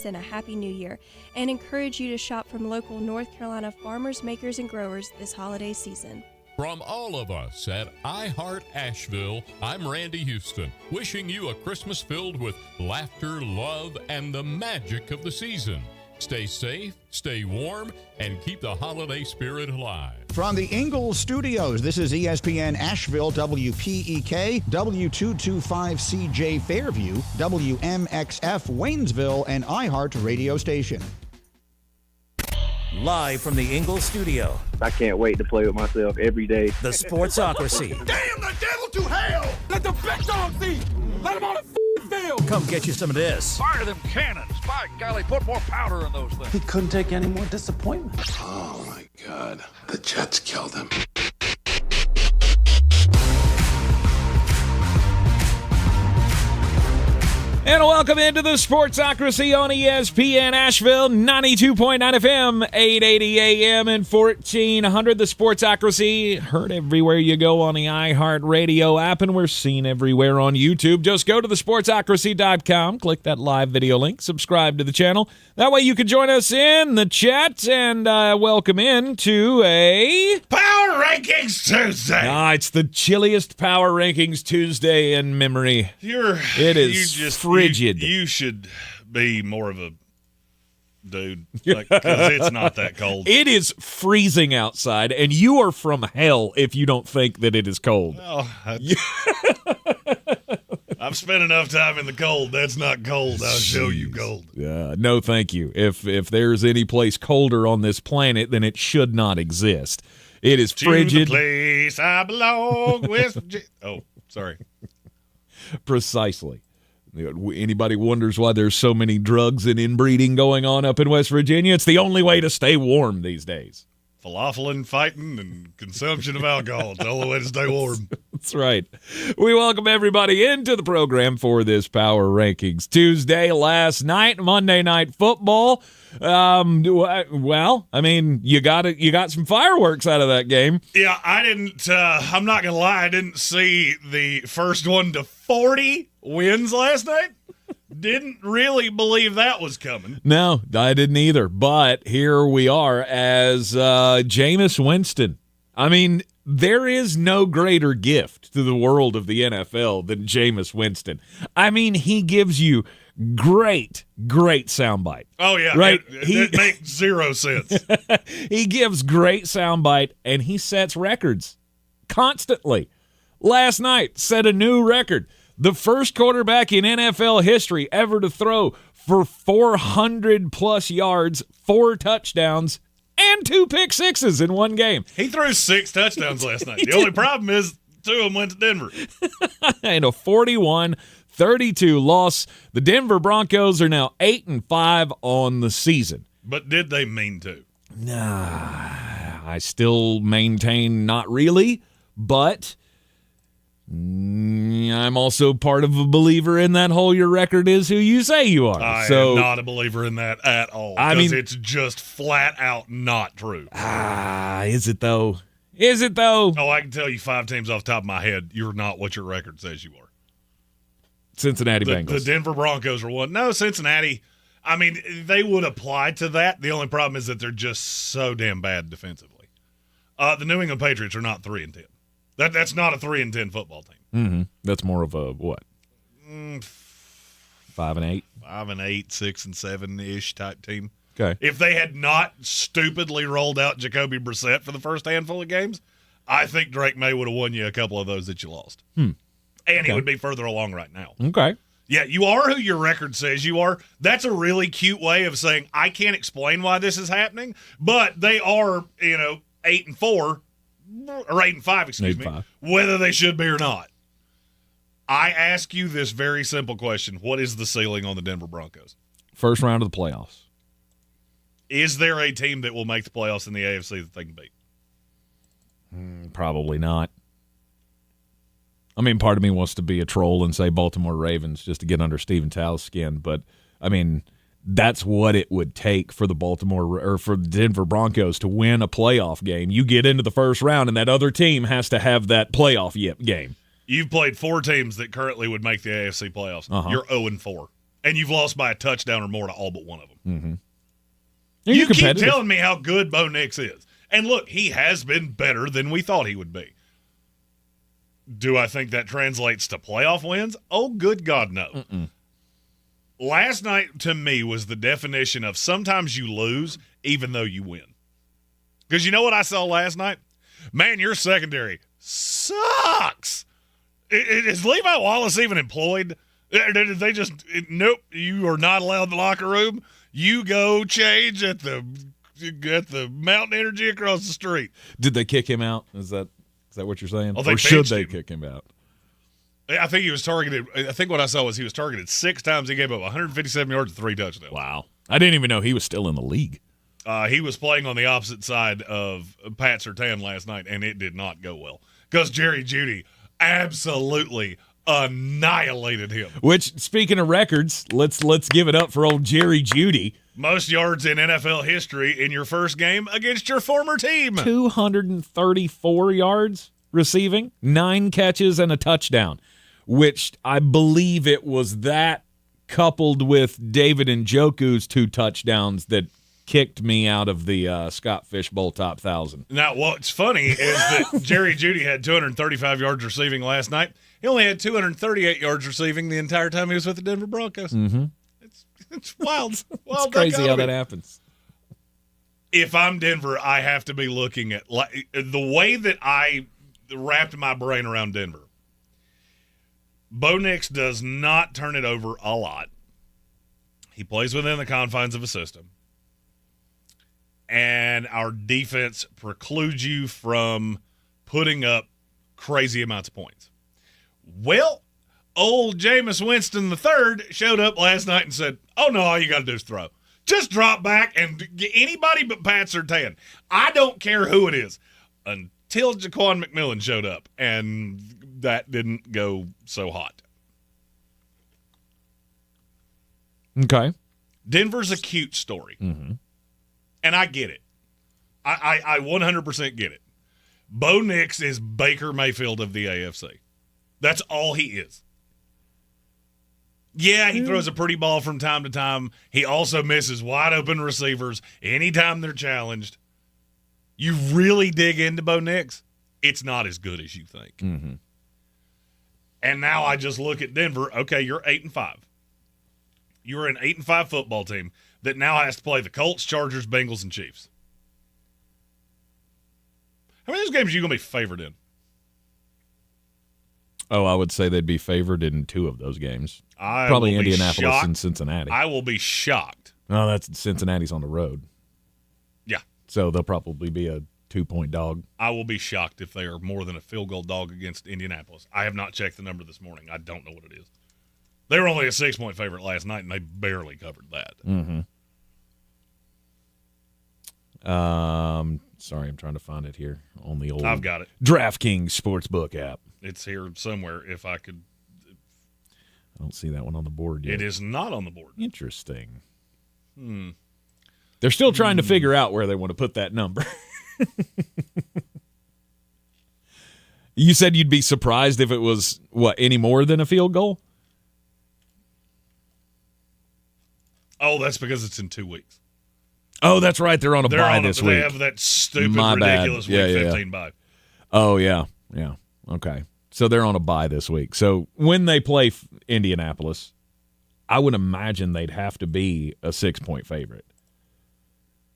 and a happy new year, and encourage you to shop from local North Carolina farmers, makers, and growers this holiday season. From all of us at iHeart Asheville, I'm Randy Houston, wishing you a Christmas filled with laughter, love, and the magic of the season. Stay safe, stay warm, and keep the holiday spirit alive. From the Ingalls Studios, this is ESPN Asheville, WPEK, W225CJ Fairview, WMXF Waynesville, and iHeart Radio Station. Live from the Ingalls Studio. I can't wait to play with myself every day. The Sportsocracy. Damn the devil to hell! Let the big dog see! Let him on the field! Come get you some of this. Fire them cannons! By golly, put more powder in those things. He couldn't take any more disappointment. Oh my God. The Jets killed him. And welcome into the Sportsocracy on ESPN Asheville, 92.9 FM, 880 AM, and 1400. The Sportsocracy, heard everywhere you go on the iHeart Radio app, and we're seen everywhere on YouTube. Just go to thesportsocracy.com, click that live video link, subscribe to the channel. That way you can join us in the chat, and welcome in to a Power Rankings Tuesday! It's the chilliest Power Rankings Tuesday in memory. It is frigid. You should be more of a dude, because it's not that cold. It is freezing outside, and you are from hell if you don't think that it is cold. Well, I've spent enough time in the cold. That's not cold. I'll show you cold. No, thank you. If there's any place colder on this planet, then it should not exist. It is frigid. To the place I belong with. Oh, sorry. Precisely. Anybody wonders why there's so many drugs and inbreeding going on up in West Virginia? It's the only way to stay warm these days. Falafel and fighting and consumption of alcohol. It's the only way to stay warm. That's right. We welcome everybody into the program for this Power Rankings Tuesday. Last night, Monday Night Football. Well, I mean, you got some fireworks out of that game. Yeah, I didn't. I'm not gonna lie. I didn't see the first one to 40 wins last night. Didn't really believe that was coming. No, I didn't either. But here we are as Jameis Winston. I mean, there is no greater gift to the world of the NFL than Jameis Winston. I mean, he gives you great soundbite. Oh, yeah. Right? It makes zero sense. He gives great soundbite, and he sets records constantly. Last night, set a new record. The first quarterback in NFL history ever to throw for 400-plus yards, 4 touchdowns, and 2 pick sixes in one game. He threw 6 touchdowns last night. The only problem is 2 of them went to Denver. And a 41-32 loss. The Denver Broncos are now 8-5 on the season. But did they mean to? Nah, I still maintain not really, but I'm also part of a believer in that whole your record is who you say you are. I am not a believer in that at all. I mean, it's just flat out not true. Is it though? Is it though? Oh, I can tell you 5 teams off the top of my head. You're not what your record says you are. Cincinnati Bengals. The Denver Broncos are one. No, Cincinnati. I mean, they would apply to that. The only problem is that they're just so damn bad defensively. The New England Patriots are not 3-10. That's not a 3-10 football team. Mm-hmm. That's more of a what? 5-8, 5-8, 6-7-ish type team. Okay. If they had not stupidly rolled out Jacoby Brissett for the first handful of games, I think Drake May would have won you a couple of those that you lost. And he would be further along right now. Okay. Yeah, you are who your record says you are. That's a really cute way of saying I can't explain why this is happening, but they are, 8-4 or 8-5, excuse me, whether they should be or not. I ask you this very simple question. What is the ceiling on the Denver Broncos? First round of the playoffs. Is there a team that will make the playoffs in the AFC that they can beat? Probably not. I mean, part of me wants to be a troll and say Baltimore Ravens just to get under Steven Towle's skin, but, I mean, that's what it would take for the for the Denver Broncos to win a playoff game. You get into the first round, and that other team has to have that playoff game. You've played 4 teams that currently would make the AFC playoffs. You're 0-4. and you've lost by a touchdown or more to all but one of them. Mm-hmm. You keep telling me how good Bo Nix is. And look, he has been better than we thought he would be. Do I think that translates to playoff wins? Oh, good God, no. Mm-mm. Last night, to me, was the definition of sometimes you lose even though you win. Because you know what I saw last night? Man, your secondary sucks. Is Levi Wallace even employed? Did they just, nope, you are not allowed in the locker room. You go change at the Mountain Energy across the street. Did they kick him out? Is that what you're saying? Oh, or should they kick him out? I think he was targeted. I think what I saw was he was targeted 6 times. He gave up 157 yards and 3 touchdowns. Wow. I didn't even know he was still in the league. He was playing on the opposite side of Pat Surtain last night, and it did not go well because Jerry Jeudy absolutely annihilated him. Which, speaking of records, let's give it up for old Jerry Jeudy. Most yards in NFL history in your first game against your former team. 234 yards receiving, 9 catches and a touchdown, which I believe it was that coupled with David Njoku's 2 touchdowns that kicked me out of the Scott Fish Bowl Top 1,000. Now, what's funny is that Jerry Jeudy had 235 yards receiving last night. He only had 238 yards receiving the entire time he was with the Denver Broncos. Mm-hmm. It's wild. It's crazy how that happens. If I'm Denver, I have to be looking at the way that I wrapped my brain around Denver. Bo Nix does not turn it over a lot. He plays within the confines of a system. And our defense precludes you from putting up crazy amounts of points. Well, old Jameis Winston III showed up last night and said, oh, no, all you got to do is throw. Just drop back and get anybody but Pat Surtain. I don't care who it is. Until Jaquan McMillan showed up, and that didn't go so hot. Okay. Denver's a cute story. Mm-hmm. And I get it. I 100% get it. Bo Nix is Baker Mayfield of the AFC. That's all he is. Yeah, he throws a pretty ball from time to time. He also misses wide open receivers anytime they're challenged. You really dig into Bo Nix, it's not as good as you think. Mm-hmm. And now I just look at Denver. Okay, you're 8-5. You're an 8-5 football team that now has to play the Colts, Chargers, Bengals, and Chiefs. How many of those games are you going to be favored in? Oh, I would say they'd be favored in 2 of those games. Probably Indianapolis and Cincinnati. I will be shocked. No, that's Cincinnati's on the road. Yeah. So they'll probably be a 2-point dog. I will be shocked if they are more than a field goal dog against Indianapolis. I have not checked the number this morning. I don't know what it is. They were only a 6-point favorite last night, and they barely covered that. Mm-hmm. Sorry, I'm trying to find it here on the old I've got it. DraftKings Sportsbook app. It's here somewhere if I could. I don't see that one on the board yet. It is not on the board. Interesting. They're still trying to figure out where they want to put that number. You said you'd be surprised if it was, any more than a field goal? Oh, that's because it's in 2 weeks. Oh, that's right. They're on a bye this week. They have that stupid, My ridiculous bad. week 15 bye. Oh, yeah. Yeah. Okay. So they're on a bye this week. So when they play Indianapolis, I would imagine they'd have to be a 6-point favorite.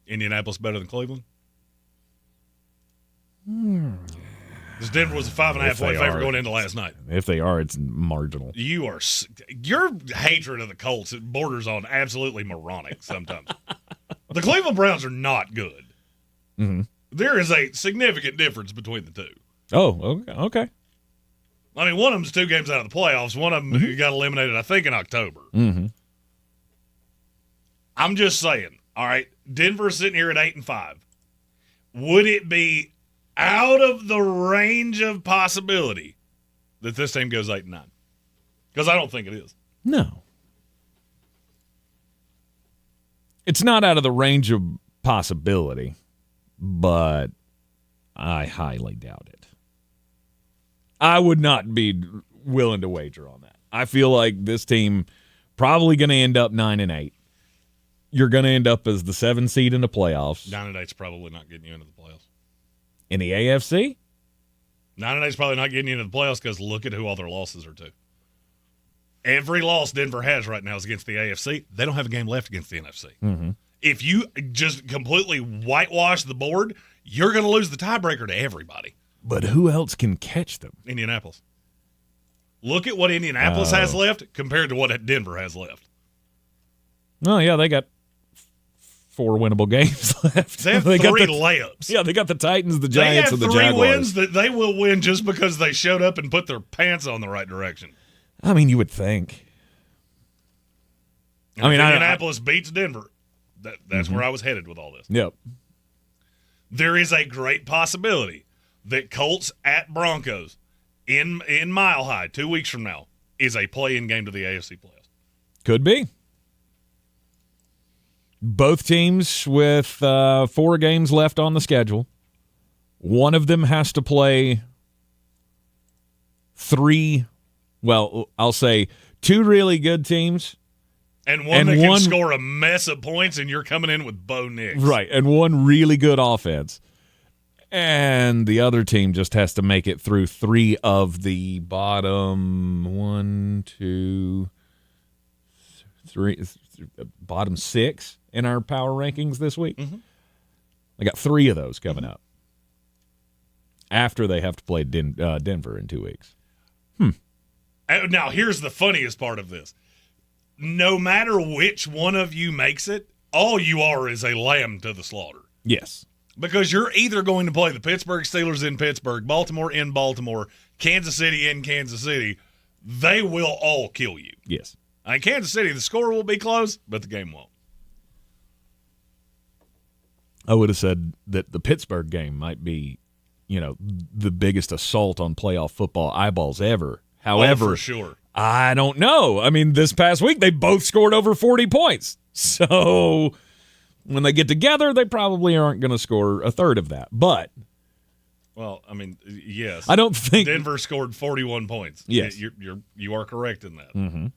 Indianapolis better than Cleveland? Because Denver was a 5.5-point favorite going into last night. If they are, it's marginal. Your hatred of the Colts, it borders on absolutely moronic sometimes. The Cleveland Browns are not good. Mm-hmm. There is a significant difference between the two. Oh, okay. I mean, one of them's 2 games out of the playoffs. One of them got eliminated, I think, in October. Mm-hmm. I'm just saying, all right, Denver's sitting here at 8-5. Would it be out of the range of possibility that this team goes 8-9? Because I don't think it is. No. It's not out of the range of possibility, but I highly doubt it. I would not be willing to wager on that. I feel like this team Probably going to end up 9-8. You're going to end up as the 7 seed in the playoffs. 9-8's probably not getting you into the playoffs. In the AFC? 9-8's probably not getting you into the playoffs because look at who all their losses are to. Every loss Denver has right now is against the AFC. They don't have a game left against the NFC. Mm-hmm. If you just completely whitewash the board, you're going to lose the tiebreaker to everybody. But who else can catch them? Indianapolis. Look at what Indianapolis has left compared to what Denver has left. Oh, yeah, they got 4 winnable games left. They have 3 layups. Yeah, they got the Titans, the Giants, and the Jaguars. They have 3 wins that they will win just because they showed up and put their pants on the right direction. I mean, you would think. If Indianapolis beats Denver, that's where I was headed with all this. Yep. There is a great possibility that Colts at Broncos in Mile High 2 weeks from now is a play-in game to the AFC playoffs. Could be. Both teams with 4 games left on the schedule. One of them has to play 3, well, I'll say 2 really good teams. And one that can score a mess of points, and you're coming in with Bo Nix. Right, and one really good offense. And the other team just has to make it through 3 of the bottom bottom 6 in our power rankings this week. Mm-hmm. I got 3 of those coming up after they have to play Denver in 2 weeks. Now, here's the funniest part of this. No matter which one of you makes it, all you are is a lamb to the slaughter. Yes. Because you're either going to play the Pittsburgh Steelers in Pittsburgh, Baltimore in Baltimore, Kansas City in Kansas City. They will all kill you. Yes. In Kansas City, the score will be close, but the game won't. I would have said that the Pittsburgh game might be, the biggest assault on playoff football eyeballs ever. However, for sure. I don't know. I mean, this past week, they both scored over 40 points. So when they get together, they probably aren't going to score a third of that. But well, I mean, yes. I don't think Denver scored 41 points. Yes. You are correct in that. Mm-hmm.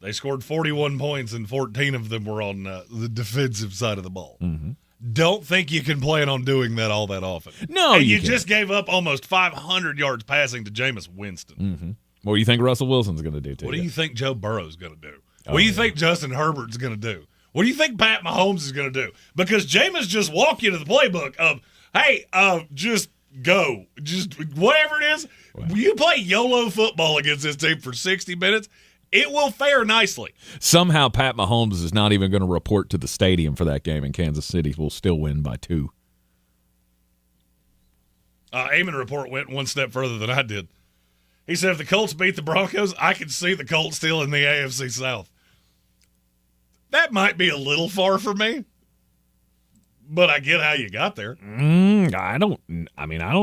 They scored 41 points, and 14 of them were on the defensive side of the ball. Mm-hmm. Don't think you can plan on doing that all that often. No, and you can't. just gave up almost 500 yards passing to Jameis Winston. Mm-hmm. What do you think Russell Wilson's going to do to you? What do you think Joe Burrow's going to do? What do you think Justin Herbert's going to do? What do you think Pat Mahomes is going to do? Because Jameis just walk you to the playbook of, hey, just go. Just whatever it is. Wow. You play YOLO football against this team for 60 minutes, it will fare nicely. Somehow Pat Mahomes is not even going to report to the stadium for that game, and Kansas City will still win by 2. Eamon Report went one step further than I did. He said if the Colts beat the Broncos, I could see the Colts still in the AFC South. That might be a little far for me, but I get how you got there. I don't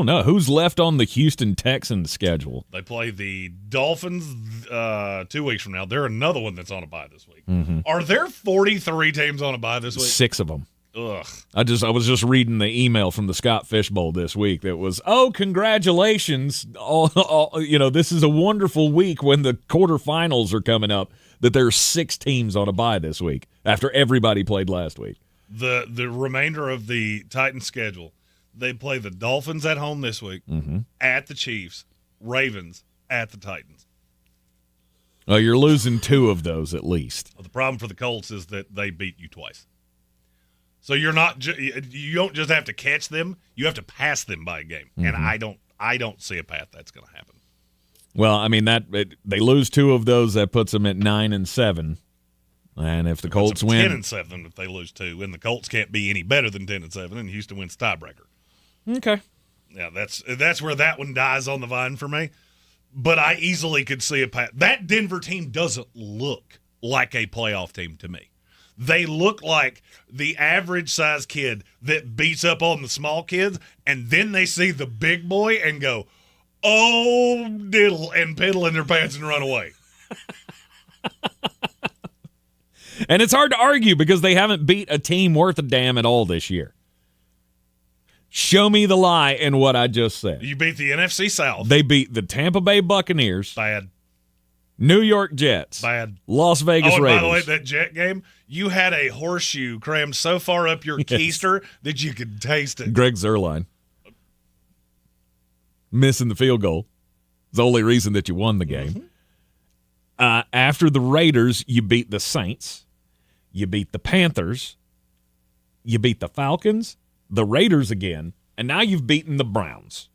know. Who's left on the Houston Texans schedule? They play the Dolphins 2 weeks from now. They're another one that's on a bye this week. Mm-hmm. Are there 43 teams on a bye this week? 6 of them. Ugh. I was just reading the email from the Scott Fishbowl this week that was, congratulations. This is a wonderful week when the quarterfinals are coming up, that there's 6 teams on a bye this week after everybody played last week. The remainder of the Titans schedule, they play the Dolphins at home this week, at the Chiefs, Ravens, at the Titans. Well, you're losing 2 of those at least. Well, the problem for the Colts is that they beat you twice. So you don't just have to catch them; you have to pass them by a game, and I don't see a path that's going to happen. Well, I mean they lose 2 of those, that puts them at 9-7, and if the Colts win 10-7, if they lose 2, and the Colts can't be any better than 10-7, and Houston wins tiebreaker. Okay, yeah, that's where that one dies on the vine for me. But I easily could see a path. That Denver team doesn't look like a playoff team to me. They look like the average-sized kid that beats up on the small kids, and then they see the big boy and go, oh, diddle, and piddle in their pants and run away. And it's hard to argue because they haven't beat a team worth a damn at all this year. Show me the lie in what I just said. You beat the NFC South. They beat the Tampa Bay Buccaneers. Bad. New York Jets. Bad. Las Vegas and Raiders. by the way, that Jet game, you had a horseshoe crammed so far up your keister that you could taste it. Greg Zuerlein. Missing the field goal. It's the only reason that you won the game. After the Raiders, you beat the Saints. You beat the Panthers. You beat the Falcons. The Raiders again. And now you've beaten the Browns.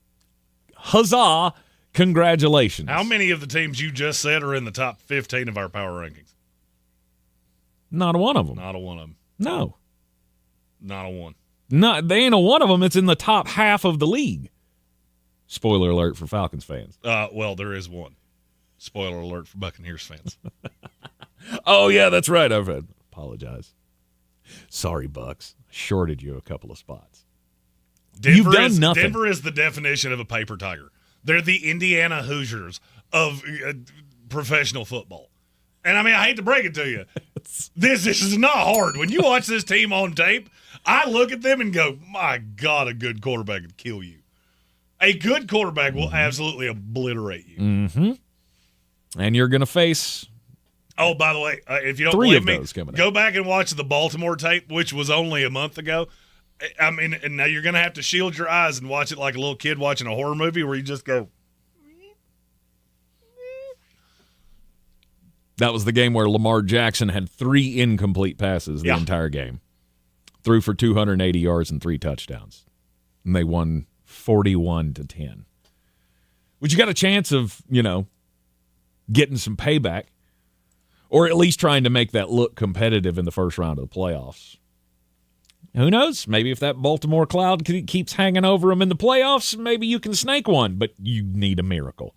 Huzzah. Congratulations. How many of the teams you just said are in the top 15 of our power rankings? Not a one of them. Not a one of them. No. Not a one. They ain't a one of them. It's in the top half of the league. Spoiler alert for Falcons fans. Well, there is one. Spoiler alert for Buccaneers fans. Oh, yeah, that's right. I apologize. Sorry, Bucks. Shorted you a couple of spots. You've done nothing. Denver is the definition of a paper tiger. They're the Indiana Hoosiers of professional football. And, I mean, I hate to break it to you. This is not hard. When you watch this team on tape, I look at them and go, my God, a good quarterback could kill you. A good quarterback will absolutely obliterate you. Mm-hmm. And you're going to face Oh, by the way, if you don't three believe of me, those coming go up. back and watch the Baltimore tape, which was only a month ago. I mean, and now you're going to have to shield your eyes and watch it like a little kid watching a horror movie where you just go. That was the game where Lamar Jackson had 3 incomplete passes the entire game. Threw for 280 yards and 3 touchdowns. And they won 41-10. Which you got a chance of, getting some payback. Or at least trying to make that look competitive in the first round of the playoffs. Who knows? Maybe if that Baltimore cloud keeps hanging over them in the playoffs, maybe you can snake one. But you need a miracle.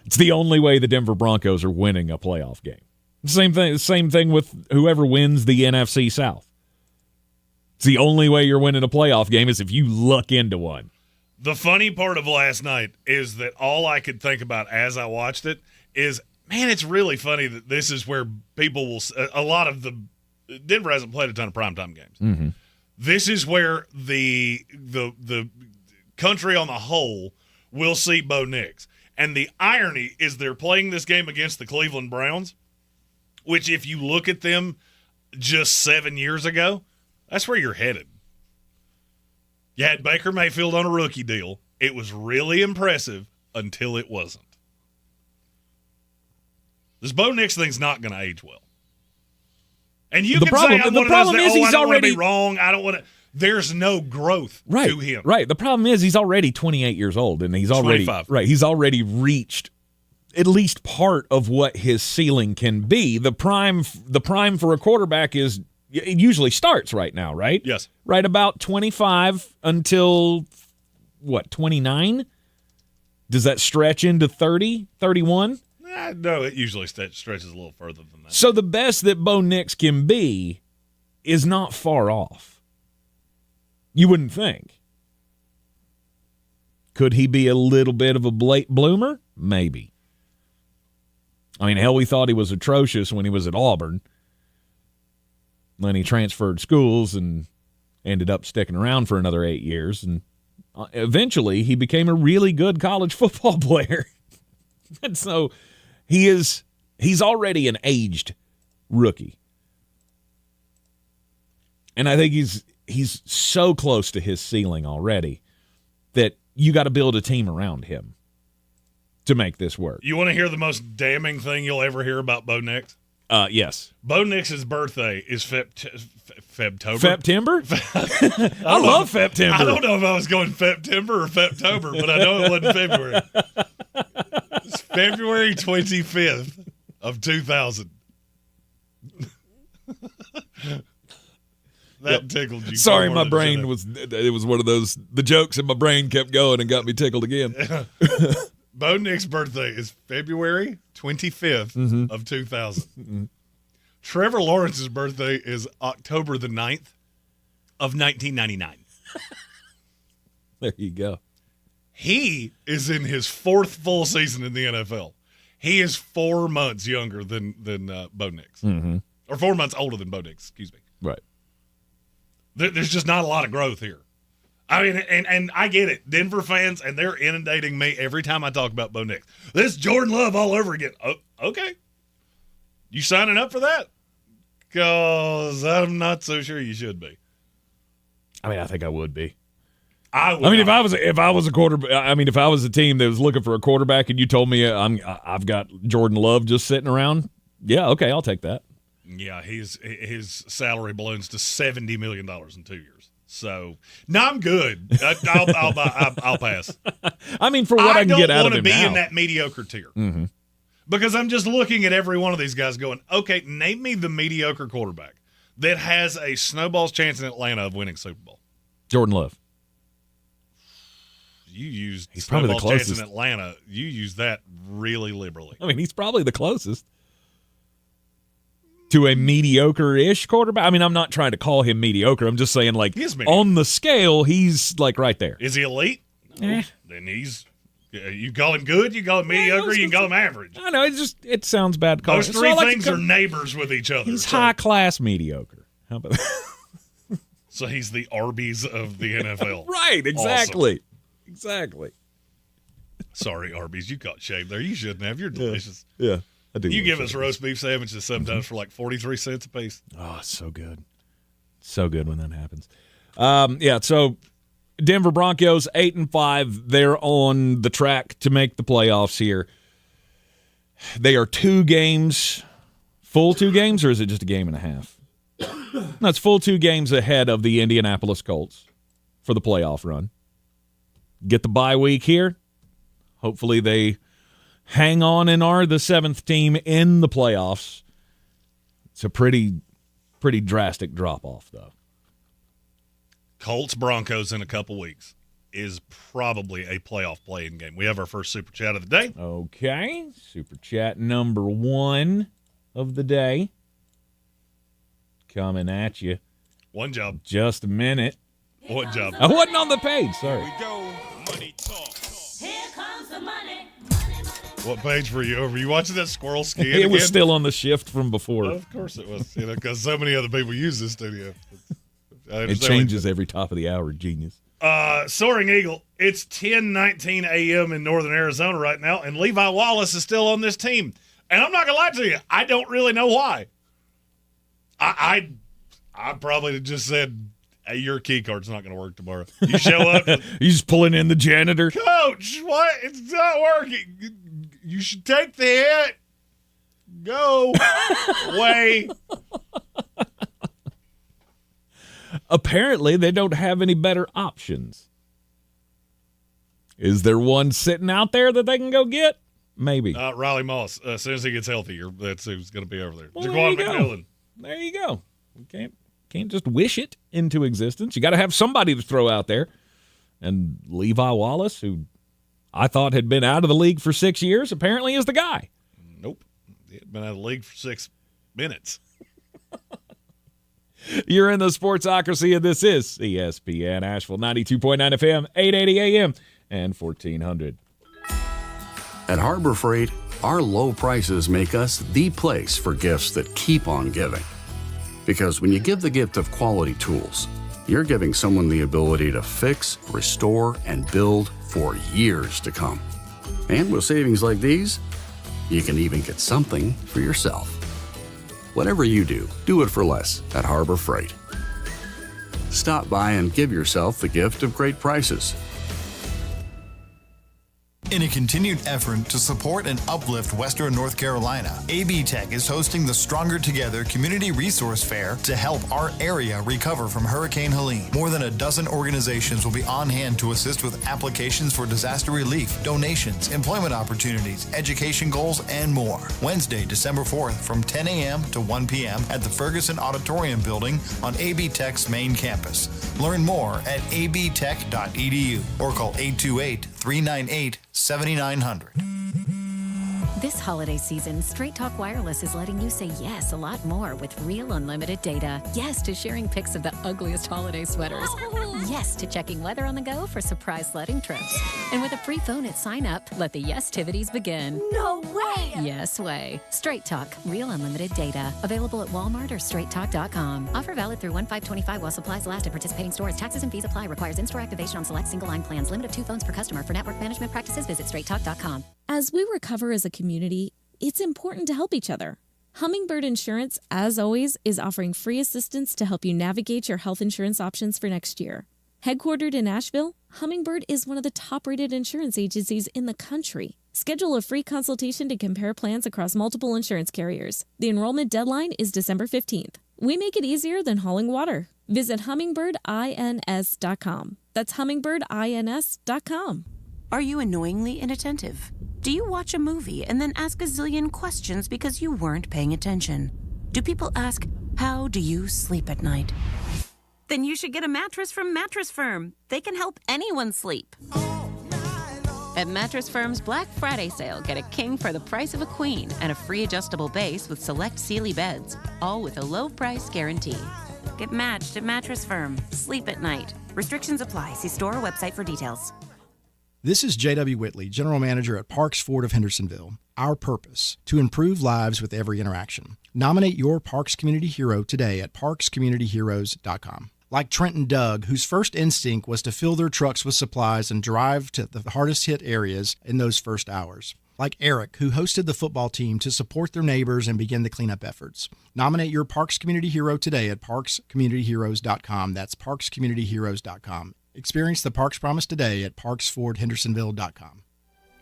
It's the only way the Denver Broncos are winning a playoff game. Same thing with whoever wins the NFC South. It's the only way you're winning a playoff game is if you luck into one. The funny part of last night is that all I could think about as I watched it is, man, it's really funny that this is where people will – a lot of the – Denver hasn't played a ton of primetime games. Mm-hmm. This is where the country on the whole will see Bo Nix. And the irony is they're playing this game against the Cleveland Browns, which if you look at them just 7 years ago, that's where you're headed. You had Baker Mayfield on a rookie deal. It was really impressive until it wasn't. This Bo Nix thing's not going to age well. And you can say I'm one of those that, I don't want to be wrong. I don't want to. There's no growth to him. Right. The problem is he's already 28 years old, and he's already 25. Right. He's already reached at least part of what his ceiling can be. The prime for a quarterback is it usually starts right now, right? Yes. Right about 25 until 29? Does that stretch into 30, 31? No, it usually stretches a little further than that. So the best that Bo Nix can be is not far off. You wouldn't think. Could he be a little bit of a late bloomer? Maybe. I mean, hell, we thought he was atrocious when he was at Auburn. Then he transferred schools and ended up sticking around for another 8 years. And eventually he became a really good college football player. And so he's already an aged rookie. And I think he's so close to his ceiling already that you got to build a team around him to make this work. You want to hear the most damning thing you'll ever hear about Bo Nix? Yes. Bo Nix's birthday is Febtober. Feptember? I love Feptember. I don't know if I was going Feptember or Feptober, but I know it wasn't February. It's February 25th of 2000. That tickled you. Sorry, my brain was one of those, the jokes in my brain kept going and got me tickled again. Bo Nix's birthday is February 25th of 2000. Mm-hmm. Trevor Lawrence's birthday is October the 9th of 1999. There you go. He is in his 4th full season in the NFL. He is 4 months younger than Bo Nix. Mm-hmm. Or 4 months older than Bo Nix, excuse me. Right. There's just not a lot of growth here. I mean, and I get it. Denver fans, and they're inundating me every time I talk about Bo Nix. This is Jordan Love all over again. Oh, okay. You signing up for that? Because I'm not so sure you should be. I mean, I think I would be. I mean, if I was a quarterback, I mean, if I was a team that was looking for a quarterback and you told me I've got Jordan Love just sitting around, yeah, okay, I'll take that. Yeah, his salary balloons to $70 million in 2 years. So, no, I'm good. I'll pass. I mean, for what I can get out of him I don't want to be now. in that mediocre tier. Mm-hmm. Because I'm just looking at every one of these guys going, okay, name me the mediocre quarterback that has a snowball's chance in Atlanta of winning Super Bowl. Jordan Love. You used he's probably the snowball's chance closest in Atlanta. You use that really liberally. I mean, he's probably the closest to a mediocre-ish quarterback. I mean, I'm not trying to call him mediocre. I'm just saying, like, on the scale, he's, like, right there. Is he elite? No. Then he's – you call him good, you call him mediocre, you can call him average. I know, it sounds bad. Those three things are neighbors with each other. He's high-class mediocre. How about that? So he's the Arby's of the NFL. Right, exactly. Awesome. Exactly. Sorry, Arby's, you got shaved there. You shouldn't have. You're delicious. Yeah, I do. You give us roast beef sandwiches sometimes for like 43 cents a piece. Oh, it's so good. So good when that happens. Yeah, so Denver Broncos 8-5. They're on the track to make the playoffs here. They are 2 games, full 2 games, or is it just a game and a half? No, it's full 2 games ahead of the Indianapolis Colts for the playoff run. Get the bye week here. Hopefully they hang on and are the 7th team in the playoffs. It's a pretty drastic drop-off, though. Colts Broncos in a couple weeks is probably a playoff playing game. We have our first Super Chat of the day. Okay. Super Chat number 1 of the day. Coming at you. One job. Just a minute. One job. I wasn't on the page. Sorry. Here we go. Money talk. Here comes the money. What page were you over? You watching that squirrel ski? It was still on the shift from before. Of course it was. Because so many other people use this studio. It changes every top of the hour, genius. Soaring Eagle, it's 10:19 a.m. in northern Arizona right now, and Levi Wallace is still on this team. And I'm not going to lie to you, I don't really know why. I probably just said, hey, your key card's not going to work tomorrow. You show up. You just pulling in the janitor. Coach, what? It's not working. You should take the hit. Go away. Apparently, they don't have any better options. Is there one sitting out there that they can go get? Maybe. Riley Moss, as soon as he gets healthier, that's who's going to be over there. Well, Jaquan McMillan. There you go. We can't just wish it into existence. You got to have somebody to throw out there. And Levi Wallace, who I thought had been out of the league for 6 years, apparently is the guy. Nope. He had been out of the league for 6 minutes. You're in the Sportsocracy, and this is ESPN Asheville, 92.9 FM, 880 AM, and 1400. At Harbor Freight, our low prices make us the place for gifts that keep on giving. Because when you give the gift of quality tools, you're giving someone the ability to fix, restore, and build for years to come. And with savings like these, you can even get something for yourself. Whatever you do it for less at Harbor Freight. Stop by and give yourself the gift of great prices. In a continued effort to support and uplift Western North Carolina, AB Tech is hosting the Stronger Together Community Resource Fair to help our area recover from Hurricane Helene. More than a dozen organizations will be on hand to assist with applications for disaster relief, donations, employment opportunities, education goals, and more. Wednesday, December 4th from 10 a.m. to 1 p.m. at the Ferguson Auditorium Building on AB Tech's main campus. Learn more at abtech.edu or call 828-398-7900. This holiday season, Straight Talk Wireless is letting you say yes a lot more with real unlimited data. Yes to sharing pics of the ugliest holiday sweaters. Yes to checking weather on the go for surprise sledding trips. And with a free phone at sign up, let the yes-tivities begin. No way! Yes way. Straight Talk, real unlimited data. Available at Walmart or straighttalk.com. Offer valid through 1/5/25 while supplies last at participating stores. Taxes and fees apply. Requires in-store activation on select single-line plans. Limit of 2 phones per customer. For network management practices, visit straighttalk.com. As we recover as a community, it's important to help each other. Hummingbird Insurance, as always, is offering free assistance to help you navigate your health insurance options for next year. Headquartered in Asheville, Hummingbird is one of the top-rated insurance agencies in the country. Schedule a free consultation to compare plans across multiple insurance carriers. The enrollment deadline is December 15th. We make it easier than hauling water. Visit hummingbirdins.com. That's hummingbirdins.com. Are you annoyingly inattentive? Do you watch a movie and then ask a zillion questions because you weren't paying attention? Do people ask, how do you sleep at night? Then you should get a mattress from Mattress Firm. They can help anyone sleep. At Mattress Firm's Black Friday sale, get a king for the price of a queen and a free adjustable base with select Sealy beds, all with a low price guarantee. Get matched at Mattress Firm. Sleep at night. Restrictions apply. See store or website for details. This is J.W. Whitley, General Manager at Parks Ford of Hendersonville. Our purpose, to improve lives with every interaction. Nominate your Parks Community Hero today at parkscommunityheroes.com. Like Trent and Doug, whose first instinct was to fill their trucks with supplies and drive to the hardest hit areas in those first hours. Like Eric, who hosted the football team to support their neighbors and begin the cleanup efforts. Nominate your Parks Community Hero today at parkscommunityheroes.com. That's parkscommunityheroes.com. Experience the Parks Promise today at parksfordhendersonville.com.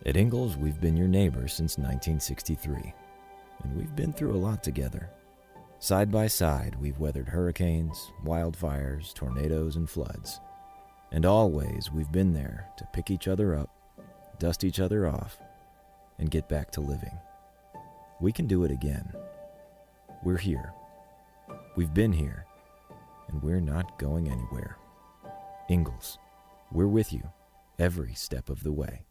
At Ingalls, we've been your neighbors since 1963, and we've been through a lot together. Side by side, we've weathered hurricanes, wildfires, tornadoes, and floods. And always, we've been there to pick each other up, dust each other off, and get back to living. We can do it again. We're here. We've been here, and we're not going anywhere. Ingalls, we're with you every step of the way.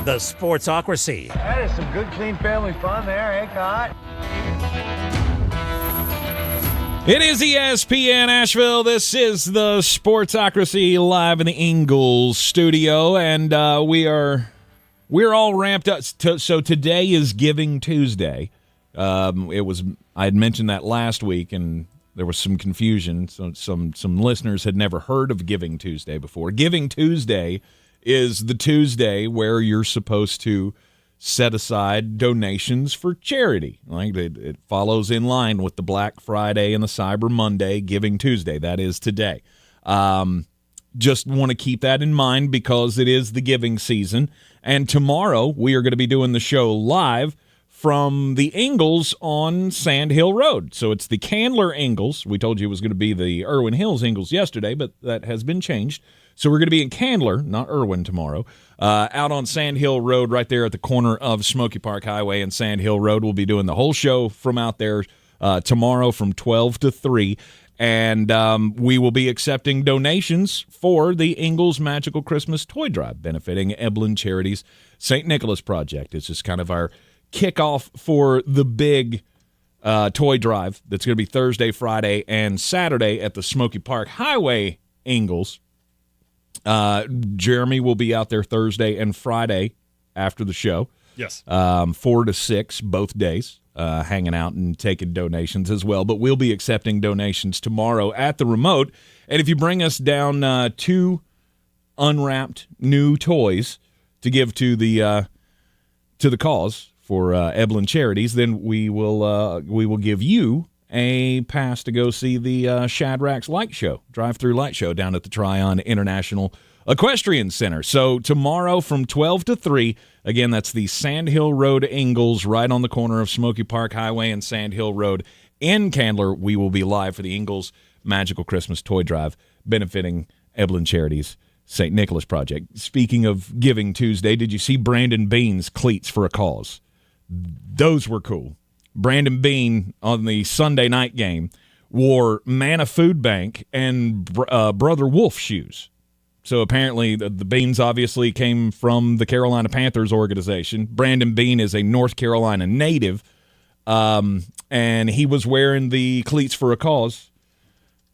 The Sportsocracy. That is some good, clean family fun there, eh, Cott? It is ESPN Asheville. This is the Sportsocracy live in the Ingalls studio, and we're all ramped up. So today is Giving Tuesday. I had mentioned that last week, and there was some confusion. So some listeners had never heard of Giving Tuesday before. Giving Tuesday is the Tuesday where you're supposed to set aside donations for charity. Like it follows in line with the Black Friday and the Cyber Monday. Giving Tuesday, that is today. Just want to keep that in mind because it is the giving season. And tomorrow we are going to be doing the show live from the Ingalls on Sand Hill Road. So it's the Candler Ingalls. We told you it was going to be the Irwin Hills Ingalls yesterday, but that has been changed. So we're going to be in Candler, not Irwin, tomorrow, out on Sand Hill Road right there at the corner of Smoky Park Highway and Sand Hill Road. We'll be doing the whole show from out there tomorrow from 12 to 3. And we will be accepting donations for the Ingalls Magical Christmas Toy Drive, benefiting Eblin Charities St. Nicholas Project. It's just kind of our kickoff for the big toy drive that's going to be Thursday, Friday, and Saturday at the Smoky Park Highway Ingalls. Jeremy will be out there Thursday and Friday after the show. Yes. 4 to 6 both days, hanging out and taking donations as well. But we'll be accepting donations tomorrow at the remote. And if you bring us down 2 unwrapped new toys to give to the cause for Eblin Charities, then we will give you a pass to go see the Shadrack's Light Show, drive-through light show down at the Tryon International Equestrian Center. So tomorrow from 12 to 3, again, that's the Sand Hill Road Ingalls, right on the corner of Smoky Park Highway and Sand Hill Road in Candler. We will be live for the Ingalls Magical Christmas Toy Drive, benefiting Eblin Charities St. Nicholas Project. Speaking of Giving Tuesday, did you see Brandon Bean's cleats for a cause? Those were cool. Brandon Bean on the Sunday night game wore Manna Food Bank and Brother Wolf shoes. So apparently the Beans obviously came from the Carolina Panthers organization. Brandon Bean is a North Carolina native, and he was wearing the cleats for a cause,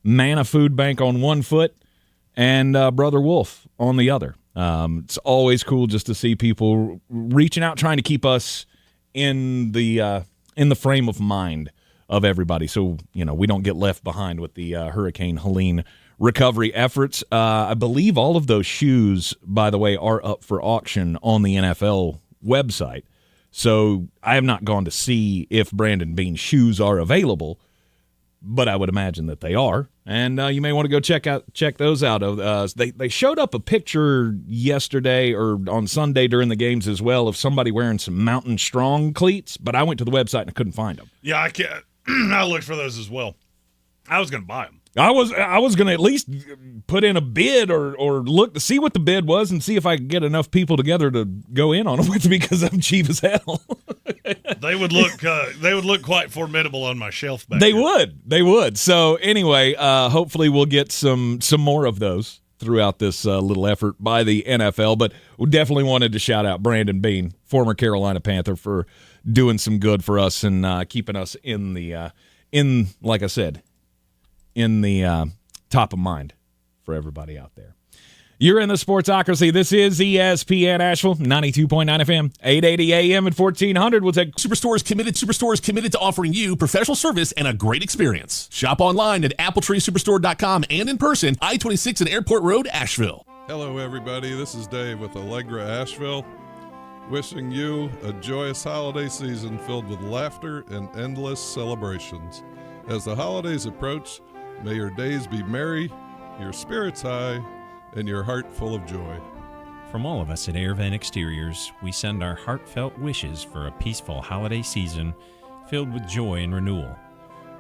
Manna Food Bank on one foot and Brother Wolf on the other. It's always cool just to see people reaching out, trying to keep us in the frame of mind of everybody, so we don't get left behind with the Hurricane Helene recovery efforts. I believe all of those shoes, by the way, are up for auction on the NFL website. So I have not gone to see if Brandon Beane's shoes are available, but I would imagine that they are. And you may want to go check those out. They showed up a picture yesterday or on Sunday during the games as well of somebody wearing some Mountain Strong cleats, but I went to the website and I couldn't find them. Yeah, I can't. I looked for those as well. I was going to buy them. I was going to at least put in a bid or look to see what the bid was and see if I could get enough people together to go in on them with me because I'm cheap as hell. They would look quite formidable on my shelf back They there. They would. So anyway, hopefully we'll get some more of those throughout this little effort by the NFL. But we definitely wanted to shout out Brandon Beane, former Carolina Panther, for doing some good for us and keeping us in the like I said, in the top of mind for everybody out there. You're in the Sportsocracy. This is ESPN Asheville, 92.9 FM, 880 AM and 1400. We'll take Superstore is committed to offering you professional service and a great experience. Shop online at appletreesuperstore.com and in person, I-26 and Airport Road, Asheville. Hello, everybody. This is Dave with Allegra Asheville, wishing you a joyous holiday season filled with laughter and endless celebrations. As the holidays approach, may your days be merry, your spirits high, and your heart full of joy. From all of us at AirVent Exteriors, we send our heartfelt wishes for a peaceful holiday season filled with joy and renewal.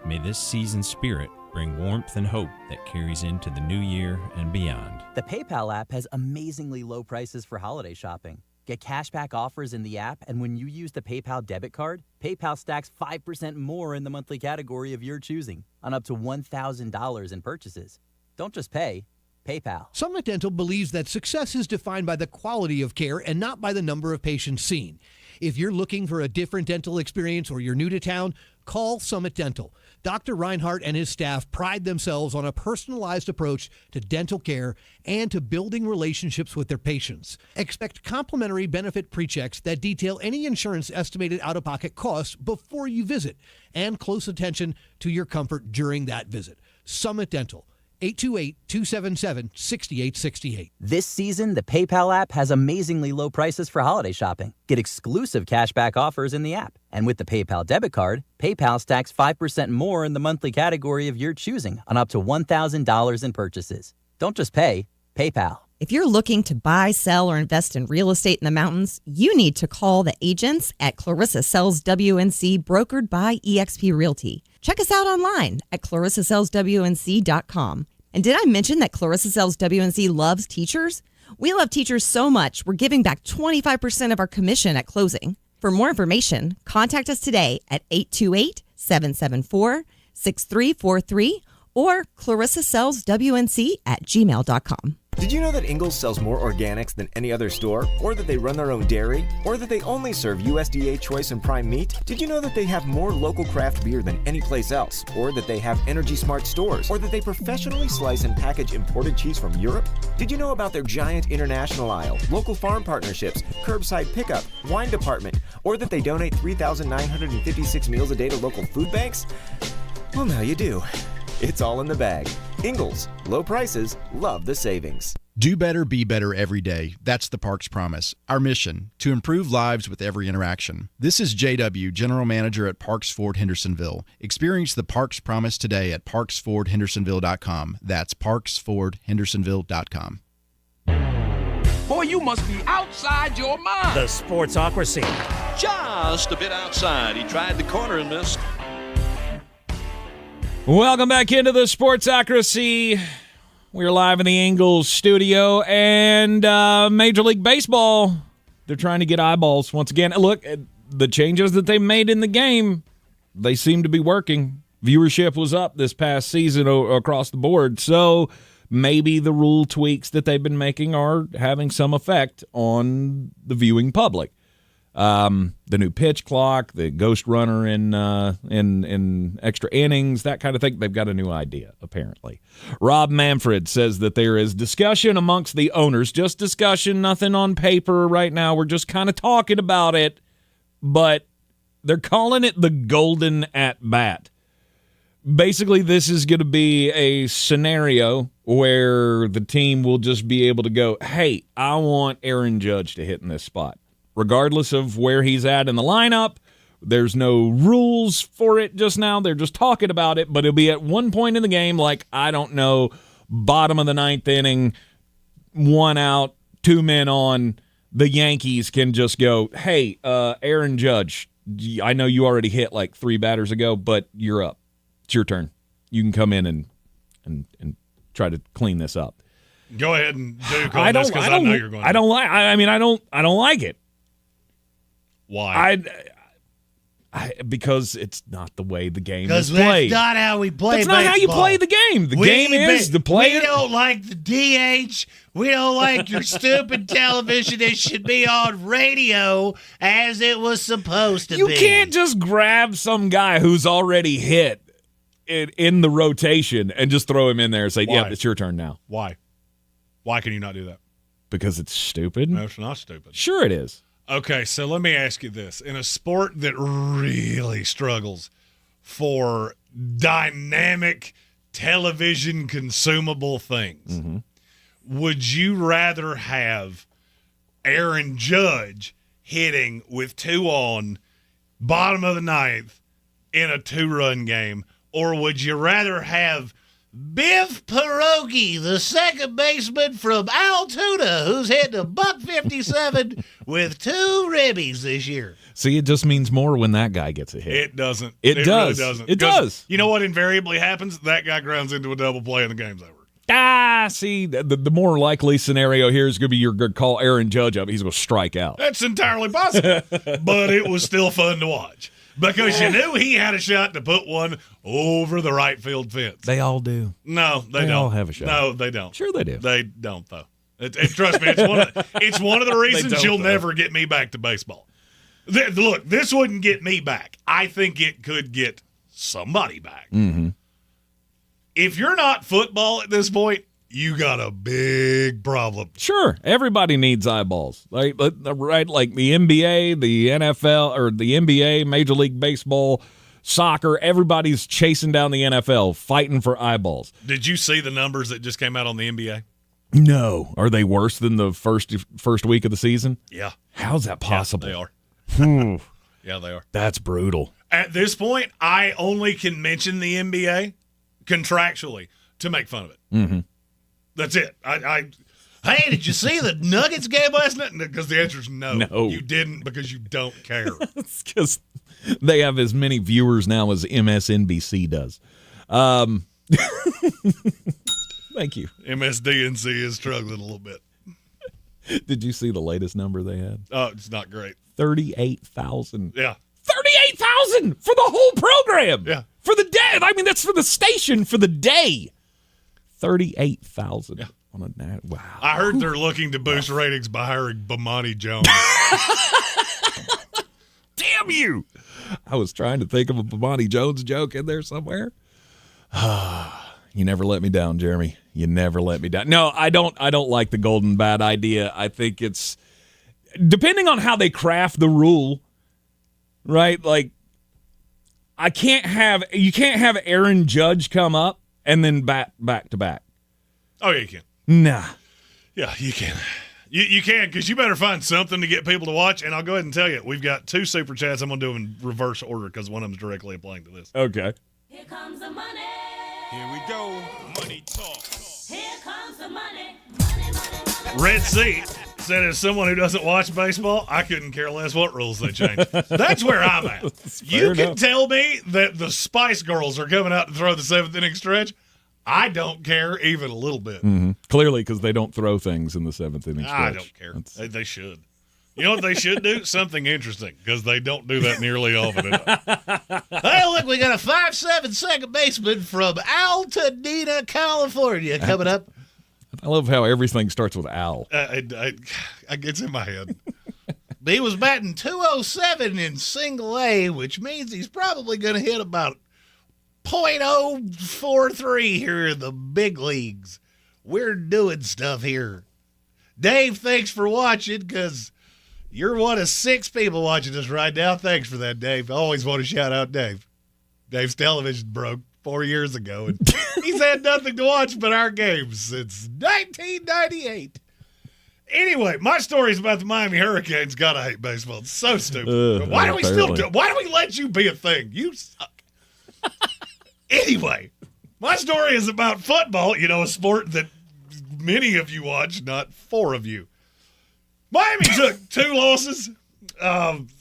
May this season's spirit bring warmth and hope that carries into the new year and beyond. The PayPal app has amazingly low prices for holiday shopping. Get cashback offers in the app, and when you use the PayPal debit card, PayPal stacks 5% more in the monthly category of your choosing on up to $1,000 in purchases. Don't just pay. PayPal. Summit Dental believes that success is defined by the quality of care and not by the number of patients seen. If you're looking for a different dental experience or you're new to town, call Summit Dental. Dr. Reinhardt and his staff pride themselves on a personalized approach to dental care and to building relationships with their patients. Expect complimentary benefit pre-checks that detail any insurance estimated out-of-pocket costs before you visit, and close attention to your comfort during that visit. Summit Dental. 828-277-6868. This season, the PayPal app has amazingly low prices for holiday shopping. Get exclusive cashback offers in the app. And with the PayPal debit card, PayPal stacks 5% more in the monthly category of your choosing on up to $1,000 in purchases. Don't just pay, PayPal. If you're looking to buy, sell, or invest in real estate in the mountains, you need to call the agents at Clarissa Sells WNC, brokered by eXp Realty. Check us out online at clarissasellswnc.com. And did I mention that Clarissa Sells WNC loves teachers? We love teachers so much, we're giving back 25% of our commission at closing. For more information, contact us today at 828-774-6343 or clarissasellswnc@gmail.com. Did you know that Ingles sells more organics than any other store? Or that they run their own dairy? Or that they only serve USDA choice and prime meat? Did you know that they have more local craft beer than any place else? Or that they have Energy Smart stores? Or that they professionally slice and package imported cheese from Europe? Did you know about their giant international aisle, local farm partnerships, curbside pickup, wine department? Or that they donate 3,956 meals a day to local food banks? Well, now you do. It's all in the bag. Ingles, low prices, love the savings. Do better, be better every day. That's the Parks Promise. Our mission, to improve lives with every interaction. This is JW, General Manager at Parks Ford Hendersonville. Experience the Parks Promise today at parksfordhendersonville.com. That's parksfordhendersonville.com. Boy, you must be outside your mind. The Sportsocracy. Just a bit outside. He tried the corner and missed. Welcome back into the Sportsocracy. We're live in the Ingles studio, and Major League Baseball, they're trying to get eyeballs once again. Look, the changes that they made in the game, they seem to be working. Viewership was up this past season across the board, so maybe the rule tweaks that they've been making are having some effect on the viewing public. The new pitch clock, the ghost runner in extra innings, that kind of thing. They've got a new idea, apparently. Rob Manfred says that there is discussion amongst the owners, just discussion, nothing on paper right now. We're just kind of talking about it, but they're calling it the golden at-bat. Basically, this is going to be a scenario where the team will just be able to go, hey, I want Aaron Judge to hit in this spot. regardless of where he's at in the lineup. There's no rules for it just now. They're just talking about it, but it'll be at one point in the game, like, I don't know, bottom of the ninth inning, 1 out, 2 men on. The Yankees can just go, hey, Aaron Judge, I know you already hit like 3 batters ago, but you're up. It's your turn. You can come in and try to clean this up. Go ahead and do this because I know you're going to. I don't like it. Why? Because it's not the way the game is played. That's not how we play That's baseball. not how you play the game. The game is the player. We don't like the DH. We don't like your stupid television. It should be on radio as it was supposed to be. You can't just grab some guy who's already hit in the rotation and just throw him in there and say, yeah, it's your turn now. Why? Why can you not do that? Because it's stupid. No, it's not stupid. Sure it is. Okay, so let me ask you this. In a sport that really struggles for dynamic television consumable things, would you rather have Aaron Judge hitting with 2 on, bottom of the ninth, in a 2-run game, or would you rather have Biff Pierogi, the second baseman from Altoona, who's hitting $157 with 2 ribbies this year? See, it just means more when that guy gets a hit. It doesn't. It does. Really doesn't. It does. You know what invariably happens? That guy grounds into a double play and the game's over. See, the more likely scenario here is going to be you're going to call Aaron Judge up. He's going to strike out. That's entirely possible. But it was still fun to watch. Because you knew he had a shot to put one over the right field fence. They all do. No, they don't. They all have a shot. No, they don't. Sure they do. They don't, though. Trust me, it's one of the reasons you'll never get me back to baseball. Look, this wouldn't get me back. I think it could get somebody back. Mm-hmm. If you're not football at this point, you got a big problem. Sure, everybody needs eyeballs. Like the NBA, the NFL, or the NBA, Major League Baseball, soccer, everybody's chasing down the NFL, fighting for eyeballs. Did you see the numbers that just came out on the NBA? No. Are they worse than the first week of the season? Yeah. How's that possible? Yeah, they are. Yeah, they are. That's brutal. At this point, I only can mention the NBA contractually to make fun of it. Mm-hmm. That's it. Hey, did you see the Nuggets game last night? Because the answer is no. No. You didn't because you don't care. It's because they have as many viewers now as MSNBC does. Thank you. MSDNC is struggling a little bit. Did you see the latest number they had? Oh, it's not great. 38,000. Yeah. 38,000 for the whole program. Yeah. For the day. I mean, that's for the station for the day. 38,000. Yeah. On a night. Wow. I heard they're looking to boost ratings by hiring Bomani Jones. Damn you. I was trying to think of a Bomani Jones joke in there somewhere. You never let me down, Jeremy. You never let me down. No, I don't like the golden bat idea. I think it's depending on how they craft the rule, right? Like you can't have Aaron Judge come up and then back to back. Oh, yeah, you can. Nah. Yeah, you can. You can, because you better find something to get people to watch. And I'll go ahead and tell you, we've got 2 super chats. I'm going to do them in reverse order because one of them is directly applying to this. Okay. Here comes the money. Here we go. Money talk. Here comes the money. Red Sea said, as someone who doesn't watch baseball, I couldn't care less what rules they change. That's where I'm at. You can tell me that the Spice Girls are coming out to throw the 7th inning stretch. I don't care even a little bit. Mm-hmm. Clearly, because they don't throw things in the 7th inning stretch. I don't care. They should. You know what they should do? Something interesting, because they don't do that nearly often enough. Hey, look, we got a 5'7" second baseman from Altadena, California coming up. I love how everything starts with Al. It's in my head. He was batting .207 in single A, which means he's probably going to hit about .043 here in the big leagues. We're doing stuff here. Dave, thanks for watching, because you're one of 6 people watching us right now. Thanks for that, Dave. I always want to shout out Dave. Dave's television broke 4 years ago, and he's had nothing to watch but our games since 1998. Anyway, my story is about the Miami Hurricanes. God, I hate baseball. It's so stupid. Why do we still do it? Why do we let you be a thing? You suck. Anyway, my story is about football, a sport that many of you watch, not 4 of you. Miami took 2 losses.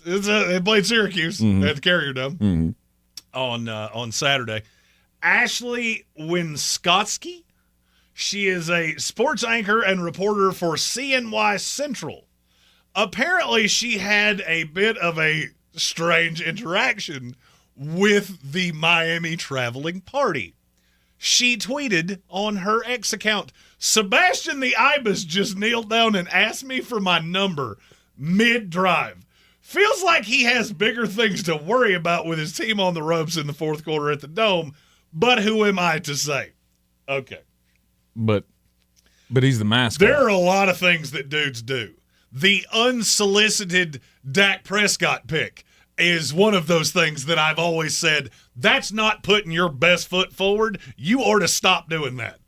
They played Syracuse at the Carrier Dome on Saturday. Ashley Winskotsky, she is a sports anchor and reporter for CNY Central. Apparently, she had a bit of a strange interaction with the Miami traveling party. She tweeted on her X account, "Sebastian the Ibis just kneeled down and asked me for my number mid-drive. Feels like he has bigger things to worry about with his team on the ropes in the fourth quarter at the Dome, but who am I to say?" Okay. But he's the mascot. There are a lot of things that dudes do. The unsolicited Dak Prescott pick is one of those things that I've always said, that's not putting your best foot forward. You ought to stop doing that.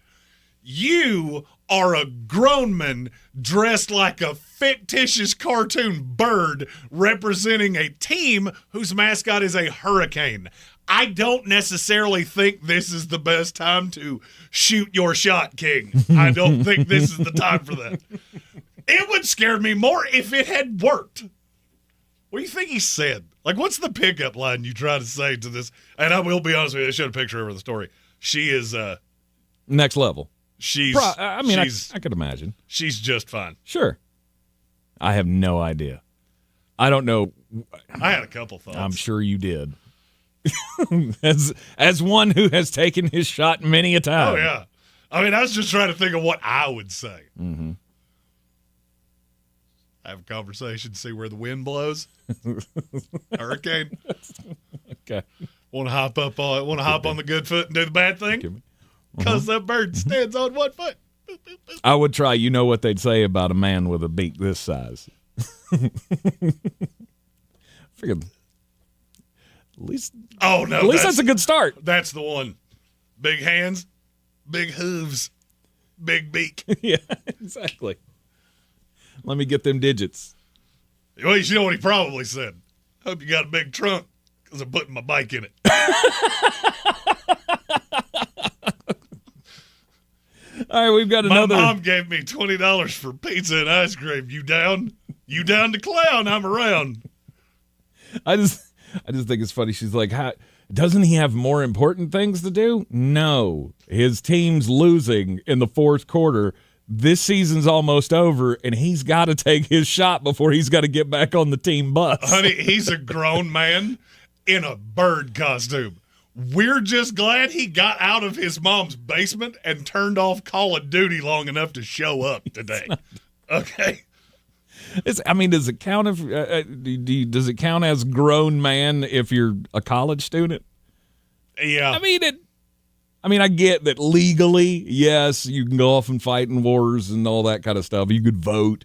You are a grown man dressed like a fictitious cartoon bird representing a team whose mascot is a hurricane. I don't necessarily think this is the best time to shoot your shot, King. I don't think this is the time for that. It would scare me more if it had worked. What do you think he said? Like, what's the pickup line you try to say to this? And I will be honest with you, I showed a picture of her in the story. She is next level. I could imagine. She's just fine. Sure. I have no idea. I don't know. I had a couple thoughts. I'm sure you did. as one who has taken his shot many a time. Oh, yeah. I mean, I was just trying to think of what I would say. Mm-hmm. Have a conversation, see where the wind blows. Hurricane. Okay. Want to hop on the good foot and do the bad thing? Because that bird stands on one foot. Boop, boop, boop. I would try. You know what they'd say about a man with a beak this size. Freaking. At least that's a good start. That's the one. Big hands, big hooves, big beak. Yeah, exactly. Let me get them digits. Well, you know what he probably said? Hope you got a big trunk because I'm putting my bike in it. All right, we've got another. My mom gave me $20 for pizza and ice cream. You down? You down to clown? I'm around. I just think it's funny. She's like, doesn't he have more important things to do? No. His team's losing in the fourth quarter. This season's almost over, and he's got to take his shot before he's got to get back on the team bus. Honey, he's a grown man in a bird costume. We're just glad he got out of his mom's basement and turned off Call of Duty long enough to show up today. Okay? Does it count does it count as grown man if you're a college student? Yeah. I get that legally, yes, you can go off and fight in wars and all that kind of stuff. You could vote,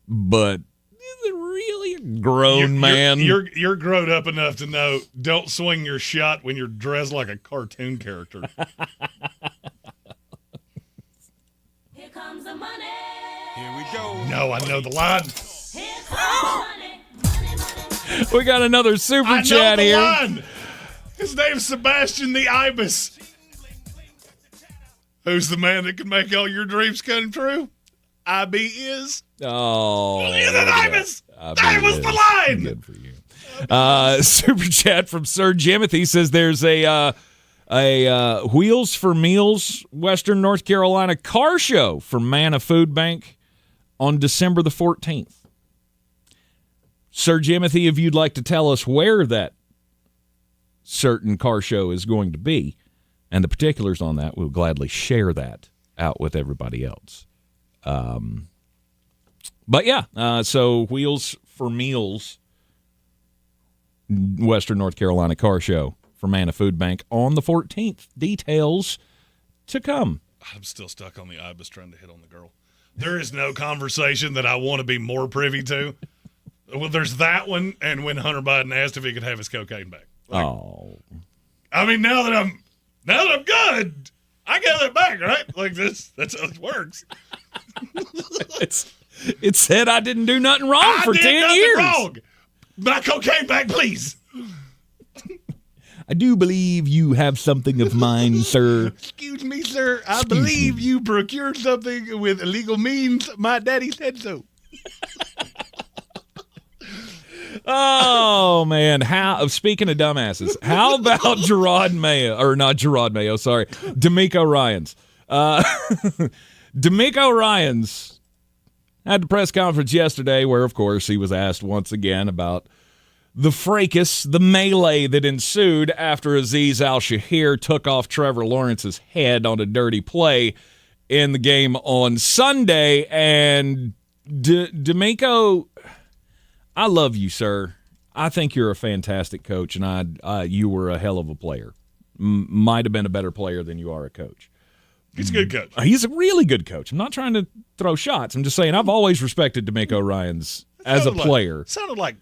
but is it really a grown man? You're grown up enough to know don't swing your shot when you're dressed like a cartoon character. Here comes the money. Here we go. No, I know the line. Here comes the money. We got another super chat here. Line. His name's Sebastian the Ibis. Who's the man that can make all your dreams come true? IB is. Oh. Look at Ibis. That was the line. Good for you. Super chat from Sir Jimothy says there's a Wheels for Meals Western North Carolina car show for Manna Food Bank on December the 14th. Sir Jimothy, if you'd like to tell us where that certain car show is going to be, and the particulars on that, we'll gladly share that out with everybody else. But yeah, so Wheels for Meals, Western North Carolina car show for Manna Food Bank on the 14th. Details to come. I'm still stuck on the Ibis trying to hit on the girl. There is no conversation that I want to be more privy to. Well, there's that one, and when Hunter Biden asked if he could have his cocaine back. Now that I'm good, I got it back, right? Like this. That's how it works. It said I didn't do nothing wrong for 10 years. Wrong. My cocaine bag, please. I do believe you have something of mine, sir. Excuse me, sir. I believe you procured something with illegal means. My daddy said so. Oh, man. Speaking of dumbasses, how about Demeco Ryans. Demeco Ryans had the press conference yesterday where, of course, he was asked once again about the fracas, the melee that ensued after Azeez Al-Shaair took off Trevor Lawrence's head on a dirty play in the game on Sunday. And Demeco, I love you, sir. I think you're a fantastic coach, and you were a hell of a player. Might have been a better player than you are a coach. He's a good coach. He's a really good coach. I'm not trying to throw shots. I'm just saying I've always respected Demeco Ryans as a player. Sounded like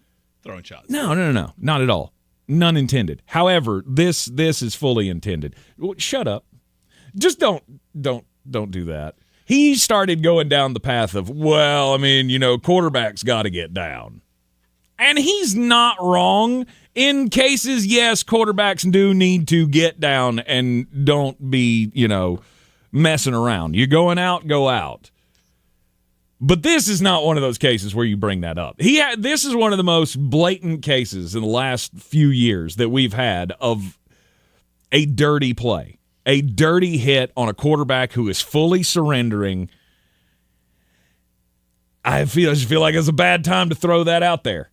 throwing shots. No, not at all. None intended. However, this is fully intended. Shut up. Just don't do that. He started going down the path of, quarterbacks got to get down. And he's not wrong. In cases, yes, quarterbacks do need to get down and don't be, messing around. You're going out, go out. But this is not one of those cases where you bring that up. This is one of the most blatant cases in the last few years that we've had of a dirty play, a dirty hit on a quarterback who is fully surrendering. I just feel like it's a bad time to throw that out there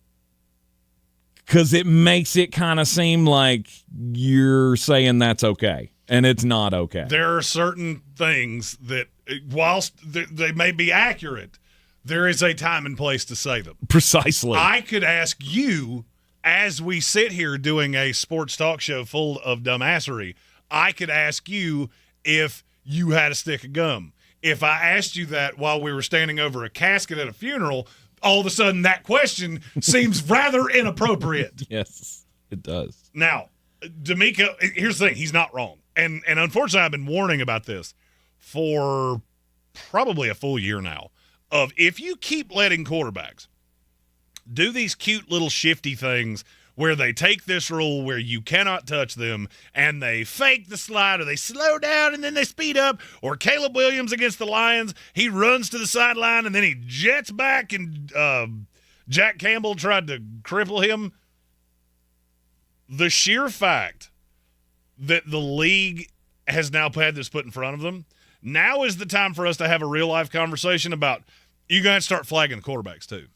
because it makes it kind of seem like you're saying that's okay, and it's not okay. There are certain things that, whilst they may be accurate, there is a time and place to say them. Precisely. I could ask you, as we sit here doing a sports talk show full of dumbassery, I could ask you if you had a stick of gum. If I asked you that while we were standing over a casket at a funeral, all of a sudden that question seems rather inappropriate. Yes, it does. Now, Demeco, here's the thing. He's not wrong. And unfortunately, I've been warning about this for probably a full year now. Of if you keep letting quarterbacks do these cute little shifty things where they take this rule where you cannot touch them and they fake the slide or they slow down and then they speed up, or Caleb Williams against the Lions, he runs to the sideline and then he jets back and Jack Campbell tried to cripple him. The sheer fact that the league has now had this put in front of them, now is the time for us to have a real-life conversation about you're going to start flagging the quarterbacks too.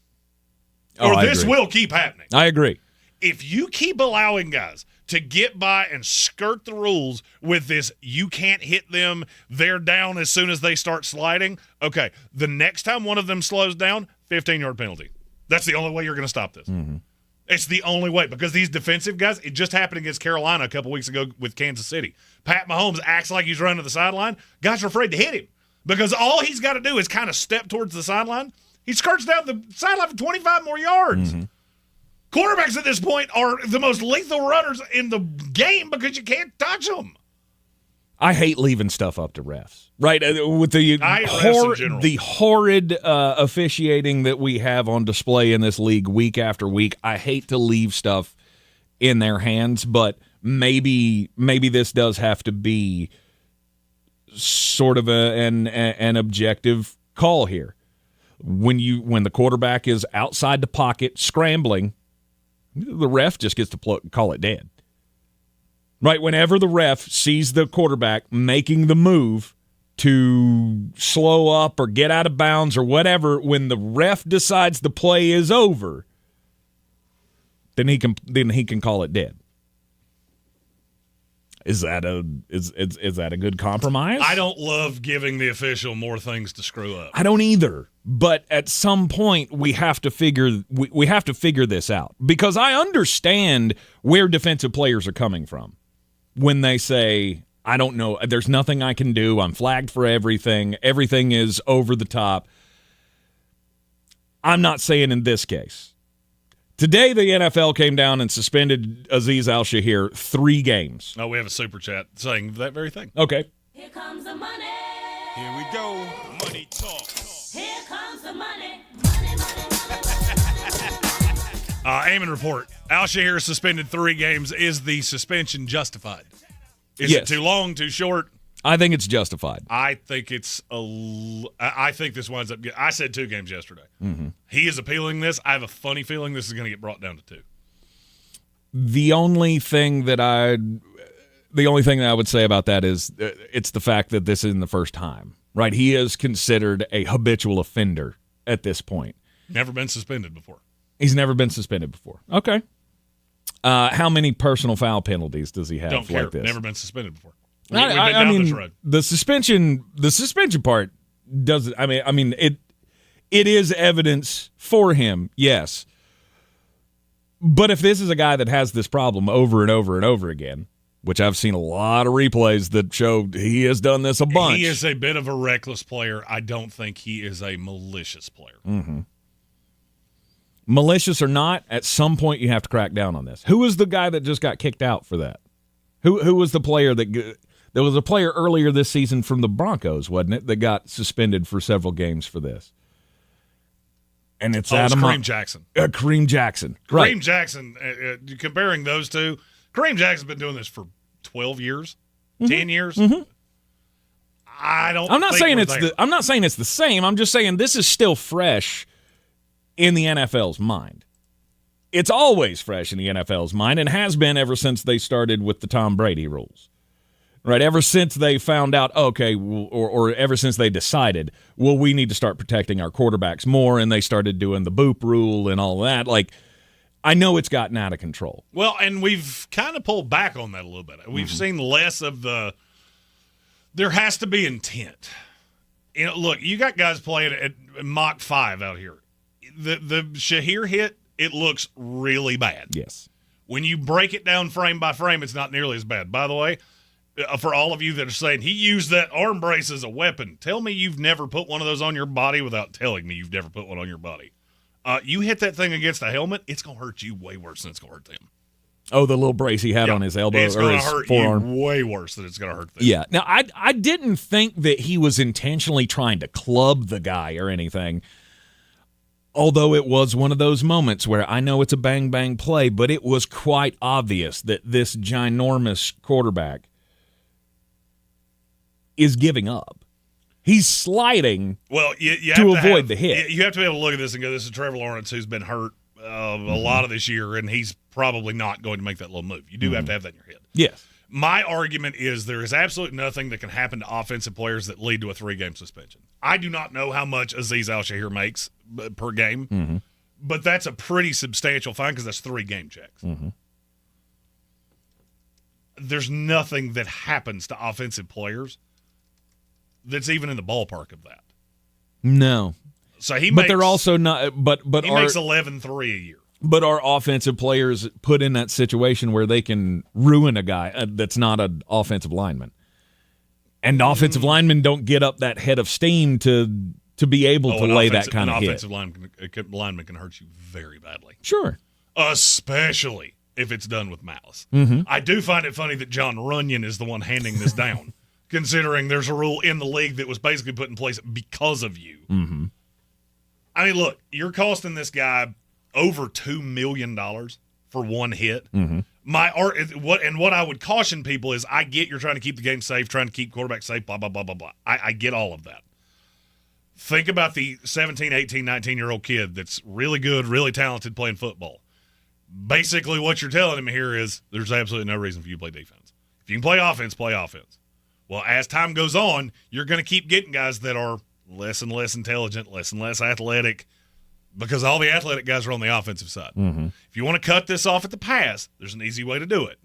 Or this will keep happening. I agree. If you keep allowing guys to get by and skirt the rules with this, you can't hit them, they're down as soon as they start sliding, okay, the next time one of them slows down, 15-yard penalty. That's the only way you're going to stop this. Mm-hmm. It's the only way, because these defensive guys, it just happened against Carolina a couple weeks ago with Kansas City. Pat Mahomes acts like he's running to the sideline. Guys are afraid to hit him because all he's got to do is kind of step towards the sideline. He skirts down the sideline for 25 more yards. Mm-hmm. Quarterbacks at this point are the most lethal runners in the game because you can't touch them. I hate leaving stuff up to refs, right? With the horrid officiating that we have on display in this league week after week, I hate to leave stuff in their hands, but maybe this does have to be sort of an objective call here. When the quarterback is outside the pocket scrambling, the ref just gets to call it dead. Right, whenever the ref sees the quarterback making the move to slow up or get out of bounds or whatever, when the ref decides the play is over, then he can call it dead. Is that a good compromise? I don't love giving the official more things to screw up. I don't either. But at some point we have to figure this out, because I understand where defensive players are coming from when they say, I don't know, there's nothing I can do, I'm flagged for everything, everything is over the top. I'm not saying in this case. Today, the NFL came down and suspended Azeez Al-Shaair 3 games. Oh, we have a super chat saying that very thing. Okay. Here comes the money. Here we go. Money talk. Here comes the money. Eamon report. Al-Shahir suspended 3 games. Is the suspension justified? Is it too long, too short? I think it's justified. I think I think this winds up. I said 2 games yesterday. Mm-hmm. He is appealing this. I have a funny feeling this is going to get brought down to 2. The only thing that I would say about that is it's the fact that this isn't the first time, right? He is considered a habitual offender at this point. Never been suspended before. He's never been suspended before. Okay. How many personal foul penalties does he have? Don't care. Like this? Never been suspended before. I mean, the suspension part doesn't. I mean, it is evidence for him, yes. But if this is a guy that has this problem over and over and over again, which I've seen a lot of replays that show he has done this a bunch. He is a bit of a reckless player. I don't think he is a malicious player. Mm-hmm. Malicious or not, at some point you have to crack down on this. Who was the guy that just got kicked out for that? Who was the player that there was a player earlier this season from the Broncos, wasn't it, that got suspended for several games for this? And it's Kareem Jackson. Kareem Jackson. Kareem Right. Jackson, comparing those two, Kareem Jackson's been doing this for 12 years, 10 years. Mm-hmm. I'm not saying it's the same. I'm just saying this is still fresh in the NFL's mind. It's always fresh in the NFL's mind and has been ever since they started with the Tom Brady rules. Right, ever since they found out, or ever since they decided, well, we need to start protecting our quarterbacks more, and they started doing the boop rule and all that. Like, I know it's gotten out of control. Well, and we've kind of pulled back on that a little bit. We've seen less of there has to be intent. Look, you got guys playing at Mach 5 out here. The Shahir hit, it looks really bad. Yes. When you break it down frame by frame, it's not nearly as bad. By the way, for all of you that are saying he used that arm brace as a weapon, tell me you've never put one of those on your body without telling me you've never put one on your body. You hit that thing against a helmet, it's going to hurt you way worse than it's going to hurt them. Oh, the little brace he had on his elbow it's or gonna his hurt forearm. You way worse than it's going to hurt them. Yeah. Now, I didn't think that he was intentionally trying to club the guy or anything, although it was one of those moments where I know it's a bang-bang play, but it was quite obvious that this ginormous quarterback is giving up. He's sliding to avoid the hit. You have to be able to look at this and go, this is Trevor Lawrence, who's been hurt a lot of this year, and he's probably not going to make that little move. You do have to have that in your head. Yes. My argument is there is absolutely nothing that can happen to offensive players that lead to a 3-game suspension. I do not know how much Azeez Al-Shahir makes per game, but that's a pretty substantial fine because that's 3 game checks. There's nothing that happens to offensive players that's even in the ballpark of that. No. So he but makes, they're also not. But he makes 11-3 a year. But are offensive players put in that situation where they can ruin a guy that's not an offensive lineman? And offensive linemen don't get up that head of steam to be able to lay that kind of hit. An offensive lineman can hurt you very badly. Sure. Especially if it's done with malice. Mm-hmm. I do find it funny that John Runyon is the one handing this down, considering there's a rule in the league that was basically put in place because of you. Mm-hmm. I mean, look, you're costing this guy over $2 million for one hit. Mm-hmm. What I would caution people is I get you're trying to keep the game safe, trying to keep quarterbacks safe, blah, blah, blah, blah, blah. I get all of that. Think about the 17, 18, 19-year-old kid that's really good, really talented playing football. Basically what you're telling him here is there's absolutely no reason for you to play defense. If you can play offense, play offense. Well, as time goes on, you're going to keep getting guys that are less and less intelligent, less and less athletic, because all the athletic guys are on the offensive side. Mm-hmm. If you want to cut this off at the pass, there's an easy way to do it.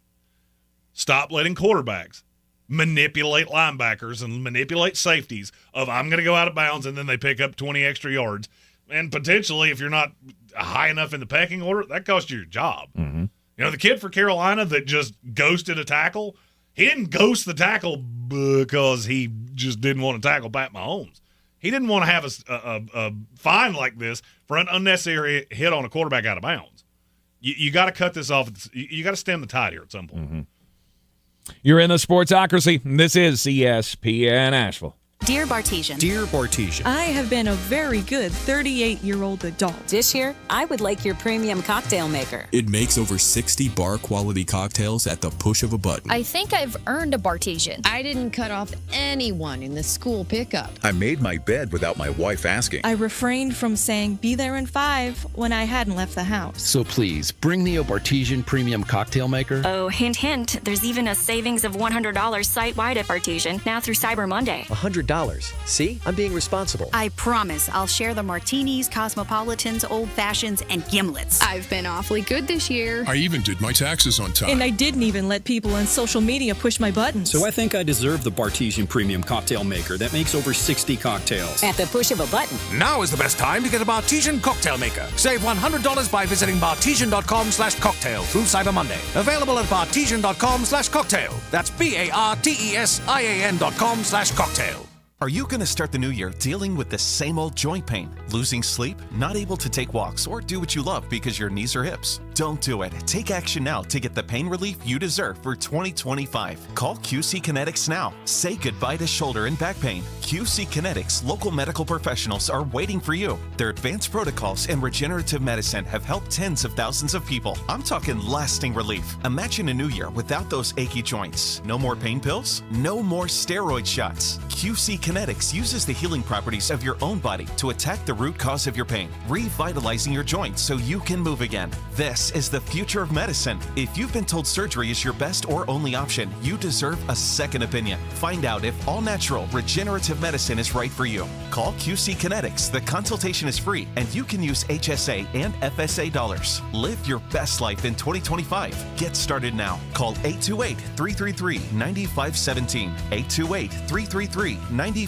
Stop letting quarterbacks manipulate linebackers and manipulate safeties of I'm going to go out of bounds and then they pick up 20 extra yards. And potentially, if you're not high enough in the pecking order, that costs you your job. Mm-hmm. You know, the kid for Carolina that just ghosted a tackle, he didn't ghost the tackle because he just didn't want to tackle Pat Mahomes. He didn't want to have a fine like this for an unnecessary hit on a quarterback out of bounds. You got to cut this off. You got to stem the tide here at some point. Mm-hmm. You're in the Sportsocracy. This is ESPN Asheville. Dear Bartesian. Dear Bartesian. I have been a very good 38-year-old adult. This year, I would like your premium cocktail maker. It makes over 60 bar-quality cocktails at the push of a button. I think I've earned a Bartesian. I didn't cut off anyone in the school pickup. I made my bed without my wife asking. I refrained from saying be there in 5 when I hadn't left the house. So please, bring me a Bartesian premium cocktail maker. Oh, hint, hint. There's even a savings of $100 site-wide at Bartesian now through Cyber Monday. $100. See? I'm being responsible. I promise I'll share the martinis, cosmopolitans, old fashions, and gimlets. I've been awfully good this year. I even did my taxes on time. And I didn't even let people on social media push my buttons. So I think I deserve the Bartesian premium cocktail maker that makes over 60 cocktails. At the push of a button. Now is the best time to get a Bartesian cocktail maker. Save $100 by visiting bartesian.com/cocktail through Cyber Monday. Available at bartesian.com/cocktail. That's BARTESIAN.com/cocktail. Are you going to start the new year dealing with the same old joint pain, losing sleep, not able to take walks, or do what you love because your knees or hips? Don't do it. Take action now to get the pain relief you deserve for 2025. Call QC Kinetics now. Say goodbye to shoulder and back pain. QC Kinetics local medical professionals are waiting for you. Their advanced protocols and regenerative medicine have helped tens of thousands of people. I'm talking lasting relief. Imagine a new year without those achy joints. No more pain pills, no more steroid shots. QC Kinetics uses the healing properties of your own body to attack the root cause of your pain, revitalizing your joints so you can move again. This is the future of medicine. If you've been told surgery is your best or only option, you deserve a second opinion. Find out if all-natural regenerative medicine is right for you. Call QC Kinetics. The consultation is free, and you can use HSA and FSA dollars. Live your best life in 2025. Get started now. Call 828-333-9517. 828-333-9517.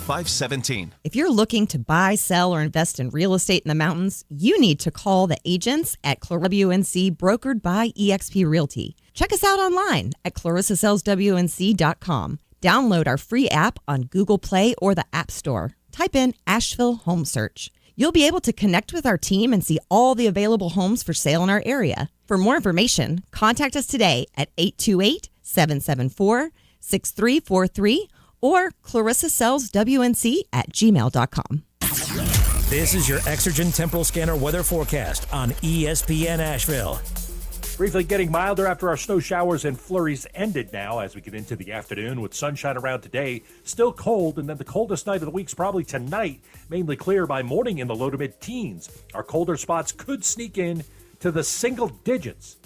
If you're looking to buy, sell, or invest in real estate in the mountains, you need to call the agents at WNC, brokered by eXp Realty. Check us out online at clarissasellswnc.com. Download our free app on Google Play or the App Store. Type in Asheville Home Search. You'll be able to connect with our team and see all the available homes for sale in our area. For more information, contact us today at 828-774-6343 or clarissasellswnc@gmail.com. This is your Exergen Temporal Scanner weather forecast on ESPN Asheville. Briefly getting milder after our snow showers and flurries ended now as we get into the afternoon with sunshine around today. Still cold, and then the coldest night of the week's probably tonight. Mainly clear by morning in the low to mid-teens. Our colder spots could sneak in to the single digits.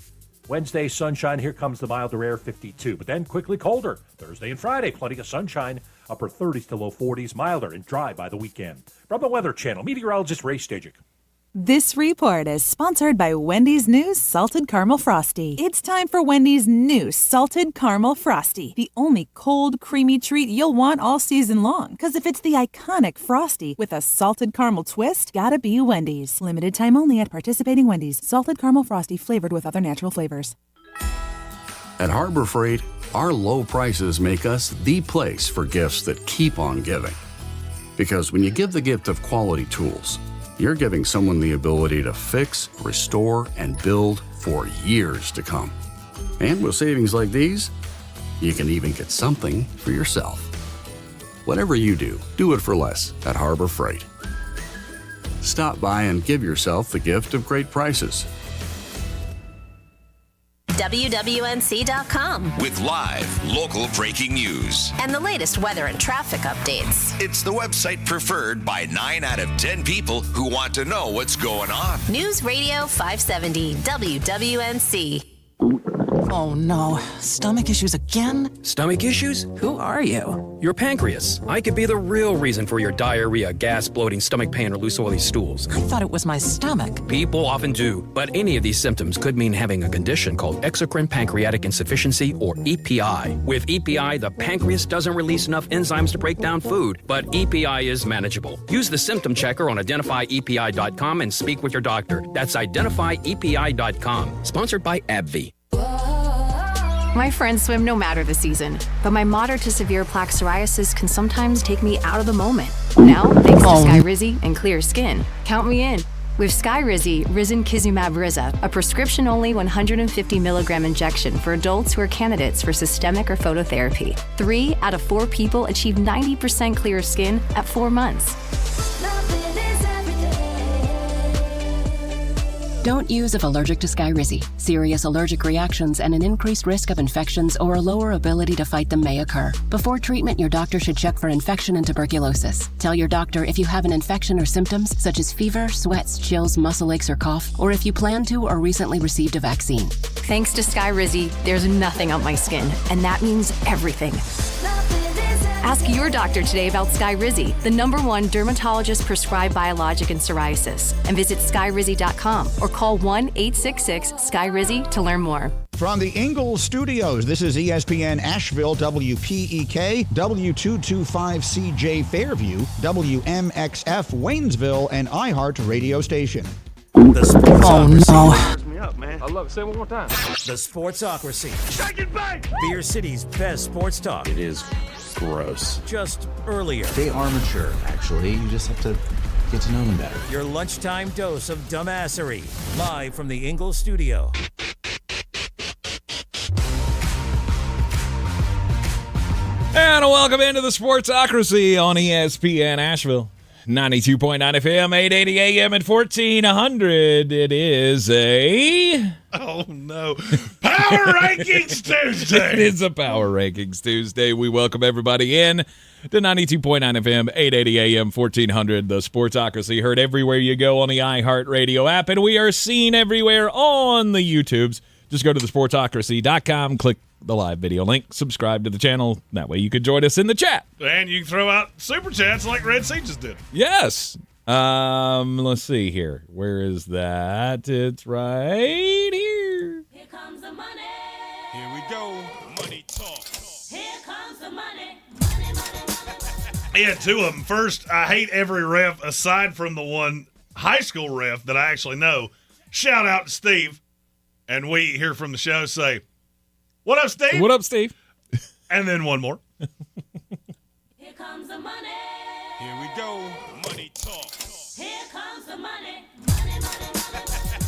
Wednesday, sunshine. Here comes the milder air, 52. But then quickly colder. Thursday and Friday, plenty of sunshine. Upper 30s to low 40s, milder and dry by the weekend. From the Weather Channel, meteorologist Ray Stajic. This report is sponsored by Wendy's new Salted Caramel Frosty. It's time for Wendy's new Salted Caramel Frosty, the only cold, creamy treat you'll want all season long. Because if it's the iconic Frosty with a salted caramel twist, gotta be Wendy's. Limited time only at participating Wendy's. Salted Caramel Frosty flavored with other natural flavors. At Harbor Freight, our low prices make us the place for gifts that keep on giving. Because when you give the gift of quality tools, you're giving someone the ability to fix, restore, and build for years to come. And with savings like these, you can even get something for yourself. Whatever you do, do it for less at Harbor Freight. Stop by and give yourself the gift of great prices. WWNC.com. With live, local breaking news. And the latest weather and traffic updates. It's the website preferred by 9 out of 10 people who want to know what's going on. News Radio 570, WWNC. Oh no, stomach issues again? Stomach issues? Who are you? Your pancreas. I could be the real reason for your diarrhea, gas, bloating, stomach pain, or loose oily stools. I thought it was my stomach. People often do, but any of these symptoms could mean having a condition called exocrine pancreatic insufficiency, or EPI. With EPI, the pancreas doesn't release enough enzymes to break down food, but EPI is manageable. Use the symptom checker on identifyepi.com and speak with your doctor. That's identifyepi.com. Sponsored by AbbVie. My friends swim no matter the season, but my moderate to severe plaque psoriasis can sometimes take me out of the moment. Now, thanks to Sky Rizzy and clear skin, count me in. With Skyrizi Risankizumab Riza, a prescription-only 150 milligram injection for adults who are candidates for systemic or phototherapy. 3 out of 4 people achieve 90% clear skin at 4 months. Don't use if allergic to Skyrizi. Serious allergic reactions and an increased risk of infections or a lower ability to fight them may occur. Before treatment, your doctor should check for infection and tuberculosis. Tell your doctor if you have an infection or symptoms such as fever, sweats, chills, muscle aches, or cough, or if you plan to or recently received a vaccine. Thanks to Skyrizi, there's nothing on my skin, and that means everything. Ask your doctor today about Skyrizi, the #1 dermatologist-prescribed biologic in psoriasis, and visit skyrizi.com or call 1-866-SKYRIZI to learn more. From the Ingalls Studios, this is ESPN Asheville, WPEK, W225CJ Fairview, WMXF Waynesville, and iHeart radio station. The Sportsocracy. Oh, Me up, man. I love it. Say it one more time. The Sportsocracy. Shake it back! Beer City's best sports talk. It is gross. Just earlier. They are mature, actually. You just have to get to know them better. Your lunchtime dose of dumbassery. Live from the Ingalls studio. And welcome into the Sportsocracy on ESPN Asheville. 92.9 FM, 880 AM, and 1400. It is a... Oh, no. Power Rankings Tuesday. It is a Power Rankings Tuesday. We welcome everybody in to 92.9 FM, 880 AM, 1400. The Sportsocracy heard everywhere you go on the iHeartRadio app, and we are seen everywhere on the YouTubes. Just go to thesportsocracy.com, click the live video link, subscribe to the channel. That way you can join us in the chat. And you can throw out super chats like Red Sea just did. Yes. Let's see here. Where is that? It's right here. Here comes the money. Here we go. Money talk. Here comes the money. Yeah, 2 of them. First, I hate every ref aside from the one high school ref that I actually know. Shout out to Steve. And we here from the show say, "What up, Steve?" What up, Steve? And then one more. Here comes the money. Here we go. Money talk. Here comes the money.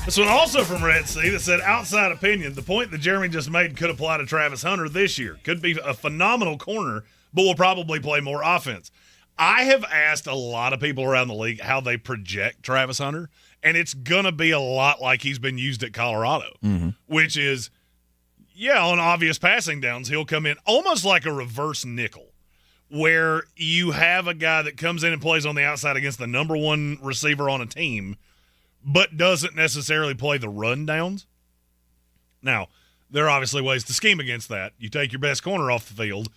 This one also from Red Sea that said, outside opinion, the point that Jeremy just made could apply to Travis Hunter this year. Could be a phenomenal corner, but will probably play more offense. I have asked a lot of people around the league how they project Travis Hunter, and it's going to be a lot like he's been used at Colorado, which is, on obvious passing downs, he'll come in almost like a reverse nickel, where you have a guy that comes in and plays on the outside against the #1 receiver on a team, but doesn't necessarily play the run downs. Now, there are obviously ways to scheme against that. You take your best corner off the field.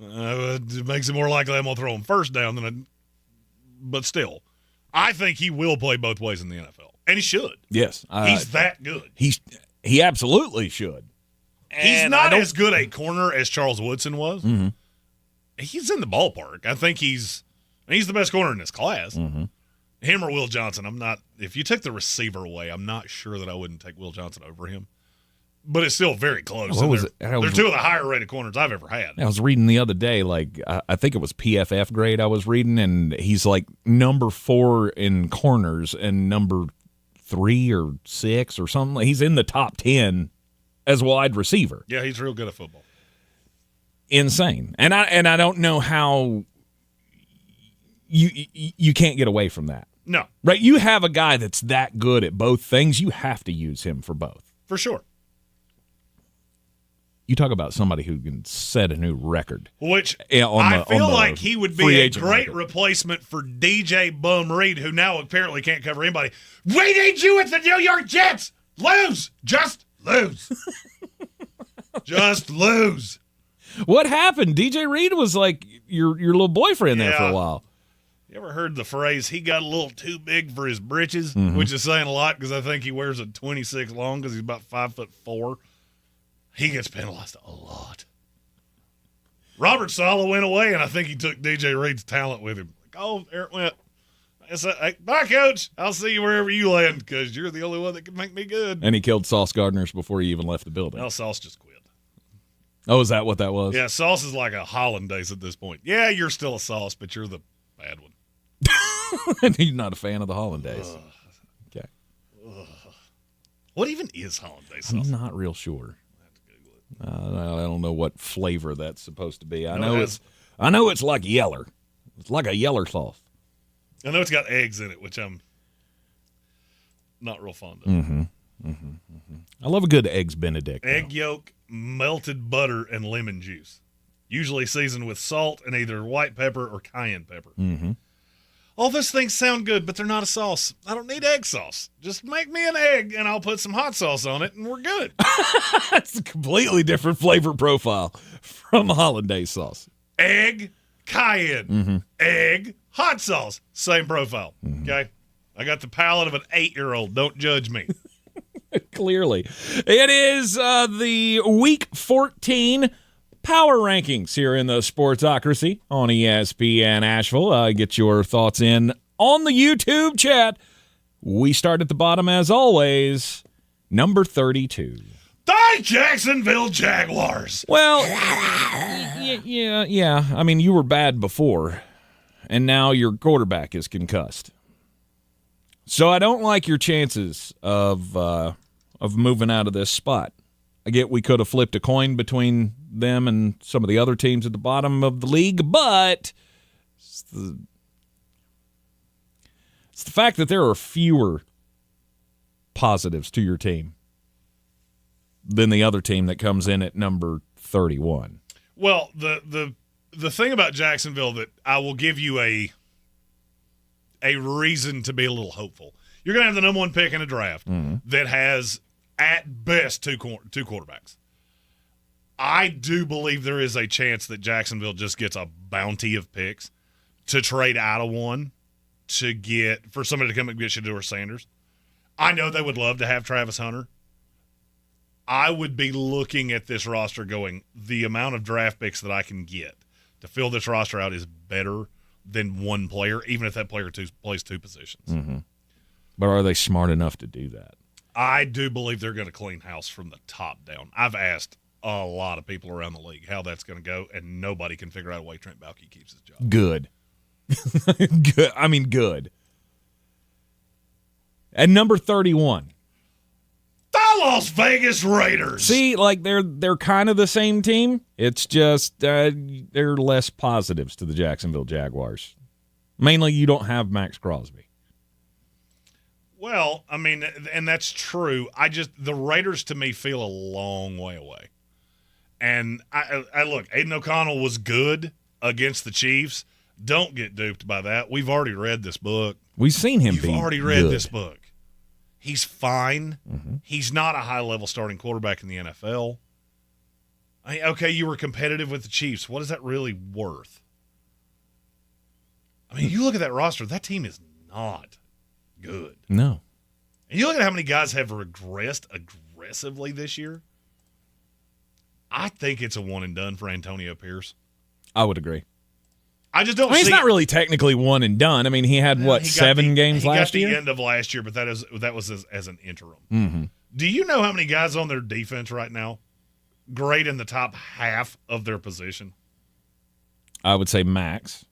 It makes it more likely I'm going to throw him first down but still. I think he will play both ways in the NFL, and he should. Yes. He's that good. He absolutely should. He's not as good a corner as Charles Woodson was. Mm-hmm. He's in the ballpark. I think he's the best corner in this class. Mm-hmm. Him or Will Johnson. If you took the receiver away, I'm not sure that I wouldn't take Will Johnson over him. But it's still very close. They're 2 of the higher rated corners I've ever had. I was reading the other day, I think it was PFF grade I was reading, and he's like number 4 in corners and number 3 or 6 or something. He's in the top 10 as wide receiver. Yeah, he's real good at football. Insane. And I don't know how you can't get away from that. No. Right? You have a guy that's that good at both things, you have to use him for both. For sure. You talk about somebody who can set a new record. Which I feel like he would be a great replacement for DJ Bum Reed, who now apparently can't cover anybody. We need you at the New York Jets. Lose. Just lose. Just lose. What happened? DJ Reed was like your little boyfriend there for a while. You ever heard the phrase, he got a little too big for his britches? Which is saying a lot because I think he wears a 26 long because he's about 5'4". He gets penalized a lot. Robert Saleh went away, and I think he took DJ Reed's talent with him. There it went. Bye, Coach. I'll see you wherever you land because you're the only one that can make me good. And he killed Sauce Gardner's before he even left the building. No, Sauce just quit. Oh, is that what that was? Yeah, Sauce is like a hollandaise at this point. Yeah, you're still a Sauce, but you're the bad one. And he's not a fan of the hollandaise. Okay. What even is hollandaise sauce? I'm not real sure. I don't know what flavor that's supposed to be. I No, know it it's like yeller. It's like a yeller sauce. I know it's got eggs in it, which I'm not real fond of. I love a good eggs Benedict. Egg yolk, melted butter, and lemon juice. Usually seasoned with salt and either white pepper or cayenne pepper. All those things sound good, but they're not a sauce. I don't need egg sauce. Just make me an egg, and I'll put some hot sauce on it, and we're good. That's a completely different flavor profile from hollandaise sauce. Egg, cayenne. Egg, hot sauce. Same profile. Okay? I got the palate of an 8-year-old. Don't judge me. Clearly. It is the Week 14 Power Rankings here in the Sportsocracy on ESPN Asheville. Get your thoughts in on the YouTube chat. We start at the bottom as always. Number 32. Die Jacksonville Jaguars. Well, yeah. I mean, you were bad before, and now your quarterback is concussed. So I don't like your chances of moving out of this spot. I get we could have flipped a coin between them and some of the other teams at the bottom of the league, but it's the fact that there are fewer positives to your team than the other team that comes in at number 31. Well, the thing about Jacksonville that I will give you a reason to be a little hopeful. You're going to have the number one pick in a draft that has, at best, two quarterbacks. I do believe there is a chance that Jacksonville just gets a bounty of picks to trade out of one for somebody to come and get Shedeur Sanders. I know they would love to have Travis Hunter. I would be looking at this roster going, the amount of draft picks that I can get to fill this roster out is better than one player, even if that player plays two positions. But are they smart enough to do that? I do believe they're going to clean house from the top down. I've asked a lot of people around the league how that's going to go, and nobody can figure out a way Trent Baalke keeps his job. Good. Good. I mean, good. At number 31. The Las Vegas Raiders. See, like they're kind of the same team. It's just there are less positives to the Jacksonville Jaguars. Mainly, you don't have Max Crosby. Well, I mean, and that's true. The Raiders to me feel a long way away. And I look, Aiden O'Connell was good against the Chiefs. Don't get duped by that. We've already read this book. We've seen him. You've already read this book. He's fine. He's not a high-level starting quarterback in the NFL. I mean, okay, you were competitive with the Chiefs. What is that really worth? I mean, you look at that roster, that team is not good. No. And you look at how many guys have regressed aggressively this year. I think it's a one and done for Antonio Pierce. I would agree. I just don't. It's not really technically one and done. I mean, he had 7 games last year. He got the end of last year, but that was as an interim. Do you know how many guys on their defense right now grade in the top half of their position? I would say Max.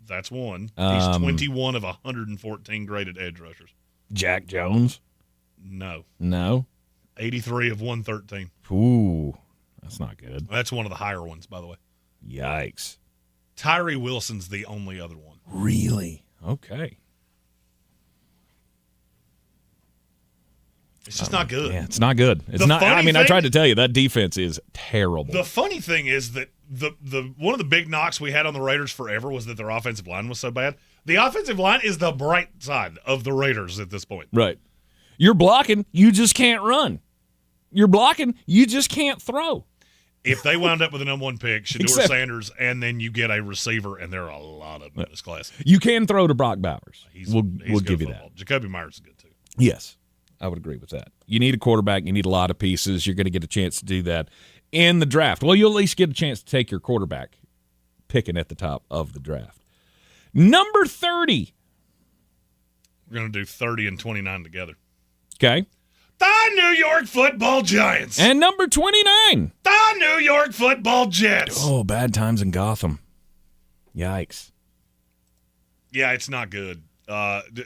That's one. He's 21 of 114 graded edge rushers. Jack Jones? No. 83 of 113. Ooh, that's not good. That's one of the higher ones, by the way. Yikes. Tyree Wilson's the only other one. Really? Okay. It's just not good. Yeah, it's not good. It's not. I mean, I tried to tell you that defense is terrible. The funny thing is that the one of the big knocks we had on the Raiders forever was that their offensive line was so bad. The offensive line is the bright side of the Raiders at this point. Right. You're blocking, you just can't run. You're blocking, you just can't throw. If they wound up with a number one pick, Shedeur Sanders, and then you get a receiver, and there are a lot of them in this class. You can throw to Brock Bowers. We'll give you football. that. Jacoby Myers is good, too. Yes, I would agree with that. You need a quarterback. You need a lot of pieces. You're going to get a chance to do that in the draft. Well, you'll at least get a chance to take your quarterback picking at the top of the draft. Number 30. We're going to do 30 and 29 together. Okay. The New York Football Giants. And number 29. The New York Football Jets. Oh, bad times in Gotham. Yikes. Yeah, it's not good.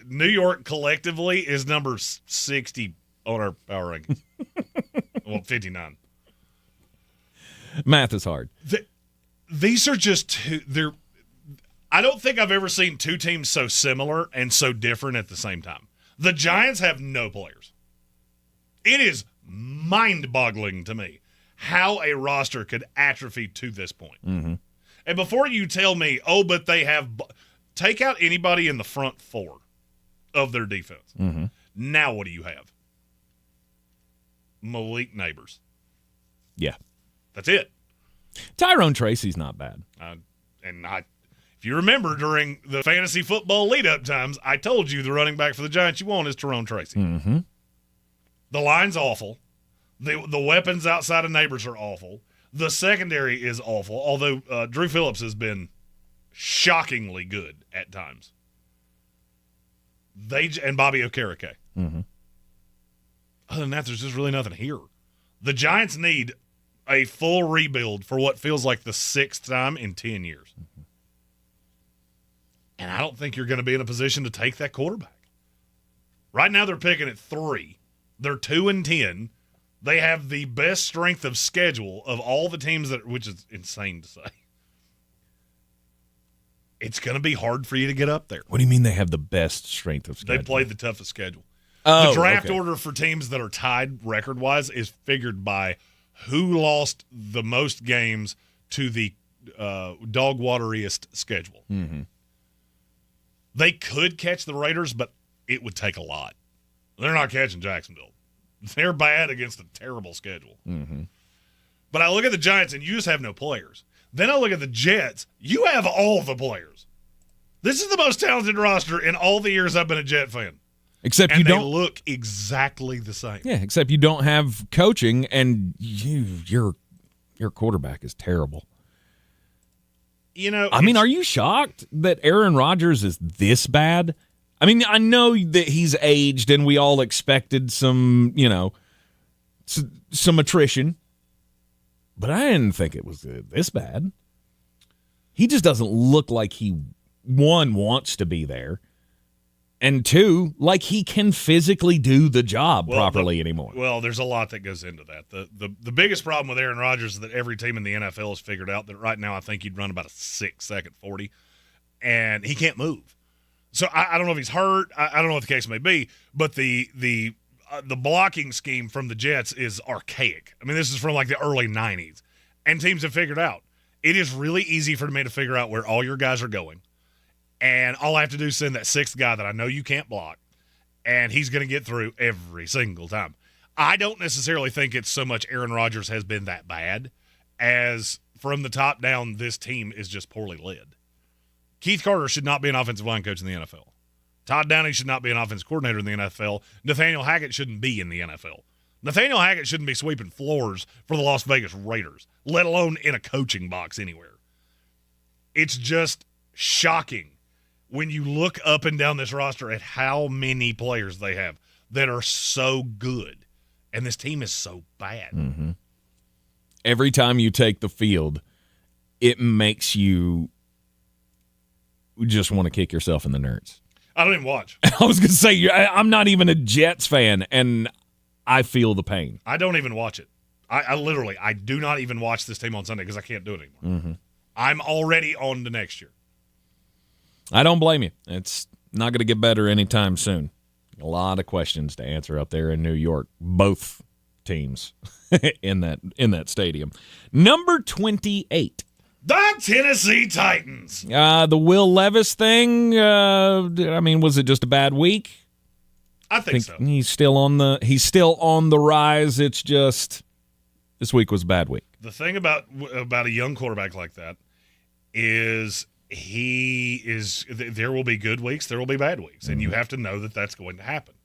New York collectively is number 64 on our power rankings. Well, 59. Math is hard. These are just two. I don't think I've ever seen two teams so similar and so different at the same time. The Giants have no players. It is mind-boggling to me how a roster could atrophy to this point. Mm-hmm. And before you tell me, but they have – take out anybody in the front four of their defense. Mm-hmm. Now what do you have? Malik Neighbors. Yeah. That's it. Tyrone Tracy's not bad. If you remember during the fantasy football lead-up times, I told you the running back for the Giants you want is Tyrone Tracy. Mm-hmm. The line's awful. The weapons outside of Neighbors are awful. The secondary is awful, although Drew Phillips has been shockingly good at times. And Bobby Okereke. Mm-hmm. Other than that, there's just really nothing here. The Giants need a full rebuild for what feels like the sixth time in 10 years. Mm-hmm. And I don't think you're going to be in a position to take that quarterback. Right now they're picking at 3. They're 2-10. They have the best strength of schedule of all the teams, which is insane to say. It's going to be hard for you to get up there. What do you mean they have the best strength of schedule? They played the toughest schedule. Oh, the draft okay. order for teams that are tied record-wise is figured by who lost the most games to the dog-wateriest schedule. Mm-hmm. They could catch the Raiders, but it would take a lot. They're not catching Jacksonville. They're bad against a terrible schedule. Mm-hmm. But I look at the Giants, and you just have no players. Then I look at the Jets. You have all the players. This is the most talented roster in all the years I've been a Jet fan. Except and you they don't look exactly the same. Yeah, except you don't have coaching, and your quarterback is terrible. You know, I mean, are you shocked that Aaron Rodgers is this bad? I mean, I know that he's aged, and we all expected some attrition, but I didn't think it was this bad. He just doesn't look like he, one, wants to be there, and two, like he can physically do the job properly anymore. Well, there's a lot that goes into that. The biggest problem with Aaron Rodgers is that every team in the NFL has figured out that right now I think he'd run about a 6-second 40, and he can't move. So I don't know if he's hurt. I don't know what the case may be, but the blocking scheme from the Jets is archaic. I mean, this is from like the early 90s, and teams have figured out it is really easy for me to figure out where all your guys are going. And all I have to do is send that sixth guy that I know you can't block, and he's going to get through every single time. I don't necessarily think it's so much Aaron Rodgers has been that bad as from the top down, this team is just poorly led. Keith Carter should not be an offensive line coach in the NFL. Todd Downing should not be an offensive coordinator in the NFL. Nathaniel Hackett shouldn't be in the NFL. Nathaniel Hackett shouldn't be sweeping floors for the Las Vegas Raiders, let alone in a coaching box anywhere. It's just shocking when you look up and down this roster at how many players they have that are so good, and this team is so bad. Mm-hmm. Every time you take the field, it makes you just want to kick yourself in the nerds. I don't even watch. I was going to say, I'm not even a Jets fan, and I feel the pain. I don't even watch it. I literally do not even watch this team on Sunday because I can't do it anymore. Mm-hmm. I'm already on to next year. I don't blame you. It's not going to get better anytime soon. A lot of questions to answer up there in New York. Both teams in that stadium. Number 28. The Tennessee Titans. The Will Levis thing. I mean, was it just a bad week? I think so. He's still on the rise. It's just this week was a bad week. The thing about a young quarterback like that is there will be good weeks, there will be bad weeks, and you have to know that that's going to happen.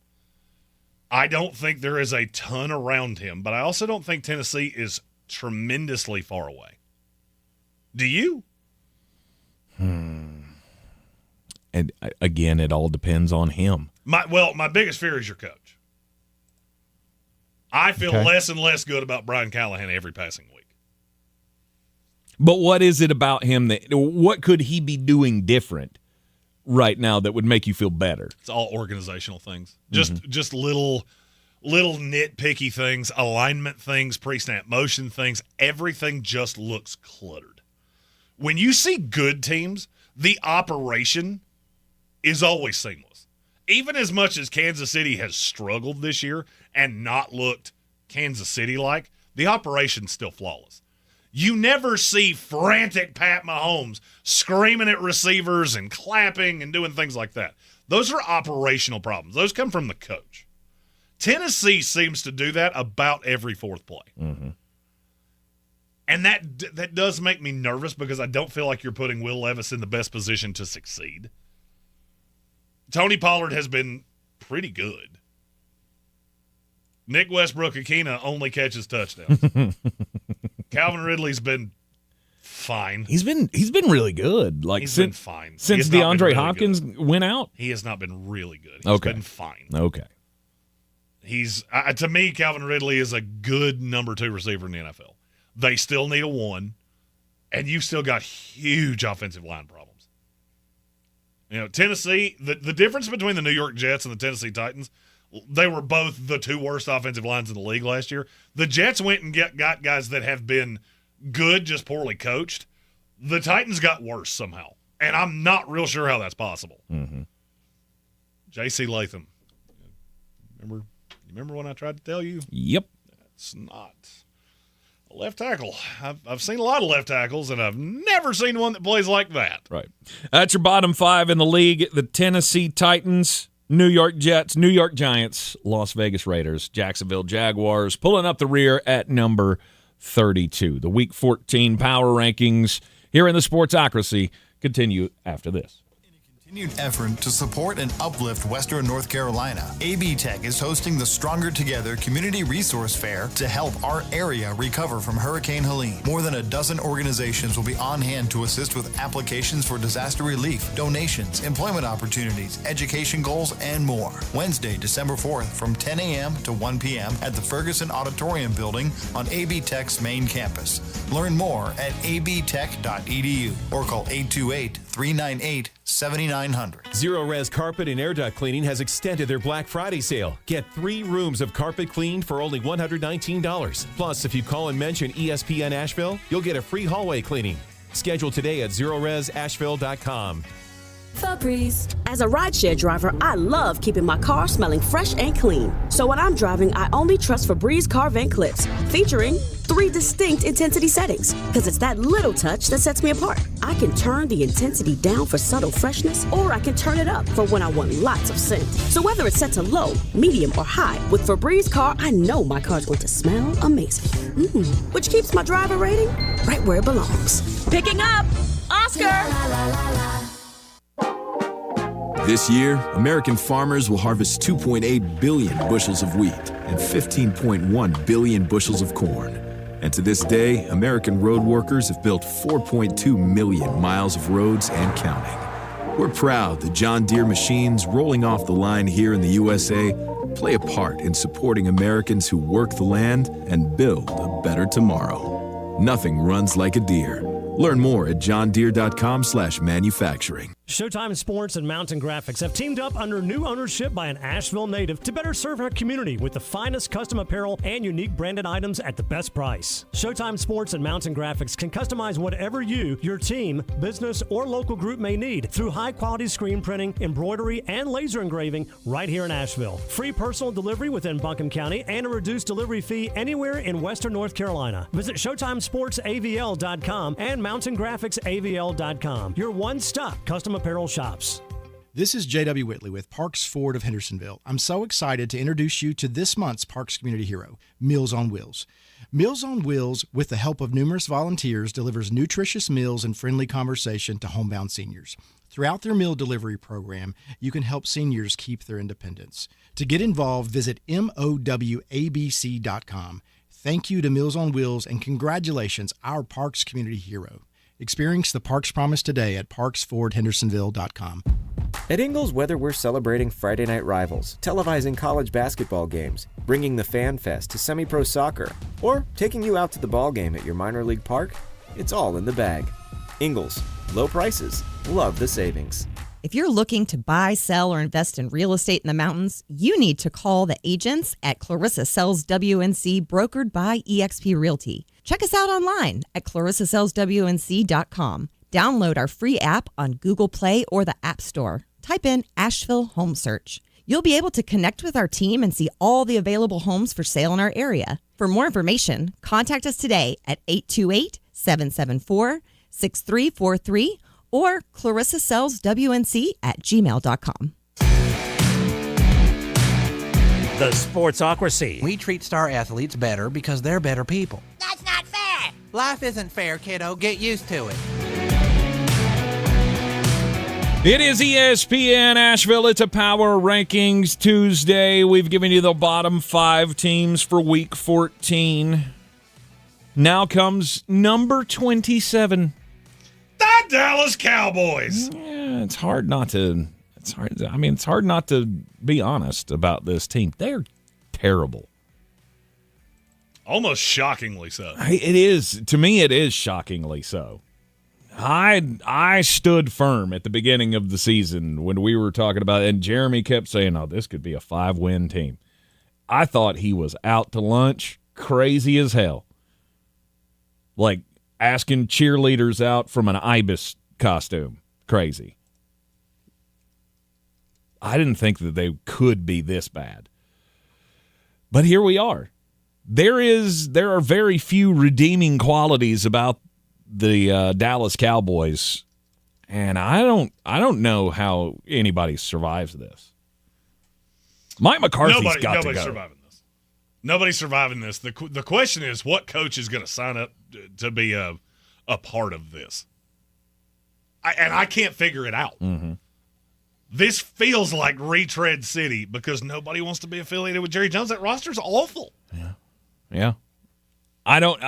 I don't think there is a ton around him, but I also don't think Tennessee is tremendously far away. Do you? And again, it all depends on him. My biggest fear is your coach. I feel less and less good about Brian Callahan every passing week. But what is it about him what could he be doing different right now that would make you feel better? It's all organizational things. Just little little nitpicky things, alignment things, pre-snap motion things, everything just looks cluttered. When you see good teams, the operation is always seamless. Even as much as Kansas City has struggled this year and not looked Kansas City-like, the operation's still flawless. You never see frantic Pat Mahomes screaming at receivers and clapping and doing things like that. Those are operational problems. Those come from the coach. Tennessee seems to do that about every fourth play. Mm-hmm. And that does make me nervous because I don't feel like you're putting Will Levis in the best position to succeed. Tony Pollard has been pretty good. Nick Westbrook-Akina only catches touchdowns. Calvin Ridley's been fine. He's been really good. He's been fine. Since DeAndre Hopkins went out? He has not been really good. He's been fine. Okay. He's to me, Calvin Ridley is a good number 2 receiver in the NFL. They still need a 1, and you've still got huge offensive line problems. Tennessee, the difference between the New York Jets and the Tennessee Titans, they were both the 2 worst offensive lines in the league last year. The Jets went and got guys that have been good, just poorly coached. The Titans got worse somehow, and I'm not real sure how that's possible. Mm-hmm. J.C. Latham. Remember when I tried to tell you? Yep. That's not a left tackle. I've seen a lot of left tackles, and I've never seen one that plays like that. Right. That's your bottom 5 in the league. The Tennessee Titans, New York Jets, New York Giants, Las Vegas Raiders, Jacksonville Jaguars, pulling up the rear at number 32. The Week 14 power rankings here in the Sportsocracy continue after this. Continued effort to support and uplift Western North Carolina, AB Tech is hosting the Stronger Together Community Resource Fair to help our area recover from Hurricane Helene. More than a dozen organizations will be on hand to assist with applications for disaster relief, donations, employment opportunities, education goals, and more. Wednesday, December 4th from 10 a.m. to 1 p.m. at the Ferguson Auditorium Building on AB Tech's main campus. Learn more at abtech.edu or call 828-398-7900. Zero Res Carpet and Air Duct Cleaning has extended their Black Friday sale. Get 3 rooms of carpet cleaned for only $119. Plus, if you call and mention ESPN Asheville, you'll get a free hallway cleaning. Schedule today at zeroresasheville.com. Febreze. As a rideshare driver, I love keeping my car smelling fresh and clean. So when I'm driving, I only trust Febreze car vent clips, featuring 3 distinct intensity settings, because it's that little touch that sets me apart. I can turn the intensity down for subtle freshness, or I can turn it up for when I want lots of scent. So whether it's set to low, medium, or high, with Febreze car, I know my car's going to smell amazing. Which keeps my driver rating right where it belongs. Picking up Oscar! This year, American farmers will harvest 2.8 billion bushels of wheat and 15.1 billion bushels of corn. And to this day, American road workers have built 4.2 million miles of roads and counting. We're proud that John Deere machines rolling off the line here in the USA play a part in supporting Americans who work the land and build a better tomorrow. Nothing runs like a Deere. Learn more at johndeere.com/manufacturing. Showtime Sports and Mountain Graphics have teamed up under new ownership by an Asheville native to better serve our community with the finest custom apparel and unique branded items at the best price. Showtime Sports and Mountain Graphics can customize whatever you, your team, business, or local group may need through high-quality screen printing, embroidery, and laser engraving right here in Asheville. Free personal delivery within Buncombe County and a reduced delivery fee anywhere in Western North Carolina. Visit ShowtimeSportsAVL.com and MountainGraphicsAVL.com. Your one-stop custom apparel shops. This is J.W. Whitley with Parks Ford of Hendersonville. I'm so excited to introduce you to this month's Parks Community Hero, Meals on Wheels. Meals on Wheels, with the help of numerous volunteers, delivers nutritious meals and friendly conversation to homebound seniors. Throughout their meal delivery program, you can help seniors keep their independence. To get involved, visit MOWABC.com. Thank you to Meals on Wheels and congratulations, our Parks Community Hero. Experience the Parks Promise today at parksfordhendersonville.com. At Ingles, whether we're celebrating Friday night rivals, televising college basketball games, bringing the Fan Fest to semi-pro soccer, or taking you out to the ball game at your minor league park, it's all in the bag. Ingles, low prices, love the savings. If you're looking to buy, sell, or invest in real estate in the mountains, you need to call the agents at Clarissa Sells WNC, brokered by eXp Realty. Check us out online at clarissasellswnc.com. Download our free app on Google Play or the App Store. Type in Asheville Home Search. You'll be able to connect with our team and see all the available homes for sale in our area. For more information, contact us today at 828-774-6343 or clarissasellswnc@gmail.com. The Sportsocracy. We treat star athletes better because they're better people. That's not fair. Life isn't fair, kiddo. Get used to it. It is ESPN Asheville. It's a Power Rankings Tuesday. We've given you the bottom 5 teams for Week 14. Now comes number 27. The Dallas Cowboys. Yeah, it's hard not to be honest about this team. They're terrible. Almost shockingly so. It is. To me, it is shockingly so. I stood firm at the beginning of the season when we were talking about it, and Jeremy kept saying, oh, this could be a 5-win team. I thought he was out to lunch, crazy as hell. Like asking cheerleaders out from an Ibis costume. Crazy. I didn't think that they could be this bad. But here we are. There are very few redeeming qualities about the Dallas Cowboys, and I don't know how anybody survives this. Mike McCarthy's got to go. Nobody's surviving this. Nobody's surviving this. The question is, what coach is going to sign up to be a part of this? I can't figure it out. Mm-hmm. This feels like retread city because nobody wants to be affiliated with Jerry Jones. That roster's awful. Yeah. I don't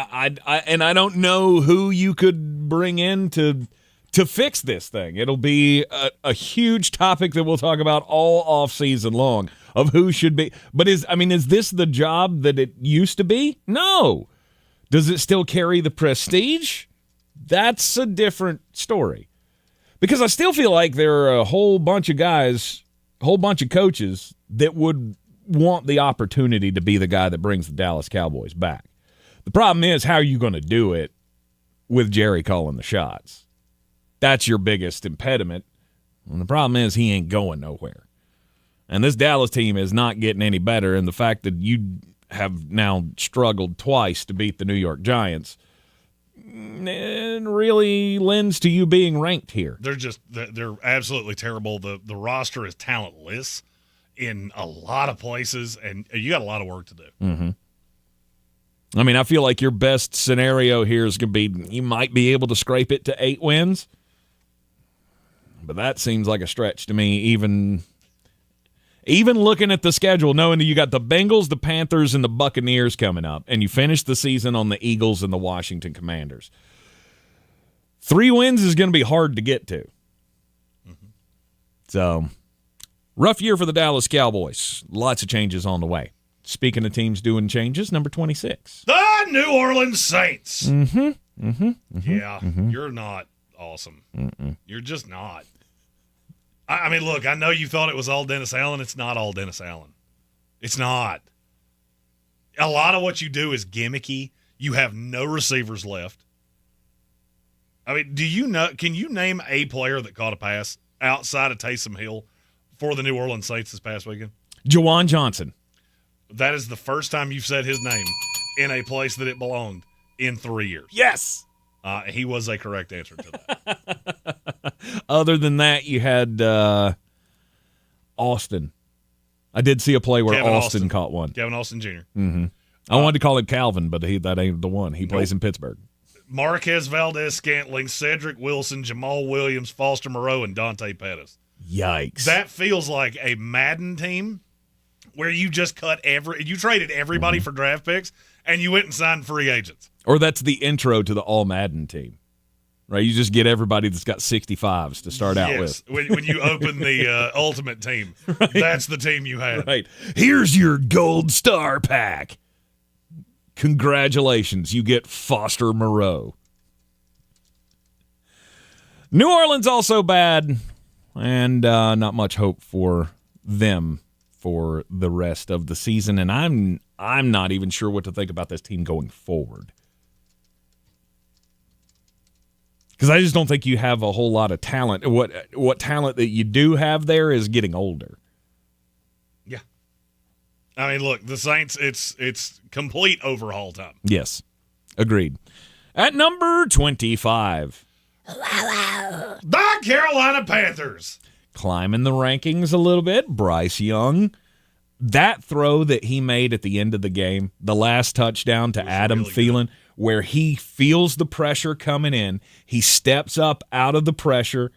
know who you could bring in to fix this thing. It'll be a huge topic that we'll talk about all off season long of who should be. But is this the job that it used to be? No. Does it still carry the prestige? That's a different story. Because I still feel like there are a whole bunch of guys, a whole bunch of coaches that would want the opportunity to be the guy that brings the Dallas Cowboys back. The problem is, how are you going to do it with Jerry calling the shots? That's your biggest impediment. And the problem is he ain't going nowhere. And this Dallas team is not getting any better. And the fact that you have now struggled twice to beat the New York Giants really lends to you being ranked here. They're absolutely terrible. The roster is talentless in a lot of places, and you got a lot of work to do. Mm-hmm. I mean, I feel like your best scenario here is going to be you might be able to scrape it to 8 wins, but that seems like a stretch to me, even looking at the schedule, knowing that you got the Bengals, the Panthers, and the Buccaneers coming up, and you finish the season on the Eagles and the Washington Commanders. 3 wins is going to be hard to get to. Mm-hmm. So, rough year for the Dallas Cowboys. Lots of changes on the way. Speaking of teams doing changes, number 26. The New Orleans Saints. Mm-hmm. Mm-hmm. Mm-hmm. Yeah, mm-hmm. You're not awesome. Mm-mm. You're just not. I mean, look, I know you thought it was all Dennis Allen. It's not all Dennis Allen. It's not. A lot of what you do is gimmicky. You have no receivers left. I mean, can you name a player that caught a pass outside of Taysom Hill for the New Orleans Saints this past weekend? Juwan Johnson. That is the first time you've said his name in a place that it belonged in 3 years. Yes. He was a correct answer to that. Other than that, you had Austin. I did see a play where Austin caught one. Kevin Austin Jr. Mm-hmm. I wanted to call him Calvin, but that ain't the one. He plays in Pittsburgh. Marquez Valdez-Scantling, Cedric Wilson, Jamal Williams, Foster Moreau, and Dante Pettis. Yikes. That feels like a Madden team where you just you traded everybody for draft picks and you went and signed free agents. Or that's the intro to the All Madden team, right? You just get everybody that's got 65s to start out with. When you open the Ultimate Team, right. That's the team you had. Right. Here's your Gold Star Pack. Congratulations, you get Foster Moreau. New Orleans also bad. and not much hope for them for the rest of the season. And I'm not even sure what to think about this team going forward. Because I just don't think you have a whole lot of talent. What talent that you do have there is getting older. Yeah. I mean, look, the Saints, it's complete overhaul time. Yes. Agreed. At number 25. The Carolina Panthers. Climbing the rankings a little bit, Bryce Young. That throw that he made at the end of the game, the last touchdown to Adam Thielen, where he feels the pressure coming in, he steps up out of the pressure,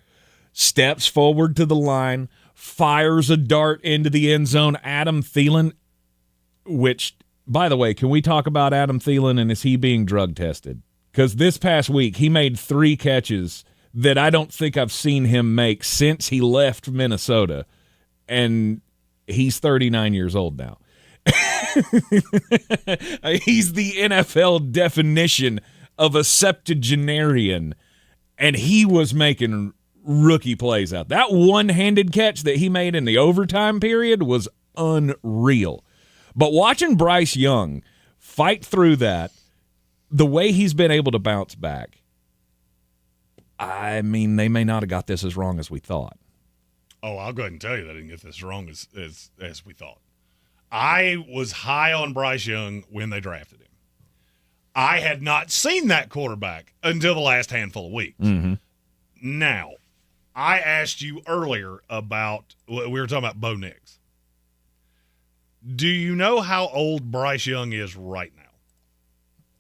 steps forward to the line, fires a dart into the end zone. Adam Thielen, which, by the way, can we talk about Adam Thielen and is he being drug tested? Because this past week, he made 3 catches that I don't think I've seen him make since he left Minnesota, and he's 39 years old now. He's the NFL definition of a septuagenarian, and he was making rookie plays out. That one-handed catch that he made in the overtime period was unreal. But watching Bryce Young fight through that, the way he's been able to bounce back, I mean, they may not have got this as wrong as we thought. Oh, I'll go ahead and tell you they didn't get this as wrong as we thought. I was high on Bryce Young when they drafted him. I had not seen that quarterback until the last handful of weeks. Mm-hmm. Now, I asked you earlier about, we were talking about Bo Nix. Do you know how old Bryce Young is right now?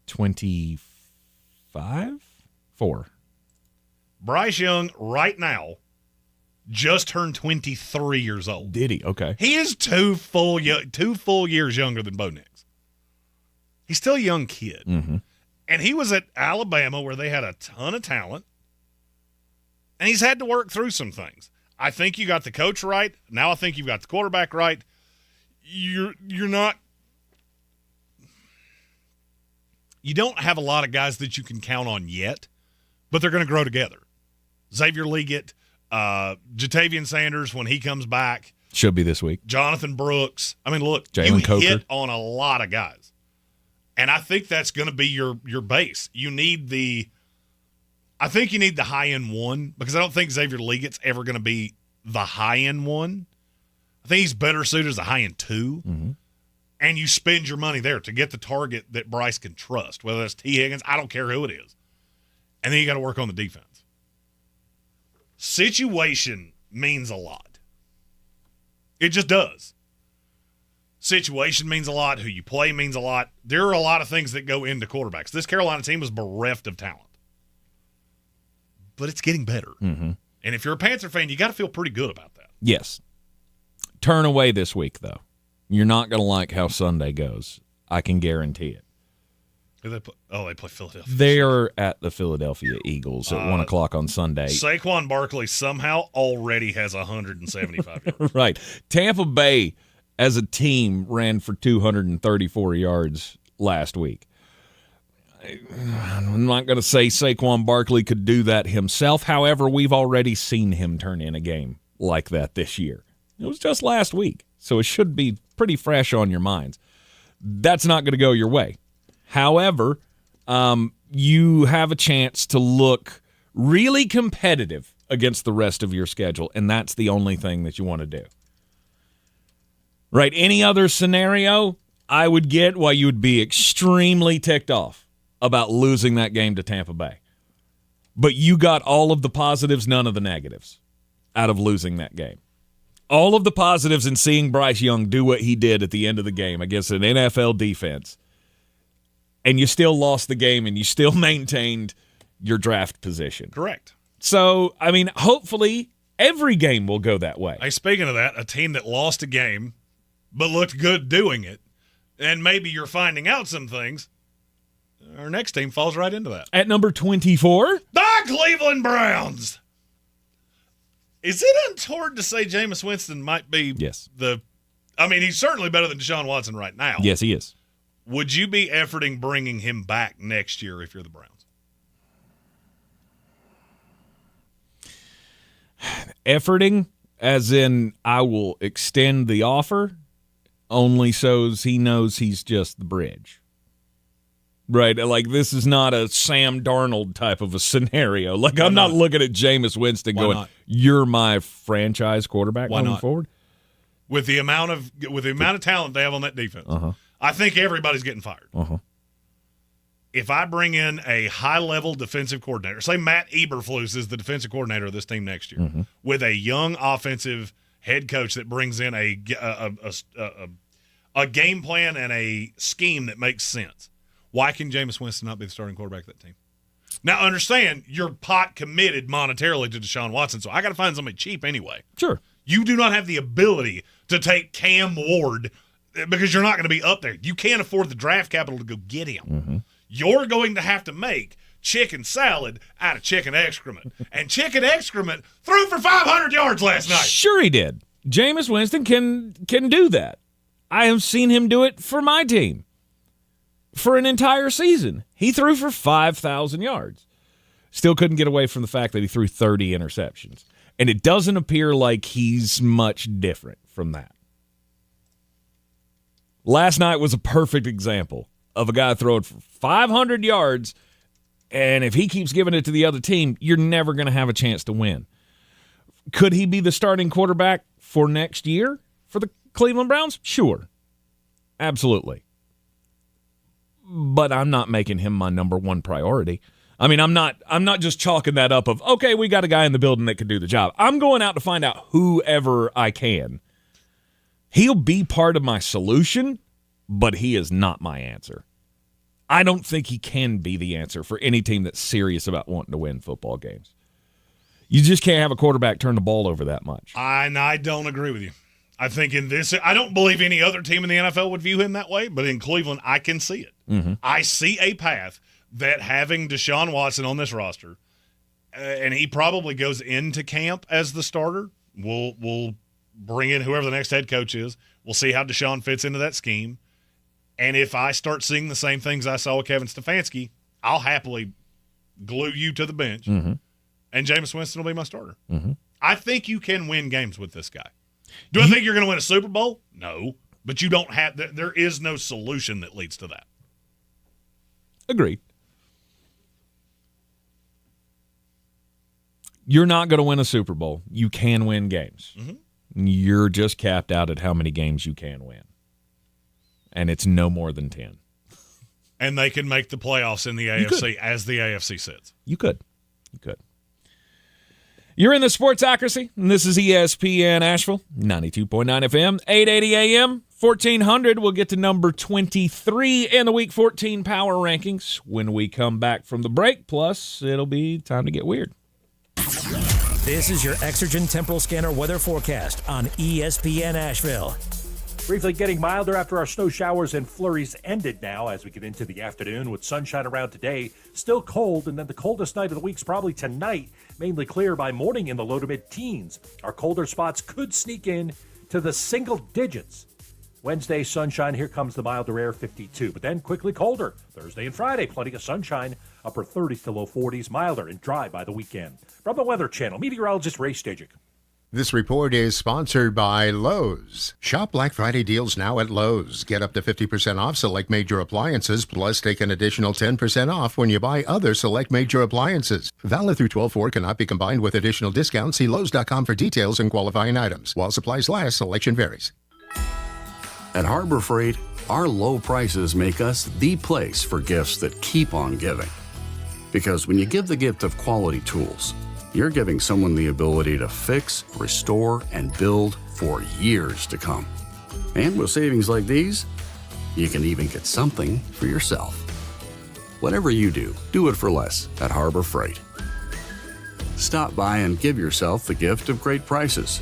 25? 4. Bryce Young right now just turned 23 years old. Did he? Okay. He is 2 full years younger than Bo Nix. He's still a young kid. Mm-hmm. And he was at Alabama where they had a ton of talent. And he's had to work through some things. I think you got the coach right. Now I think you've got the quarterback right. You're not – you don't have a lot of guys that you can count on yet, but they're going to grow together. Xavier Legette, Jatavian Sanders when he comes back. Should be this week. Jonathan Brooks. I mean, look, Jalen you Coker. hit on a lot of guys. And I think that's going to be your base. You need I think you need the high-end one because I don't think Xavier Legette's ever going to be the high-end one. I think he's better suited as a high-end 2. Mm-hmm. And you spend your money there to get the target that Bryce can trust, whether that's T. Higgins, I don't care who it is. And then you got to work on the defense. Situation means a lot. It just does. Situation means a lot. Who you play means a lot. There are a lot of things that go into quarterbacks. This Carolina team is bereft of talent. But it's getting better. Mm-hmm. And if you're a Panther fan, you got to feel pretty good about that. Yes. Turn away this week, though. You're not going to like how Sunday goes. I can guarantee it. They play Philadelphia. They are at the Philadelphia Eagles at 1 o'clock on Sunday. Saquon Barkley somehow already has 175 yards. Right. Tampa Bay, as a team, ran for 234 yards last week. I'm not going to say Saquon Barkley could do that himself. However, we've already seen him turn in a game like that this year. It was just last week, so it should be pretty fresh on your minds. That's not going to go your way. However, you have a chance to look really competitive against the rest of your schedule, and that's the only thing that you want to do. Right? Any other scenario, I would get why you would be extremely ticked off about losing that game to Tampa Bay. But you got all of the positives, none of the negatives out of losing that game. All of the positives in seeing Bryce Young do what he did at the end of the game against an NFL defense, and you still lost the game and you still maintained your draft position. Correct. So, I mean, hopefully every game will go that way. Hey, speaking of that, a team that lost a game but looked good doing it, and maybe you're finding out some things, our next team falls right into that. At number 24, the Cleveland Browns. Is it untoward to say Jameis Winston might be he's certainly better than Deshaun Watson right now. Yes, he is. Would you be efforting bringing him back next year if you're the Browns? efforting, as in I will extend the offer, only so he knows he's just the bridge. Right? Like, this is not a Sam Darnold type of a scenario. Like, I'm not looking at Jameis Winston going, you're my franchise quarterback going forward. With the amount of talent they have on that defense, I think everybody's getting fired. If I bring in a high-level defensive coordinator, say Matt Eberflus is the defensive coordinator of this team next year, with a young offensive head coach that brings in a game plan and a scheme that makes sense, why can Jameis Winston not be the starting quarterback of that team? Now, understand, you're pot committed monetarily to Deshaun Watson, so I got to find somebody cheap anyway. Sure. You do not have the ability to take Cam Ward because you're not going to be up there. You can't afford the draft capital to go get him. You're going to have to make chicken salad out of chicken excrement. And chicken excrement threw for 500 yards last night. Sure he did. Jameis Winston can do that. I have seen him do it for my team. For an entire season, he threw for 5,000 yards. Still couldn't get away from the fact that he threw 30 interceptions. And it doesn't appear like he's much different from that. Last night was a perfect example of a guy throwing for 500 yards, and if he keeps giving it to the other team, you're never going to have a chance to win. Could he be the starting quarterback for next year for the Cleveland Browns? Sure. Absolutely. But I'm not making him my number one priority. I mean, I'm not just chalking that up of, okay, we got a guy in the building that can do the job. I'm going out to find out whoever I can. He'll be part of my solution, but he is not my answer. I don't think he can be the answer for any team that's serious about wanting to win football games. You just can't have a quarterback turn the ball over that much. I don't agree with you. I think in this, I don't believe any other team in the NFL would view him that way, but in Cleveland, I can see it. I see a path that having Deshaun Watson on this roster, and he probably goes into camp as the starter. We'll bring in whoever the next head coach is. We'll see how Deshaun fits into that scheme. And if I start seeing the same things I saw with Kevin Stefanski, I'll happily glue you to the bench, and Jameis Winston will be my starter. I think you can win games with this guy. Do I think you're going to win a Super Bowl? No. But you don't have – there is no solution that leads to that. Agreed. You're not going to win a Super Bowl. You can win games. You're just capped out at how many games you can win. And it's no more than 10. And they can make the playoffs in the AFC as the AFC sits. You could. You're in the Sportsocracy, and this is ESPN Asheville, 92.9 FM, 880 AM, 1400. We'll get to number 23 in the Week 14 Power Rankings when we come back from the break. Plus, it'll be time to get weird. This is your Exergen Temporal Scanner weather forecast on ESPN Asheville. Briefly getting milder after our snow showers and flurries ended now as we get into the afternoon with sunshine around today. Still cold, and then the coldest night of the week's probably tonight. Mainly clear by morning in the low to mid-teens. Our colder spots could sneak in to the single digits. Wednesday, sunshine. Here comes the milder air, 52. But then quickly colder. Thursday and Friday, plenty of sunshine. Upper 30s to low 40s. Milder and dry by the weekend. From the Weather Channel, meteorologist Ray Stajic. This report is sponsored by Lowe's. Shop Black Friday deals now at Lowe's. Get up to 50% off select major appliances, plus take an additional 10% off when you buy other select major appliances. Valid through 12/4, cannot be combined with additional discounts. See Lowe's.com for details and qualifying items. While supplies last, selection varies. At Harbor Freight, our low prices make us the place for gifts that keep on giving. Because when you give the gift of quality tools, you're giving someone the ability to fix, restore, and build for years to come. And with savings like these, you can even get something for yourself. Whatever you do, do it for less at Harbor Freight. Stop by and give yourself the gift of great prices.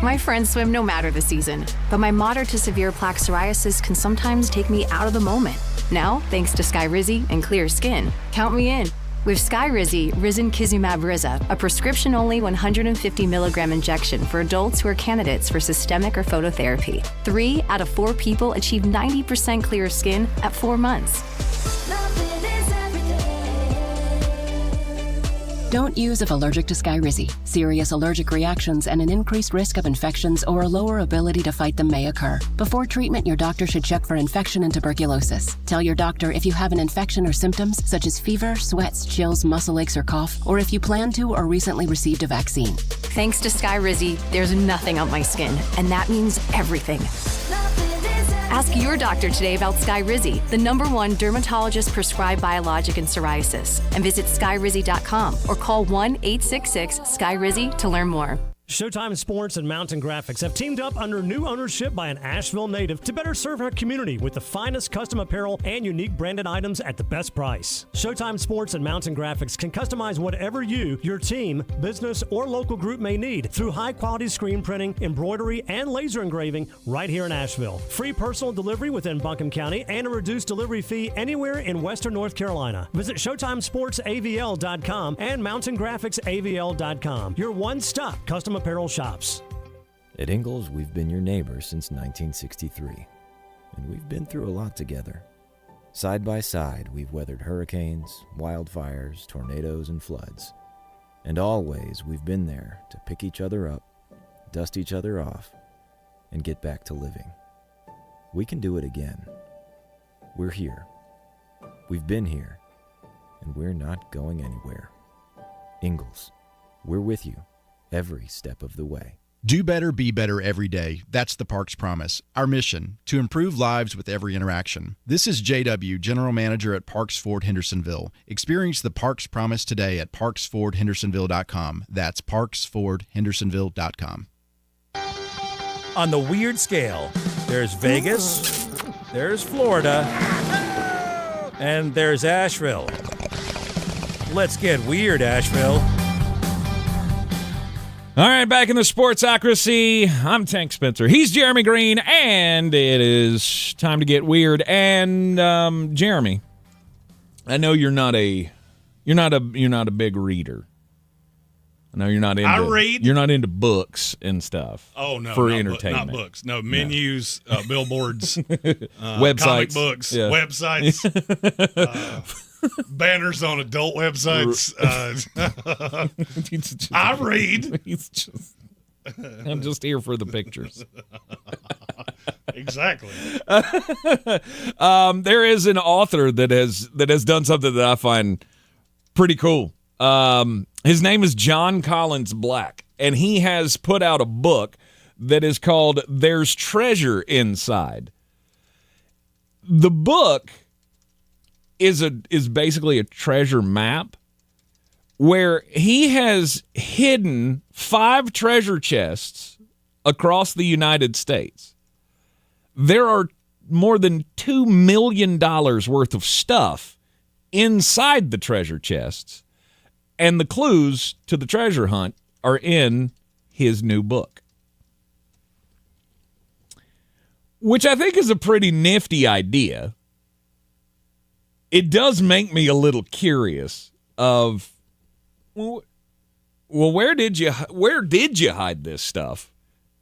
My friends swim no matter the season, but my moderate to severe plaque psoriasis can sometimes take me out of the moment. Now, thanks to Skyrizi and clear skin, count me in. With Skyrizi, Risankizumab Riza, a prescription-only 150 milligram injection for adults who are candidates for systemic or phototherapy. 3 out of 4 people achieve 90% clear skin at 4 months. Don't use if allergic to Skyrizi. Serious allergic reactions and an increased risk of infections or a lower ability to fight them may occur. Before treatment, your doctor should check for infection and tuberculosis. Tell your doctor if you have an infection or symptoms such as fever, sweats, chills, muscle aches, or cough, or if you plan to or recently received a vaccine. Thanks to Skyrizi, there's nothing on my skin, and that means everything. Ask your doctor today about Skyrizi, the #1 dermatologist-prescribed biologic in psoriasis, and visit skyrizi.com or call 1-866-SKYRIZI to learn more. Showtime Sports and Mountain Graphics have teamed up under new ownership by an Asheville native to better serve our community with the finest custom apparel and unique branded items at the best price. Showtime Sports and Mountain Graphics can customize whatever you, your team, business, or local group may need through high-quality screen printing, embroidery, and laser engraving right here in Asheville. Free personal delivery within Buncombe County and a reduced delivery fee anywhere in Western North Carolina. Visit ShowtimeSportsAVL.com and MountainGraphicsAVL.com. Your one-stop custom apparel shops. At Ingalls, we've been your neighbors since 1963, and we've been through a lot together. Side by side, we've weathered hurricanes, wildfires, tornadoes, and floods. And always, we've been there to pick each other up, dust each other off, and get back to living. We can do it again. We're here. We've been here, and we're not going anywhere. Ingalls, we're with you every step of the way. Do better, be better every day. That's the Parks Promise. Our mission, to improve lives with every interaction. This is JW, General Manager at Parks Ford Hendersonville. Experience the Parks Promise today at parksfordhendersonville.com. That's parksfordhendersonville.com. On the weird scale, there's Vegas, there's Florida, and there's Asheville. Let's get weird, Asheville. All right, back in the Sportsocracy. I'm Tank Spencer. He's Jeremy Green, and it is time to get weird. And Jeremy, I know you're not a big reader. I know you're not into. I read. You're not into books and stuff. Oh no, for not entertainment, not books. No menus, billboards, websites, comic books, websites. Banners on adult websites. I read. I'm just here for the pictures. Exactly. There is an author that has done something that I find pretty cool. His name is John Collins Black, and he has put out a book that is called "There's Treasure Inside." The book is basically a treasure map where he has hidden 5 treasure chests across the United States. There are more than $2 million worth of stuff inside the treasure chests, and the clues to the treasure hunt are in his new book, which I think is a pretty nifty idea. It does make me a little curious of, well, where did you hide this stuff?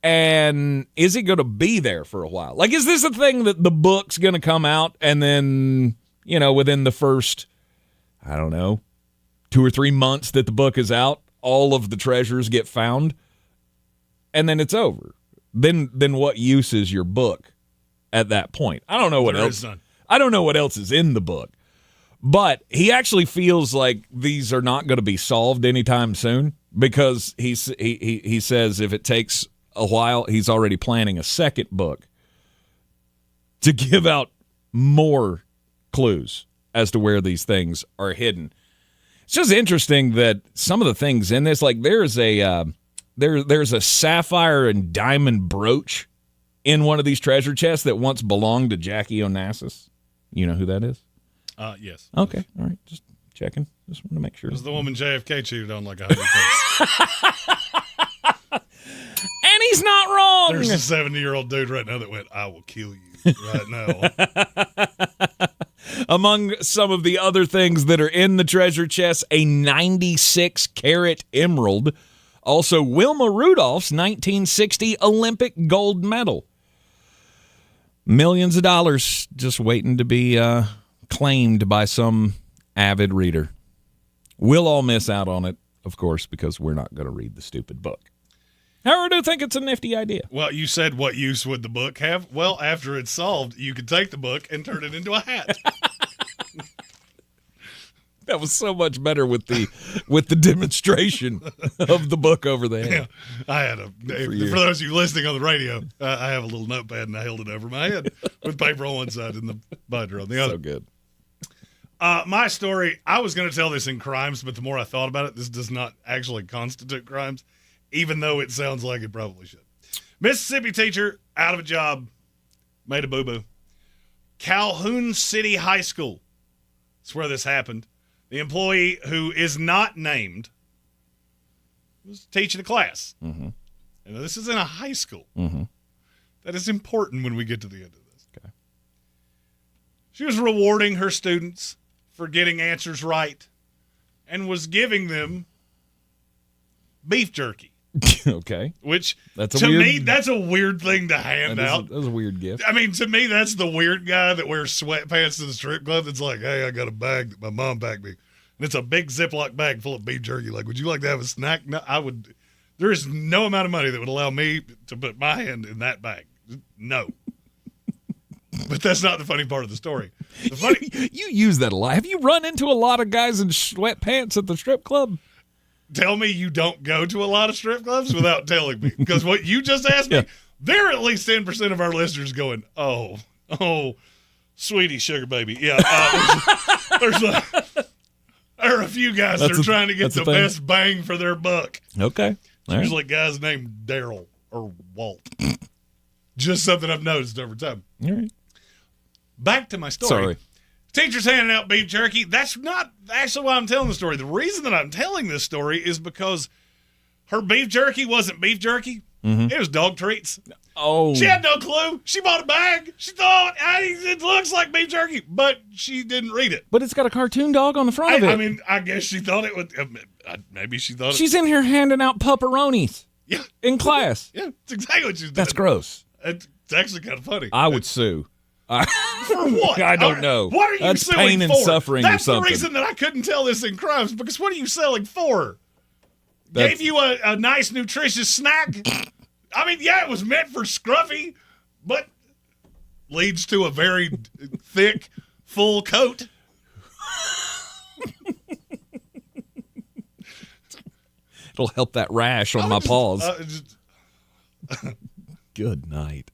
And is it going to be there for a while? Like, is this a thing that the book's going to come out and then, within the first, 2 or 3 months that the book is out, all of the treasures get found and then it's over? Then what use is your book at that point? I don't know what else. I don't know what else is in the book. But he actually feels like these are not going to be solved anytime soon because he says if it takes a while, he's already planning a second book to give out more clues as to where these things are hidden. It's just interesting that some of the things in this, like there's a sapphire and diamond brooch in one of these treasure chests that once belonged to Jackie Onassis. You know who that is? Yes. Okay. All right. Just checking. Just want to make sure. It was the woman JFK cheated on like 100 times. And he's not wrong. There's a 70-year-old dude right now that went, "I will kill you right now." Among some of the other things that are in the treasure chest, a 96-carat emerald. Also, Wilma Rudolph's 1960 Olympic gold medal. Millions of dollars just waiting to be claimed by some avid reader. We'll all miss out on it, of course, because we're not going to read the stupid book. However, I do think it's a nifty idea. Well, you said what use would the book have? Well, after it's solved, you could take the book and turn it into a hat. That was so much better with the demonstration of the book over the head. Yeah, I had for those of you listening on the radio, I have a little notepad and I held it over my head with paper on one side and the binder on the other. So good. My story, I was going to tell this in crimes, but the more I thought about it, this does not actually constitute crimes, even though it sounds like it probably should. Mississippi teacher, out of a job, made a boo-boo. Calhoun City High School. That's where this happened. The employee, who is not named, was teaching a class. Mm-hmm. And this is in a high school. Mm-hmm. That is important when we get to the end of this. Okay. She was rewarding her students for getting answers right and was giving them beef jerky. Okay. Which, that's to me, that's a weird thing to hand out. That's a weird gift. I mean, to me, that's the weird guy that wears sweatpants to the strip club that's like, hey, I got a bag that my mom packed me. And it's a big Ziploc bag full of beef jerky. Like, would you like to have a snack? No, I would. There is no amount of money that would allow me to put my hand in that bag. No. But that's not the funny part of the story. The funny, you use that a lot. Have you run into a lot of guys in sweatpants at the strip club? Tell me you don't go to a lot of strip clubs without telling me. Because what you just asked me, there are at least 10% of our listeners going, oh, sweetie, sugar baby. Yeah, there are a few guys that are trying to get the best bang for their buck. Okay. It's usually guys named Daryl or Walt. Just something I've noticed over time. All right. Back to my story. Sorry. Teacher's handing out beef jerky. That's not actually why I'm telling the story. The reason that I'm telling this story is because her beef jerky wasn't beef jerky. Mm-hmm. It was dog treats. Oh. She had no clue. She bought a bag. She thought, it looks like beef jerky, but she didn't read it. But it's got a cartoon dog on the front of it. I mean, I guess she thought it would. Maybe she thought she's in here handing out pupperonis. Yeah. In class. Yeah, that's exactly what she's doing. That's gross. It's actually kind of funny. I would sue. For what? I don't know. What are you That's suing pain and for? suffering That's or something. the reason that I couldn't tell this in crimes, because what are you selling for? That's... Gave you a nice, nutritious snack? I mean, yeah, it was meant for Scruffy, but leads to a very thick, full coat. It'll help that rash on my paws. Good night.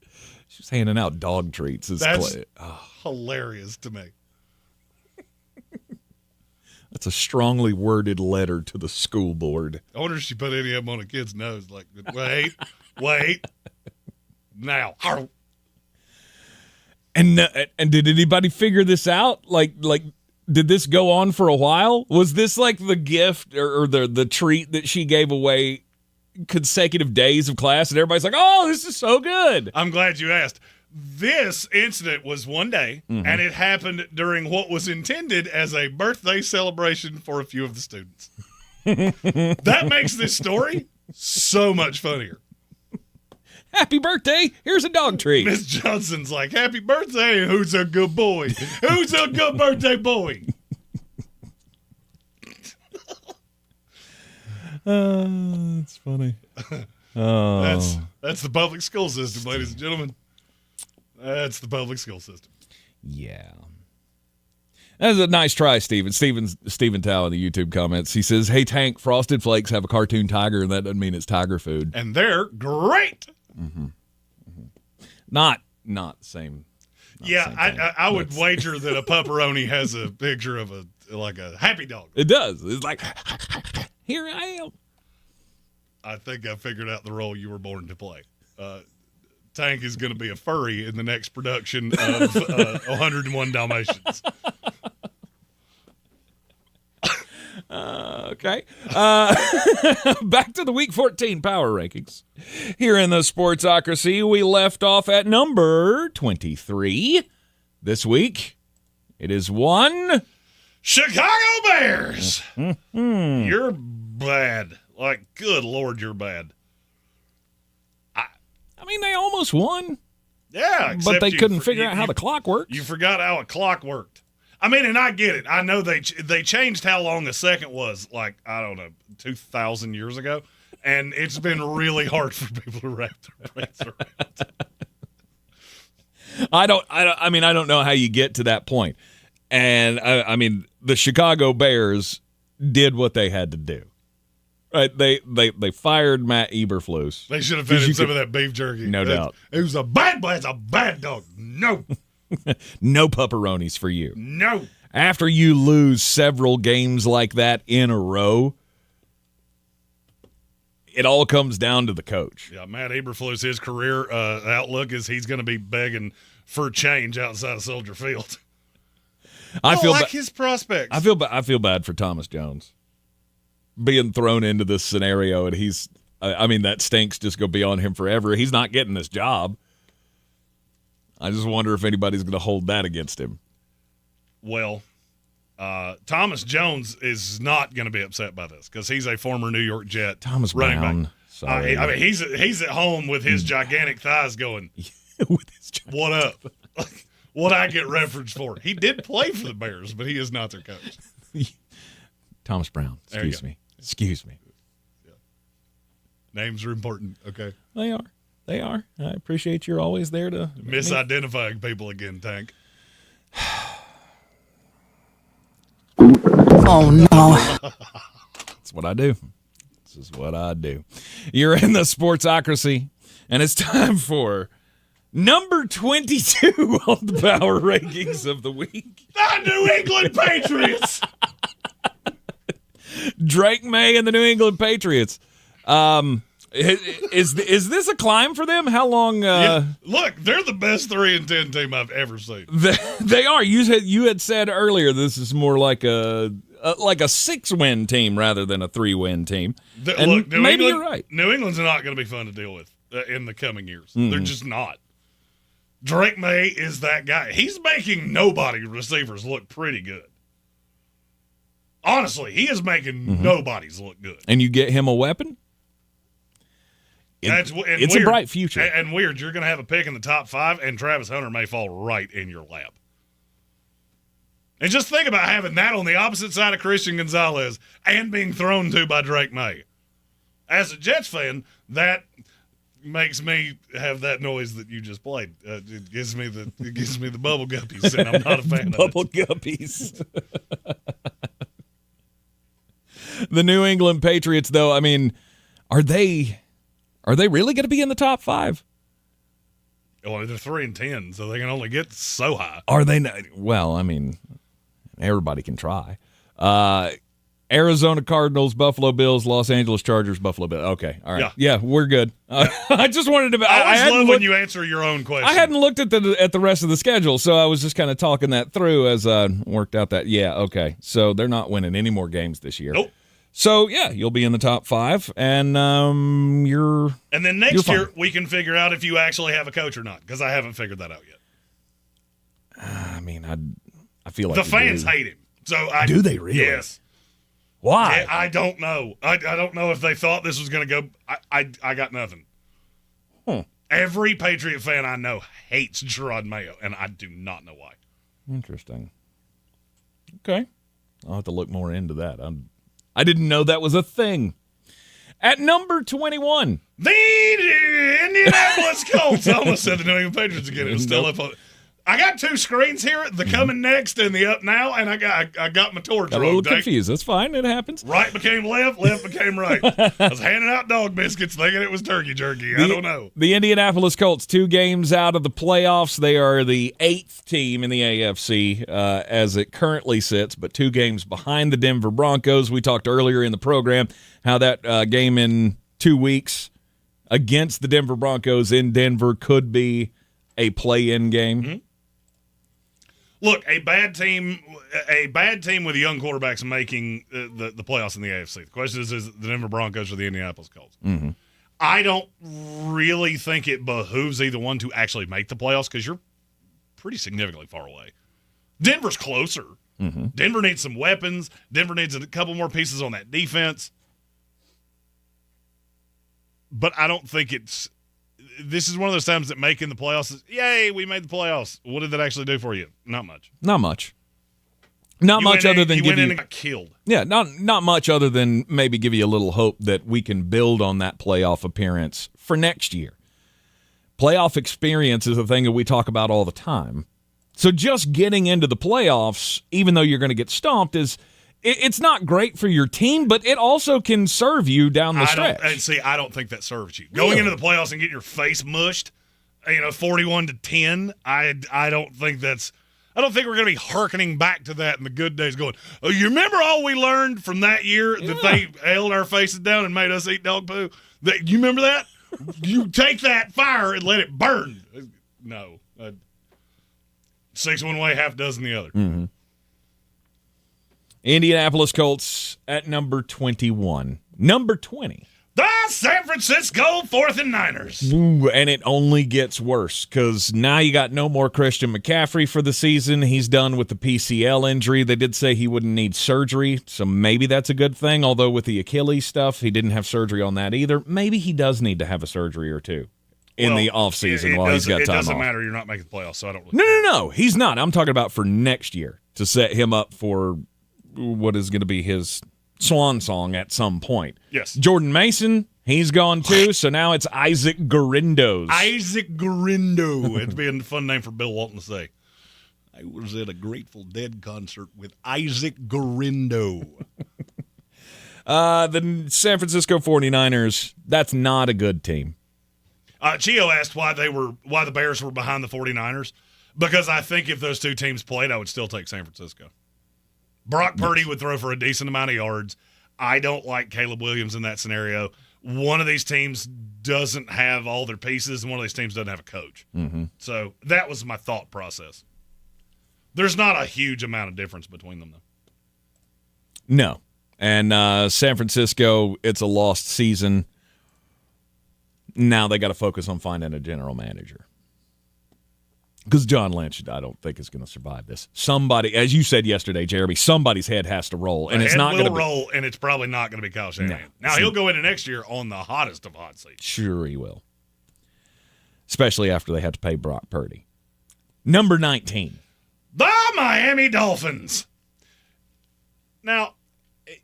She's handing out dog treats. That's hilarious to me. That's a strongly worded letter to the school board. I wonder if she put any of them on a kid's nose. Like, wait, now. And did anybody figure this out? Like, did this go on for a while? Was this like the gift or the treat that she gave away consecutive days of class, and everybody's like, oh, this is so good? I'm glad you asked. This incident was one day, and it happened during what was intended as a birthday celebration for a few of the students. That makes this story so much funnier. Happy birthday, here's a dog treat. Miss Johnson's like, happy birthday, who's a good boy? Who's a good birthday boy? That's funny. Oh. That's the public school system, ladies and gentlemen. That's the public school system. Yeah. That's a nice try, Steven. Steven Tao in the YouTube comments. He says, hey, Tank, Frosted Flakes have a cartoon tiger, and that doesn't mean it's tiger food. And they're great. Mm-hmm. Mm-hmm. Not the same. I would wager that a pepperoni has a picture of a happy dog. It does. It's like, here I am. I think I figured out the role you were born to play. Tank is going to be a furry in the next production of 101 Dalmatians. Okay. Back to the Week 14 Power Rankings. Here in the Sportsocracy, we left off at number 23. This week, it is one... Chicago Bears! Mm-hmm. You're bad. Like, good Lord, you're bad. I mean, they almost won. Yeah, but they couldn't figure out how the clock works. You forgot how a clock worked. I mean, and I get it. I know they changed how long a second was, like, I don't know, 2,000 years ago. And it's been really hard for people to wrap their brains around. I don't know how you get to that point. And I mean, the Chicago Bears did what they had to do. Right? They fired Matt Eberflus. They should have fed him some of that beef jerky. No doubt. It was a bad boy. It's a bad dog. No. No pepperonis for you. No. After you lose several games like that in a row, it all comes down to the coach. Yeah, Matt Eberflus, his career outlook is he's going to be begging for change outside of Soldier Field. I feel like his prospects. I feel bad for Thomas Jones being thrown into this scenario, and he's. I mean, that stinks just go be on him forever. He's not getting this job. I just wonder if anybody's going to hold that against him. Well, Thomas Jones is not going to be upset by this because he's a former New York Jet Thomas running Brown. back. Sorry. I mean, he's at home with his gigantic thighs going, what up? What I get referenced for? He did play for the Bears, but he is not their coach. Thomas Brown. Excuse me. Yeah. Names are important, okay? They are. I appreciate you're always there to misidentifying people again, Tank. Oh, no. That's what I do. This is what I do. You're in the Sportsocracy, and it's time for number 22 on the power rankings of the week. The New England Patriots! Drake May and the New England Patriots. Is this a climb for them? How long? Look, they're the best 3-10 team I've ever seen. They are. You had said earlier this is more like a 6-win team rather than a 3-win team. Look, maybe you're right. New England's not going to be fun to deal with in the coming years. Mm-hmm. They're just not. Drake May is that guy. He's making nobody receivers look pretty good. Honestly, he is making nobody's look good. And you get him a weapon? It's weird, a bright future. And weird, you're going to have a pick in the top 5, and Travis Hunter may fall right in your lap. And just think about having that on the opposite side of Christian Gonzalez and being thrown to by Drake May. As a Jets fan, that makes me have that noise that you just played. It gives me the bubble guppies, and I'm not a fan of it. Bubble guppies. The New England Patriots, though, I mean, are they really going to be in the top 5? Well, they're 3-10, so they can only get so high. Are they not? Well, I mean, everybody can try. Arizona Cardinals, Buffalo Bills, Los Angeles Chargers, Buffalo Bills. Okay, all right. Yeah, we're good. I just wanted to. I always love when you answer your own question. I hadn't looked at the rest of the schedule, so I was just kind of talking that through as I worked out that. Yeah, okay. So they're not winning any more games this year. Nope. So yeah, you'll be in the top 5, and you're. And then next year we can figure out if you actually have a coach or not, because I haven't figured that out yet. I mean, I feel like the fans hate him. So do they really? Yes. Why? I don't know. I don't know if they thought this was going to go. I got nothing. Every Patriot fan I know hates Gerard Mayo, and I do not know why. Interesting. Okay, I'll have to look more into that. I didn't know that was a thing. At number 21, the Indianapolis Colts. I almost said the New England Patriots again. It was still up on. I got 2 screens here, the coming next and the up now, and I got my torch. Got a little confused. That's fine. It happens. Right became left, left became right. I was handing out dog biscuits thinking it was turkey jerky. I don't know. The Indianapolis Colts, 2 games out of the playoffs. They are the 8th team in the AFC as it currently sits, but 2 games behind the Denver Broncos. We talked earlier in the program how that game in 2 weeks against the Denver Broncos in Denver could be a play-in game. Mm-hmm. Look, a bad team with young quarterbacks making the playoffs in the AFC. The question is the Denver Broncos or the Indianapolis Colts? Mm-hmm. I don't really think it behooves either one to actually make the playoffs because you're pretty significantly far away. Denver's closer. Mm-hmm. Denver needs some weapons. Denver needs a couple more pieces on that defense. But I don't think it's – this is one of those times that making the playoffs is, yay, we made the playoffs. What did that actually do for you? Not much. Not much. Not much other than you give went in you and got killed. Yeah, not much other than maybe give you a little hope that we can build on that playoff appearance for next year. Playoff experience is a thing that we talk about all the time. So just getting into the playoffs, even though you're going to get stomped, it's not great for your team, but it also can serve you down the stretch. I don't think that serves you. Going into the playoffs and getting your face mushed, 41-10, I don't think we're going to be hearkening back to that in the good days going, oh, you remember all we learned from that year that they held our faces down and made us eat dog poo? You remember that? You take that fire and let it burn. No. 6 one way, half dozen the other. Mm-hmm. Indianapolis Colts at number 21. Number 20. The San Francisco 4th and Niners. Ooh, and it only gets worse because now you got no more Christian McCaffrey for the season. He's done with the PCL injury. They did say he wouldn't need surgery, so maybe that's a good thing. Although with the Achilles stuff, he didn't have surgery on that either. Maybe he does need to have a surgery or two in the offseason while he's got time off. It doesn't matter. You're not making the playoffs, so I don't really No. He's not. I'm talking about for next year to set him up for what is going to be his swan song at some point. Yes. Jordan Mason, he's gone too, so now it's Isaac Guerindos. Isaac Guerindo. It'd be a fun name for Bill Walton to say. I was at a Grateful Dead concert with Isaac Guerindo. The San Francisco 49ers, that's not a good team. Chio asked why the Bears were behind the 49ers. Because I think if those two teams played, I would still take San Francisco. Brock Purdy would throw for a decent amount of yards. I don't like Caleb Williams in that scenario. One of these teams doesn't have all their pieces, and one of these teams doesn't have a coach. Mm-hmm. So that was my thought process. There's not a huge amount of difference between them, though. No. And San Francisco, it's a lost season. Now they got to focus on finding a general manager. Because John Lynch, I don't think, is going to survive this. Somebody, as you said yesterday, Jeremy, somebody's head has to roll, and it's not going to roll, and it's probably not going to be Kyle Shanahan. Now he'll go into next year on the hottest of hot seats. Sure, he will. Especially after they have to pay Brock Purdy. Number 19, the Miami Dolphins. Now,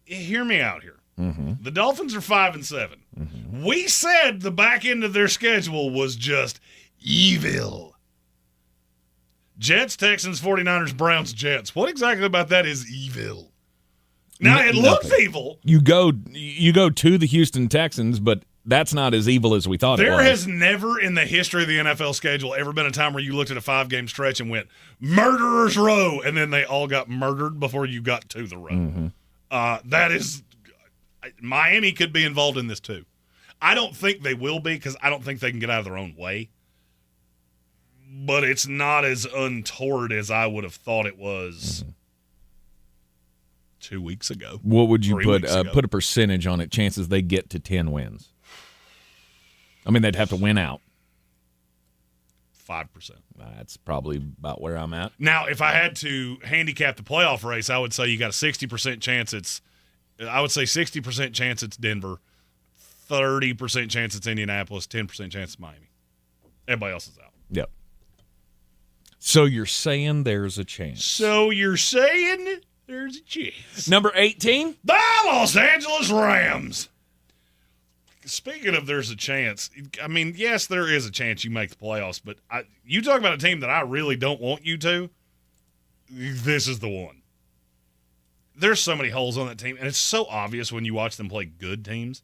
hear me out here. Mm-hmm. The Dolphins are 5-7. Mm-hmm. We said the back end of their schedule was just evil. Jets, Texans, 49ers, Browns, Jets. What exactly about that is evil? Now, it looks evil. You go to the Houston Texans, but that's not as evil as we thought it was. There has never in the history of the NFL schedule ever been a time where you looked at a 5-game stretch and went, murderer's row, and then they all got murdered before you got to the row. Mm-hmm. That is – Miami could be involved in this too. I don't think they will be because I don't think they can get out of their own way. But it's not as untoward as I would have thought it was 2 weeks ago. What would you put a percentage on it, chances they get to 10 wins? I mean, they'd have to win out. 5%. That's probably about where I'm at. Now, if I had to handicap the playoff race, I would say you got a 60% chance I would say 60% chance it's Denver, 30% chance it's Indianapolis, 10% chance it's Miami. Everybody else is out. Yep. So you're saying there's a chance. Number 18? The Los Angeles Rams. Speaking of there's a chance, I mean, yes, there is a chance you make the playoffs, but you talk about a team that I really don't want you to, this is the one. There's so many holes on that team, and it's so obvious when you watch them play good teams.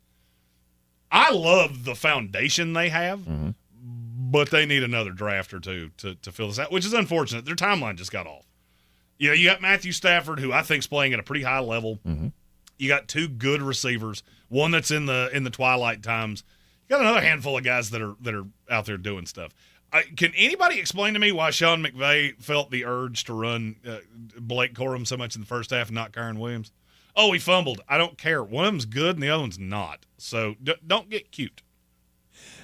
I love the foundation they have, but they need another draft or two to fill this out, which is unfortunate. Their timeline just got off. You know, you got Matthew Stafford, who I think is playing at a pretty high level. Mm-hmm. You got two good receivers, one that's in the twilight times. You got another handful of guys that are out there doing stuff. Can anybody explain to me why Sean McVay felt the urge to run Blake Corum so much in the first half and not Kyron Williams? Oh, he fumbled. I don't care. One of them's good and the other one's not. So don't get cute.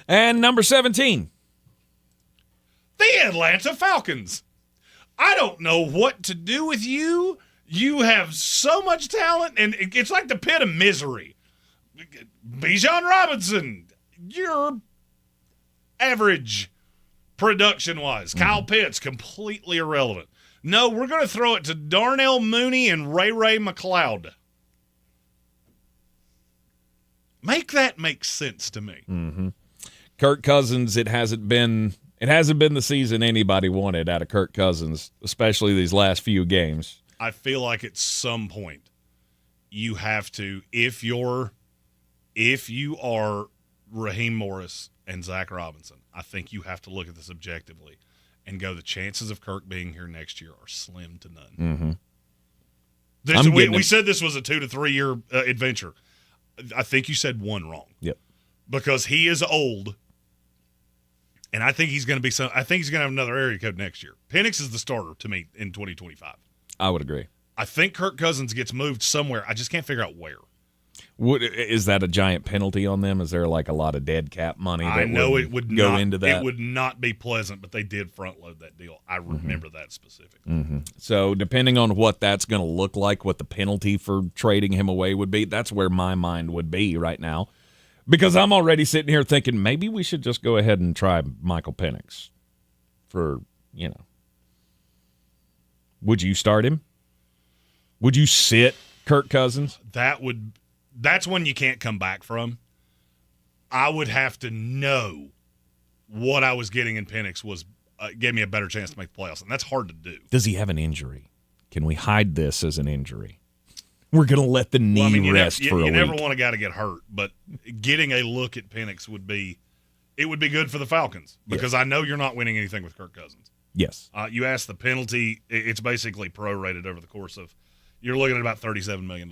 And number 17. The Atlanta Falcons. I don't know what to do with you. You have so much talent, and it's like the pit of misery. Bijan Robinson, you're average production-wise. Kyle Pitts, completely irrelevant. No, we're going to throw it to Darnell Mooney and Ray McLeod. Make that make sense to me. Mm-hmm. Kirk Cousins, it hasn't been the season anybody wanted out of Kirk Cousins, especially these last few games. I feel like at some point you have to, if you are Raheem Morris and Zach Robinson, I think you have to look at this objectively and go, the chances of Kirk being here next year are slim to none. Mm-hmm. We said this was a 2 to 3 year adventure. I think you said one wrong. Yep. Because he is old, and I think he's going to be. I think he's going to have another area code next year. Penix is the starter to me in 2025. I would agree. I think Kirk Cousins gets moved somewhere. I just can't figure out where. Is that a giant penalty on them? Is there like a lot of dead cap money that I know it would go not, into that? It would not be pleasant, but they did front load that deal. I remember that specifically. Mm-hmm. So depending on what that's going to look like, what the penalty for trading him away would be, that's where my mind would be right now. Because I'm already sitting here thinking maybe we should just go ahead and try Michael Penix for, Would you start him? Would you sit Kirk Cousins? That's one you can't come back from. I would have to know what I was getting in Penix gave me a better chance to make the playoffs, and that's hard to do. Does he have an injury? Can we hide this as an injury? We're going to let the knee rest for a week. You never want a guy to get hurt, but getting a look at Penix would be good for the Falcons because I know you're not winning anything with Kirk Cousins. Yes. You asked the penalty; it's basically prorated over the course of. You're looking at about $37 million.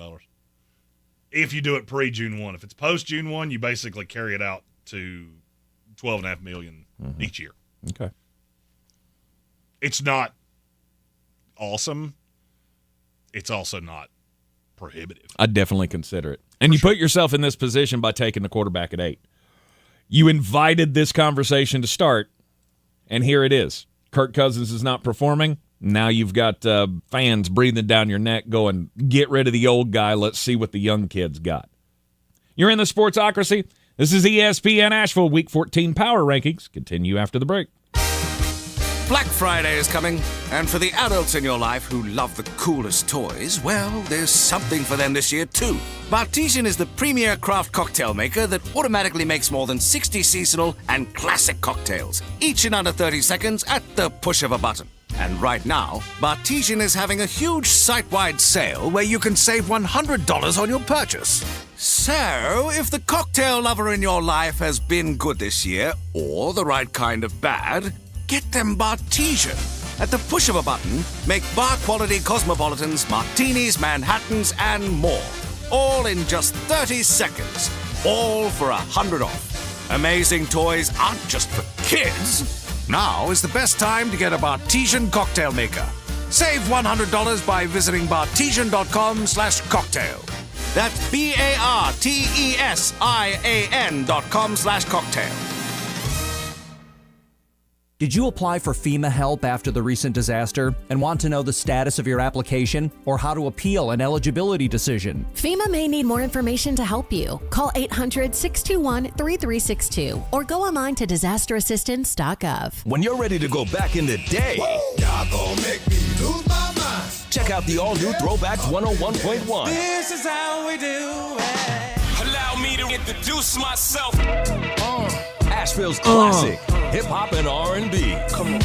If you do it pre-June 1. If it's post-June 1, you basically carry it out to $12.5 million each year. Okay. It's not awesome. It's also not prohibitive. I'd definitely consider it. And you put yourself in this position by taking the quarterback at 8. You invited this conversation to start, and here it is. Kirk Cousins is not performing. Now you've got fans breathing down your neck going, get rid of the old guy. Let's see what the young kids got. You're in the Sportsocracy. This is ESPN Asheville Week 14 Power Rankings. Continue after the break. Black Friday is coming, and for the adults in your life who love the coolest toys, well, there's something for them this year, too. Bartesian is the premier craft cocktail maker that automatically makes more than 60 seasonal and classic cocktails, each in under 30 seconds at the push of a button. And right now, Bartesian is having a huge site-wide sale where you can save $100 on your purchase. So, if the cocktail lover in your life has been good this year, or the right kind of bad, get them Bartesian. At the push of a button, make bar-quality cosmopolitans, martinis, Manhattans, and more. All in just 30 seconds. All for $100 off. Amazing toys aren't just for kids. Now is the best time to get a Bartesian cocktail maker. Save $100 by visiting bartesian.com/cocktail. That's BARTESIAN.com/cocktail. Did you apply for FEMA help after the recent disaster and want to know the status of your application or how to appeal an eligibility decision? FEMA may need more information to help you. Call 800-621-3362 or go online to disasterassistance.gov. When you're ready to go back in the day, y'all gonna make me lose my mind. Check out the all-new Throwbacks 101.1. This is how we do it. Allow me to introduce myself. Asheville's classic hip-hop and R&B. Come on.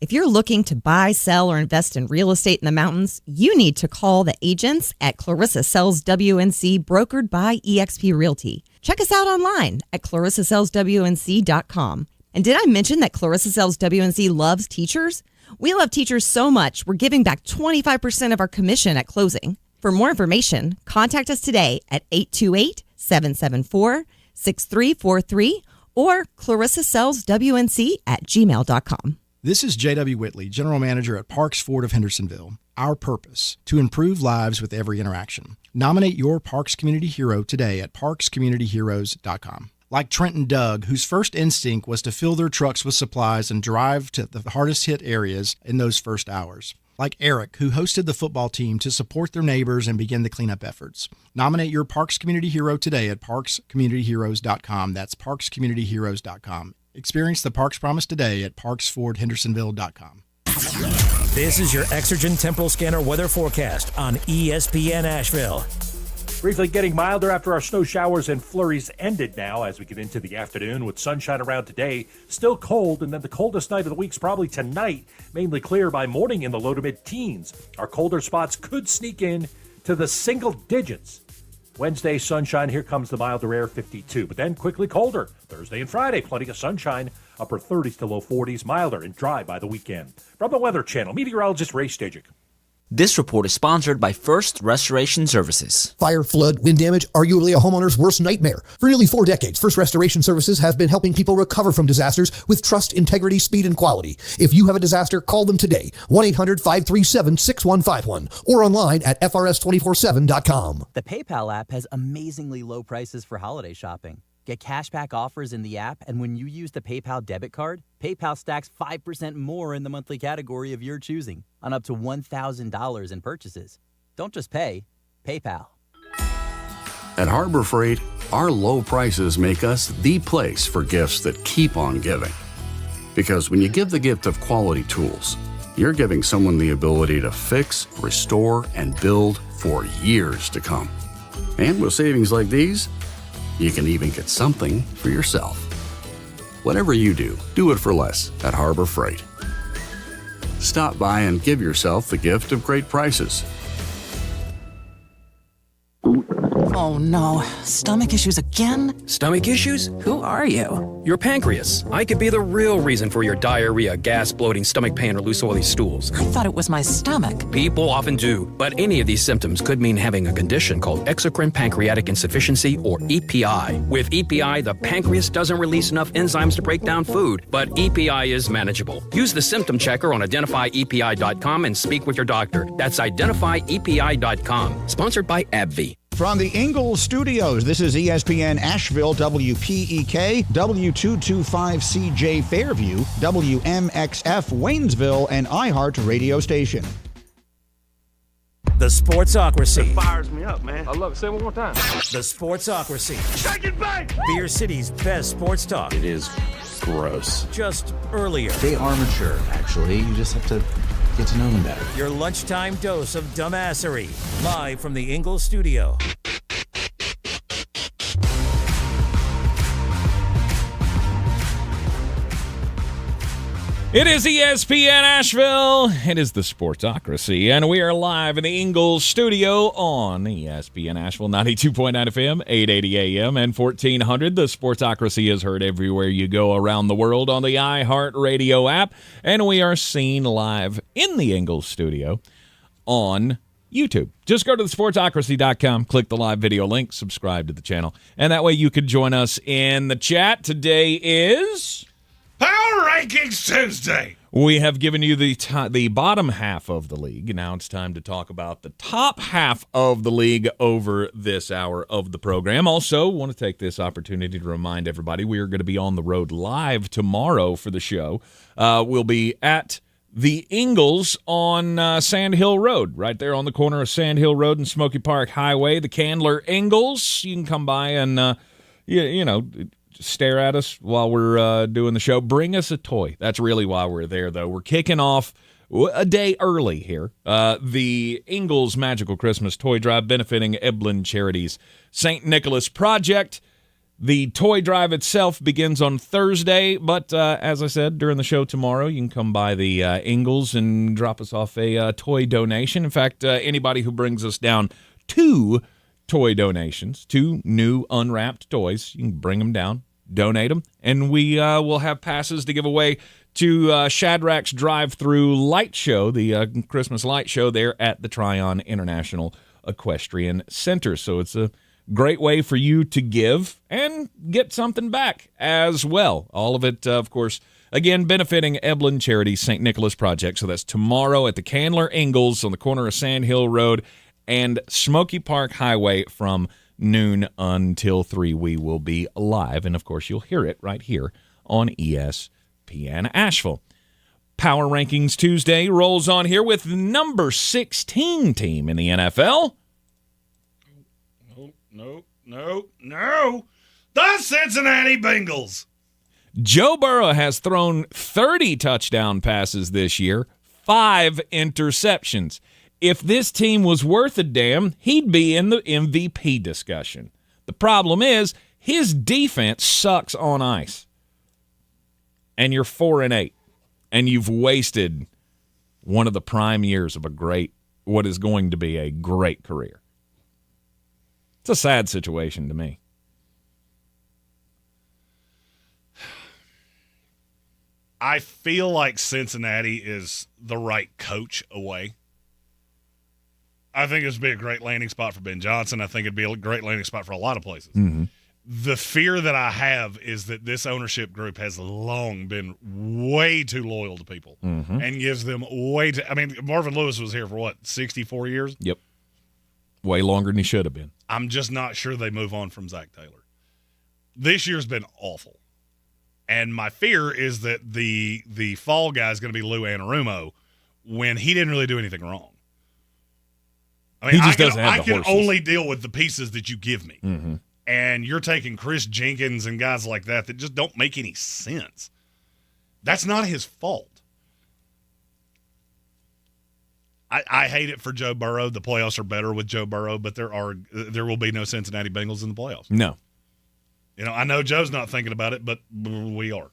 If you're looking to buy, sell, or invest in real estate in the mountains, you need to call the agents at Clarissa Sells WNC, brokered by eXp Realty. Check us out online at clarissasellswnc.com. And did I mention that Clarissa Sells WNC loves teachers? We love teachers so much, we're giving back 25% of our commission at closing. For more information, contact us today at 828-774-6343 or clarissasellswnc@gmail.com. This is J.W. Whitley, General Manager at Parks Ford of Hendersonville. Our purpose, to improve lives with every interaction. Nominate your Parks Community Hero today at parkscommunityheroes.com. Like Trent and Doug, whose first instinct was to fill their trucks with supplies and drive to the hardest hit areas in those first hours. Like Eric, who hosted the football team to support their neighbors and begin the cleanup efforts. Nominate your Parks Community Hero today at parkscommunityheroes.com. That's parkscommunityheroes.com. Experience the Parks Promise today at parksfordhendersonville.com. This is your Exergen Temporal Scanner weather forecast on ESPN Asheville. Briefly getting milder after our snow showers and flurries ended now as we get into the afternoon with sunshine around today. Still cold, and then the coldest night of the week's probably tonight. Mainly clear by morning in the low to mid-teens. Our colder spots could sneak in to the single digits. Wednesday, sunshine. Here comes the milder air, 52. But then quickly colder. Thursday and Friday, plenty of sunshine. Upper 30s to low 40s. Milder and dry by the weekend. From the Weather Channel, meteorologist Ray Stajic. This report is sponsored by First Restoration Services. Fire, flood, wind damage, arguably a homeowner's worst nightmare. For nearly 4 decades, First Restoration Services has been helping people recover from disasters with trust, integrity, speed, and quality. If you have a disaster, call them today, 1-800-537-6151, or online at frs247.com. The PayPal app has amazingly low prices for holiday shopping. Get cashback offers in the app, and when you use the PayPal debit card, PayPal stacks 5% more in the monthly category of your choosing on up to $1,000 in purchases. Don't just pay, PayPal. At Harbor Freight, our low prices make us the place for gifts that keep on giving. Because when you give the gift of quality tools, you're giving someone the ability to fix, restore, and build for years to come. And with savings like these, you can even get something for yourself. Whatever you do, do it for less at Harbor Freight. Stop by and give yourself the gift of great prices. Oh no, stomach issues again? Stomach issues? Who are you? Your pancreas. I could be the real reason for your diarrhea, gas, bloating, stomach pain, or loose oily stools. I thought it was my stomach. People often do, but any of these symptoms could mean having a condition called exocrine pancreatic insufficiency, or EPI. With EPI, the pancreas doesn't release enough enzymes to break down food, but EPI is manageable. Use the symptom checker on identifyepi.com and speak with your doctor. That's identifyepi.com. Sponsored by AbbVie. From the Ingalls Studios, this is ESPN Asheville, WPEK, W225CJ Fairview, WMXF Waynesville, and iHeart radio station. The Sportsocracy. It fires me up, man. I love it. Say it one more time. The Sportsocracy. Shake it back! Beer City's best sports talk. It is gross. Just earlier. They are mature, actually. You just have to get to know them better. Your lunchtime dose of dumbassery. Live from the Ingalls Studio. It is ESPN Asheville. It is the Sportsocracy, and we are live in the Ingalls Studio on ESPN Asheville, 92.9 FM, 880 AM, and 1400. The Sportsocracy is heard everywhere you go around the world on the iHeart Radio app, and we are seen live in the Ingalls Studio on YouTube. Just go to thesportsocracy.com, click the live video link, subscribe to the channel, and that way you can join us in the chat. Today is Power Rankings Tuesday. We have given you the bottom half of the league. Now it's time to talk about the top half of the league over this hour of the program. Also, want to take this opportunity to remind everybody we are going to be on the road live tomorrow for the show. We'll be at the Ingalls on Sand Hill Road, right there on the corner of Sand Hill Road and Smoky Park Highway. The Candler Ingalls. You can come by and, stare at us while we're doing the show. Bring us a toy. That's really why we're there, though. We're kicking off a day early here. The Ingalls Magical Christmas Toy Drive benefiting Eblin Charities St. Nicholas Project. The toy drive itself begins on Thursday, but as I said, during the show tomorrow, you can come by the Ingalls and drop us off a toy donation. In fact, anybody who brings us down 2 toy donations, 2 new unwrapped toys, you can bring them down, donate them, and we will have passes to give away to Shadrack's Drive-Thru Light Show, the Christmas light show there at the Tryon International Equestrian Center. So it's a great way for you to give and get something back as well. All of it, of course, again, benefiting Eblin Charities St. Nicholas Project. So that's tomorrow at the Candler Ingalls on the corner of Sand Hill Road and Smoky Park Highway from noon until 3. We will be live, and of course you'll hear it right here on ESPN Asheville. Power Rankings Tuesday rolls on here with the number 16 team in the NFL. No. The Cincinnati Bengals. Joe Burrow has thrown 30 touchdown passes this year, 5 interceptions. If this team was worth a damn, he'd be in the MVP discussion. The problem is his defense sucks on ice. And you're 4-8. And you've wasted one of the prime years of what is going to be a great career. It's a sad situation to me. I feel like Cincinnati is the right coach away. I think this would be a great landing spot for Ben Johnson. I think it'd be a great landing spot for a lot of places. Mm-hmm. The fear that I have is that this ownership group has long been way too loyal to people and gives them way too – I mean, Marvin Lewis was here for, 64 years? Yep. Way longer than he should have been. I'm just not sure they move on from Zach Taylor. This year's been awful. And my fear is that the fall guy is going to be Lou Anarumo when he didn't really do anything wrong. I mean, he just doesn't have the horses. I can only deal with the pieces that you give me. Mm-hmm. And you're taking Chris Jenkins and guys like that just don't make any sense. That's not his fault. I hate it for Joe Burrow. The playoffs are better with Joe Burrow, but there will be no Cincinnati Bengals in the playoffs. No. I know Joe's not thinking about it, but we are.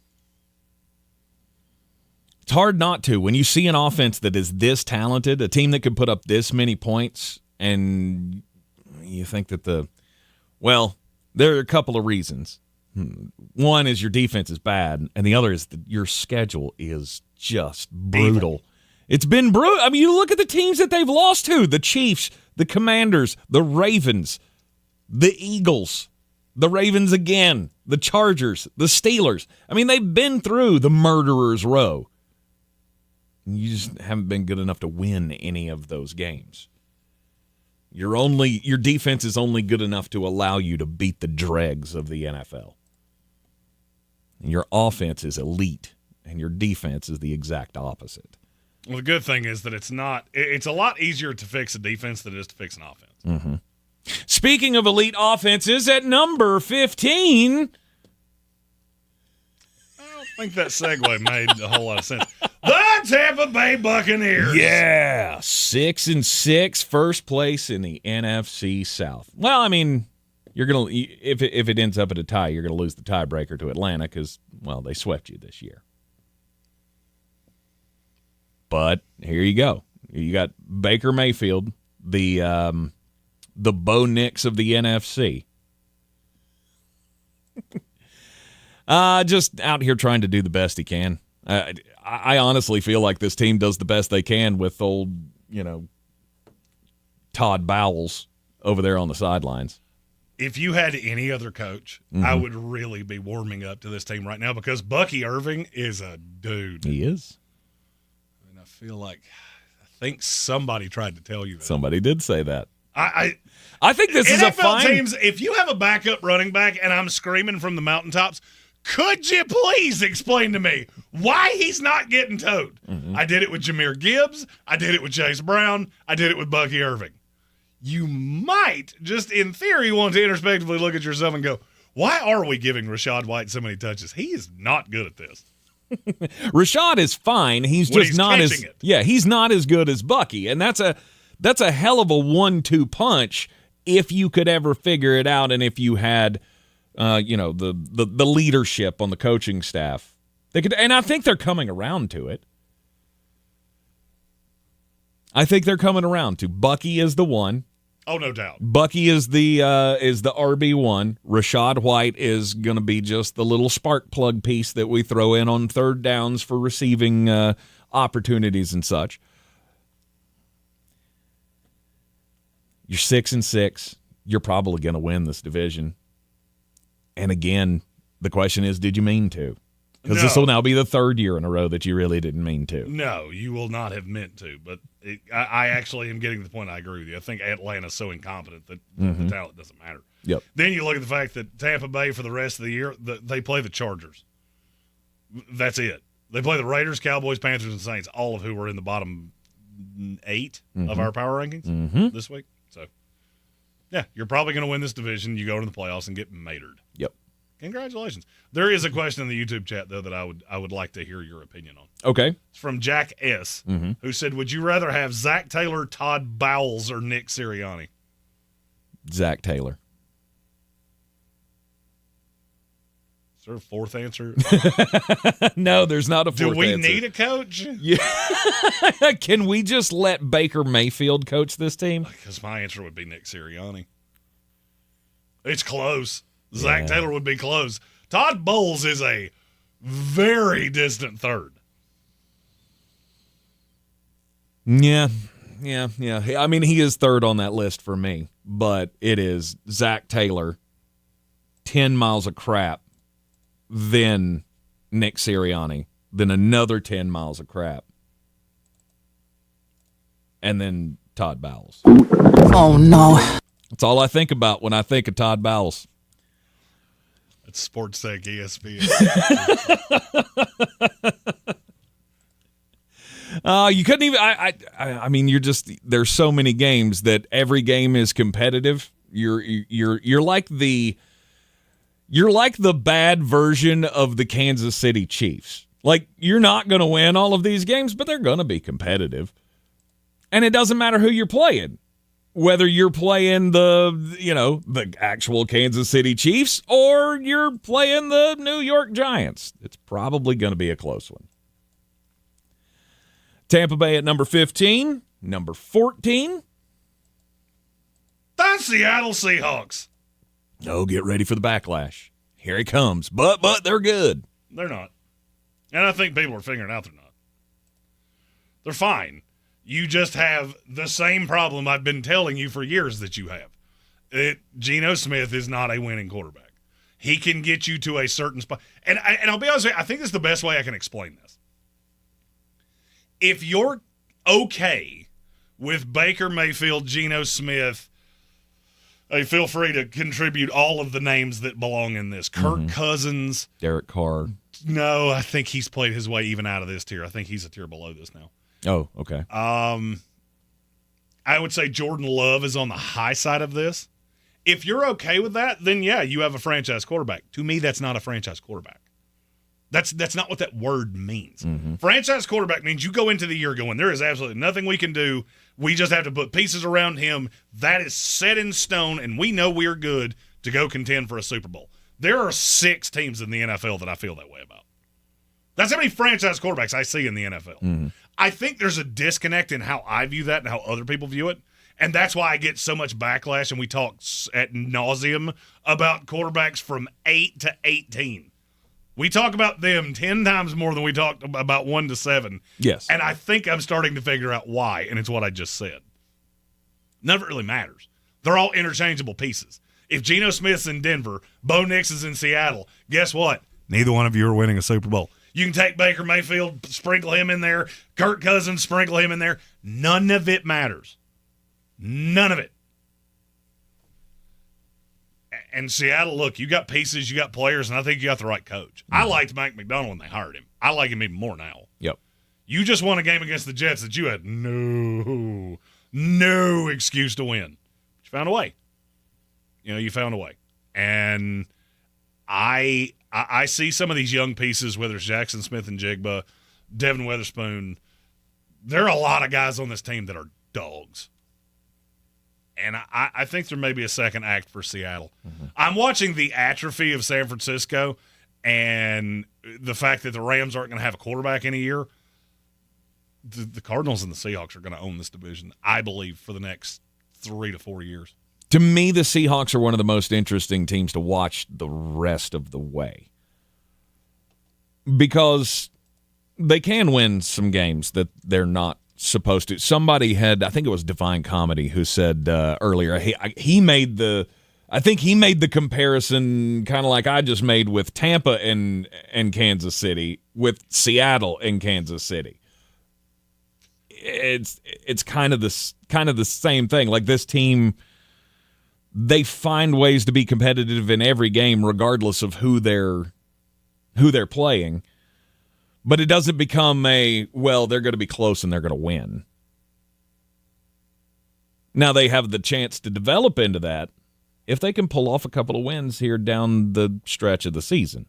It's hard not to. When you see an offense that is this talented, a team that could put up this many points, and you think that there are a couple of reasons. One is your defense is bad, and the other is that your schedule is just brutal. Evil. It's been brutal. I mean, you look at the teams that they've lost to: the Chiefs, the Commanders, the Ravens, the Eagles, the Ravens again, the Chargers, the Steelers. I mean, they've been through the murderer's row. You just haven't been good enough to win any of those games. Your defense is only good enough to allow you to beat the dregs of the NFL. And your offense is elite, and your defense is the exact opposite. Well, the good thing is that it's a lot easier to fix a defense than it is to fix an offense. Mm-hmm. Speaking of elite offenses, at number 15... I think that segue made a whole lot of sense. The Tampa Bay Buccaneers. Yeah, 6-6, first place in the NFC South. Well, I mean, you're gonna if it ends up at a tie, you're gonna lose the tiebreaker to Atlanta because they swept you this year. But here you go. You got Baker Mayfield, the Bo Nix of the NFC. Just out here trying to do the best he can. I honestly feel like this team does the best they can with old, Todd Bowles over there on the sidelines. If you had any other coach, I would really be warming up to this team right now because Bucky Irving is a dude. He is. And I think somebody tried to tell you that. Somebody did say that. I think this is a fine teams. If you have a backup running back and I'm screaming from the mountaintops, could you please explain to me why he's not getting towed? Mm-hmm. I did it with Jahmyr Gibbs. I did it with Chase Brown. I did it with Bucky Irving. You might, just in theory, want to introspectively look at yourself and go, why are we giving Rachaad White so many touches? He is not good at this. Rashad is fine. He's not as good as Bucky, and that's a hell of a 1-2 punch if you could ever figure it out, and if you had, the leadership on the coaching staff, they could. And I think they're coming around to it. I think they're coming around to Bucky is the one. Oh, no doubt. Bucky is the RB1. Rachaad White is going to be just the little spark plug piece that we throw in on third downs for receiving opportunities and such. You're 6-6. You're probably going to win this division. And again, the question is, did you mean to? Because this will now be the third year in a row that you really didn't mean to. No, you will not have meant to. But I actually am getting to the point I agree with you. I think Atlanta's so incompetent that the talent doesn't matter. Yep. Then you look at the fact that Tampa Bay for the rest of the year, they play the Chargers. That's it. They play the Raiders, Cowboys, Panthers, and Saints, all of who were in the bottom 8 of our power rankings this week. So, yeah, you're probably going to win this division. You go to the playoffs and get matered. Yep. Congratulations. There is a question in the YouTube chat, though, that I would like to hear your opinion on. Okay. It's from Jack S., who said, would you rather have Zach Taylor, Todd Bowles, or Nick Sirianni? Zach Taylor. Is there a fourth answer? No, there's not a fourth answer. Do we need a coach? Yeah. Can we just let Baker Mayfield coach this team? Because my answer would be Nick Sirianni. It's close. Zach Taylor would be close. Todd Bowles is a very distant third. Yeah. I mean, he is third on that list for me, but it is Zach Taylor, 10 miles of crap, then Nick Sirianni, then another 10 miles of crap, and then Todd Bowles. Oh, no. That's all I think about when I think of Todd Bowles. It's Sports Tech ESPN. You couldn't even. I mean, you're just. There's so many games that every game is competitive. You're like the bad version of the Kansas City Chiefs. Like, you're not going to win all of these games, but they're going to be competitive. And it doesn't matter who you're playing. Whether you're playing the actual Kansas City Chiefs or you're playing the New York Giants, it's probably going to be a close one. Tampa Bay at number 15, number 14. The Seattle Seahawks. Oh, get ready for the backlash. Here he comes. But they're good. They're not. And I think people are figuring out they're not. They're fine. You just have the same problem I've been telling you for years that you have. Geno Smith is not a winning quarterback. He can get you to a certain spot. And I'll be honest with you, I think this is the best way I can explain this. If you're okay with Baker Mayfield, Geno Smith, feel free to contribute all of the names that belong in this. Kirk Cousins. Derek Carr. No, I think he's played his way even out of this tier. I think he's a tier below this now. Oh, okay. I would say Jordan Love is on the high side of this. If you're okay with that, then yeah, you have a franchise quarterback. To me, that's not a franchise quarterback. That's not what that word means. Franchise quarterback means you go into the year going, there is absolutely nothing we can do. We just have to put pieces around him. That is set in stone, and we know we're good to go contend for a Super Bowl. There are 6 teams in the NFL that I feel that way about. That's how many franchise quarterbacks I see in the NFL. I think there's a disconnect in how I view that and how other people view it. And that's why I get so much backlash, and we talk ad nauseum about quarterbacks from 8 to 18. We talk about them 10 times more than we talk about 1 to 7. Yes. And I think I'm starting to figure out why, and it's what I just said. None of it really matters. They're all interchangeable pieces. If Geno Smith's in Denver, Bo Nix is in Seattle, guess what? Neither one of you are winning a Super Bowl. You can take Baker Mayfield, sprinkle him in there, Kirk Cousins, sprinkle him in there. None of it matters. None of it. And Seattle, look, you got pieces, you got players, and I think you got the right coach. I liked Mike McDonald when they hired him. I like him even more now. Yep. You just won a game against the Jets that you had no excuse to win. But you found a way. You found a way. And I see some of these young pieces, whether it's Jackson Smith and Jigba, Devin Witherspoon. There are a lot of guys on this team that are dogs. And I think there may be a second act for Seattle. I'm watching the atrophy of San Francisco and the fact that the Rams aren't going to have a quarterback in a year. The Cardinals and the Seahawks are going to own this division, I believe, for the next 3 to 4 years. To me, the Seahawks are one of the most interesting teams to watch the rest of the way. Because they can win some games that they're not supposed to. Somebody had, I think it was Divine Comedy, who said earlier, he made the comparison kind of like I just made with Tampa and Kansas City, with Seattle and Kansas City. It's kind of the same thing. Like, this team, they find ways to be competitive in every game, regardless of who they're playing. But it doesn't become they're going to be close and they're going to win. Now they have the chance to develop into that if they can pull off a couple of wins here down the stretch of the season.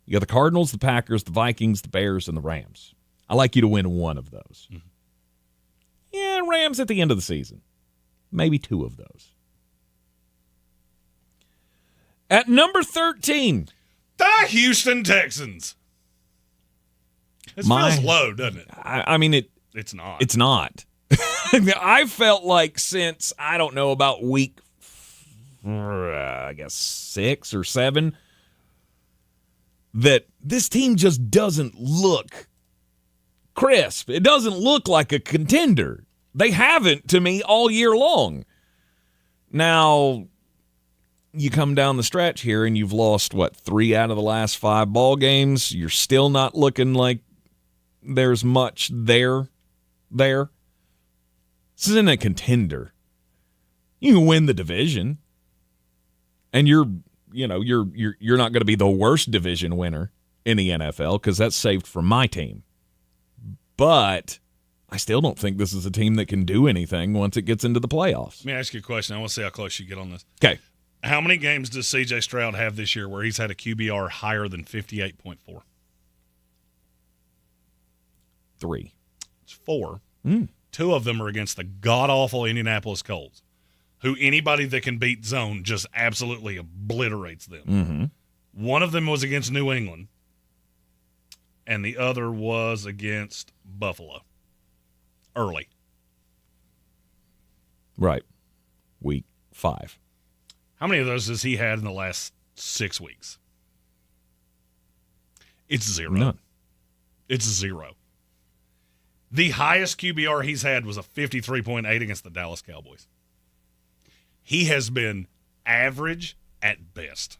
You got the Cardinals, the Packers, the Vikings, the Bears, and the Rams. I like you to win one of those. Mm-hmm. Yeah, Rams at the end of the season. Maybe two of those. At number 13. The Houston Texans. It feels low, doesn't it? I mean, it's not. It's not. I felt like since, I don't know, about week, I guess 6 or 7, that this team just doesn't look crisp. It doesn't look like a contender. They haven't, to me, all year long. Now, you come down the stretch here and you've lost, 3 out of the last 5 ball games. You're still not looking like there's much there. This isn't a contender. You can win the division, and you're not going to be the worst division winner in the NFL because that's saved for my team. But I still don't think this is a team that can do anything once it gets into the playoffs. Let me ask you a question. I want to see how close you get on this. Okay. How many games does C.J. Stroud have this year where he's had a QBR higher than 58.4? 3. It's 4. 2 of them are against the god-awful Indianapolis Colts, who anybody that can beat zone just absolutely obliterates them. Mm-hmm. One of them was against New England, and the other was against Buffalo. Early. Right. Week 5. How many of those has he had in the last 6 weeks? It's 0. None. It's 0. The highest QBR he's had was a 53.8 against the Dallas Cowboys. He has been average at best.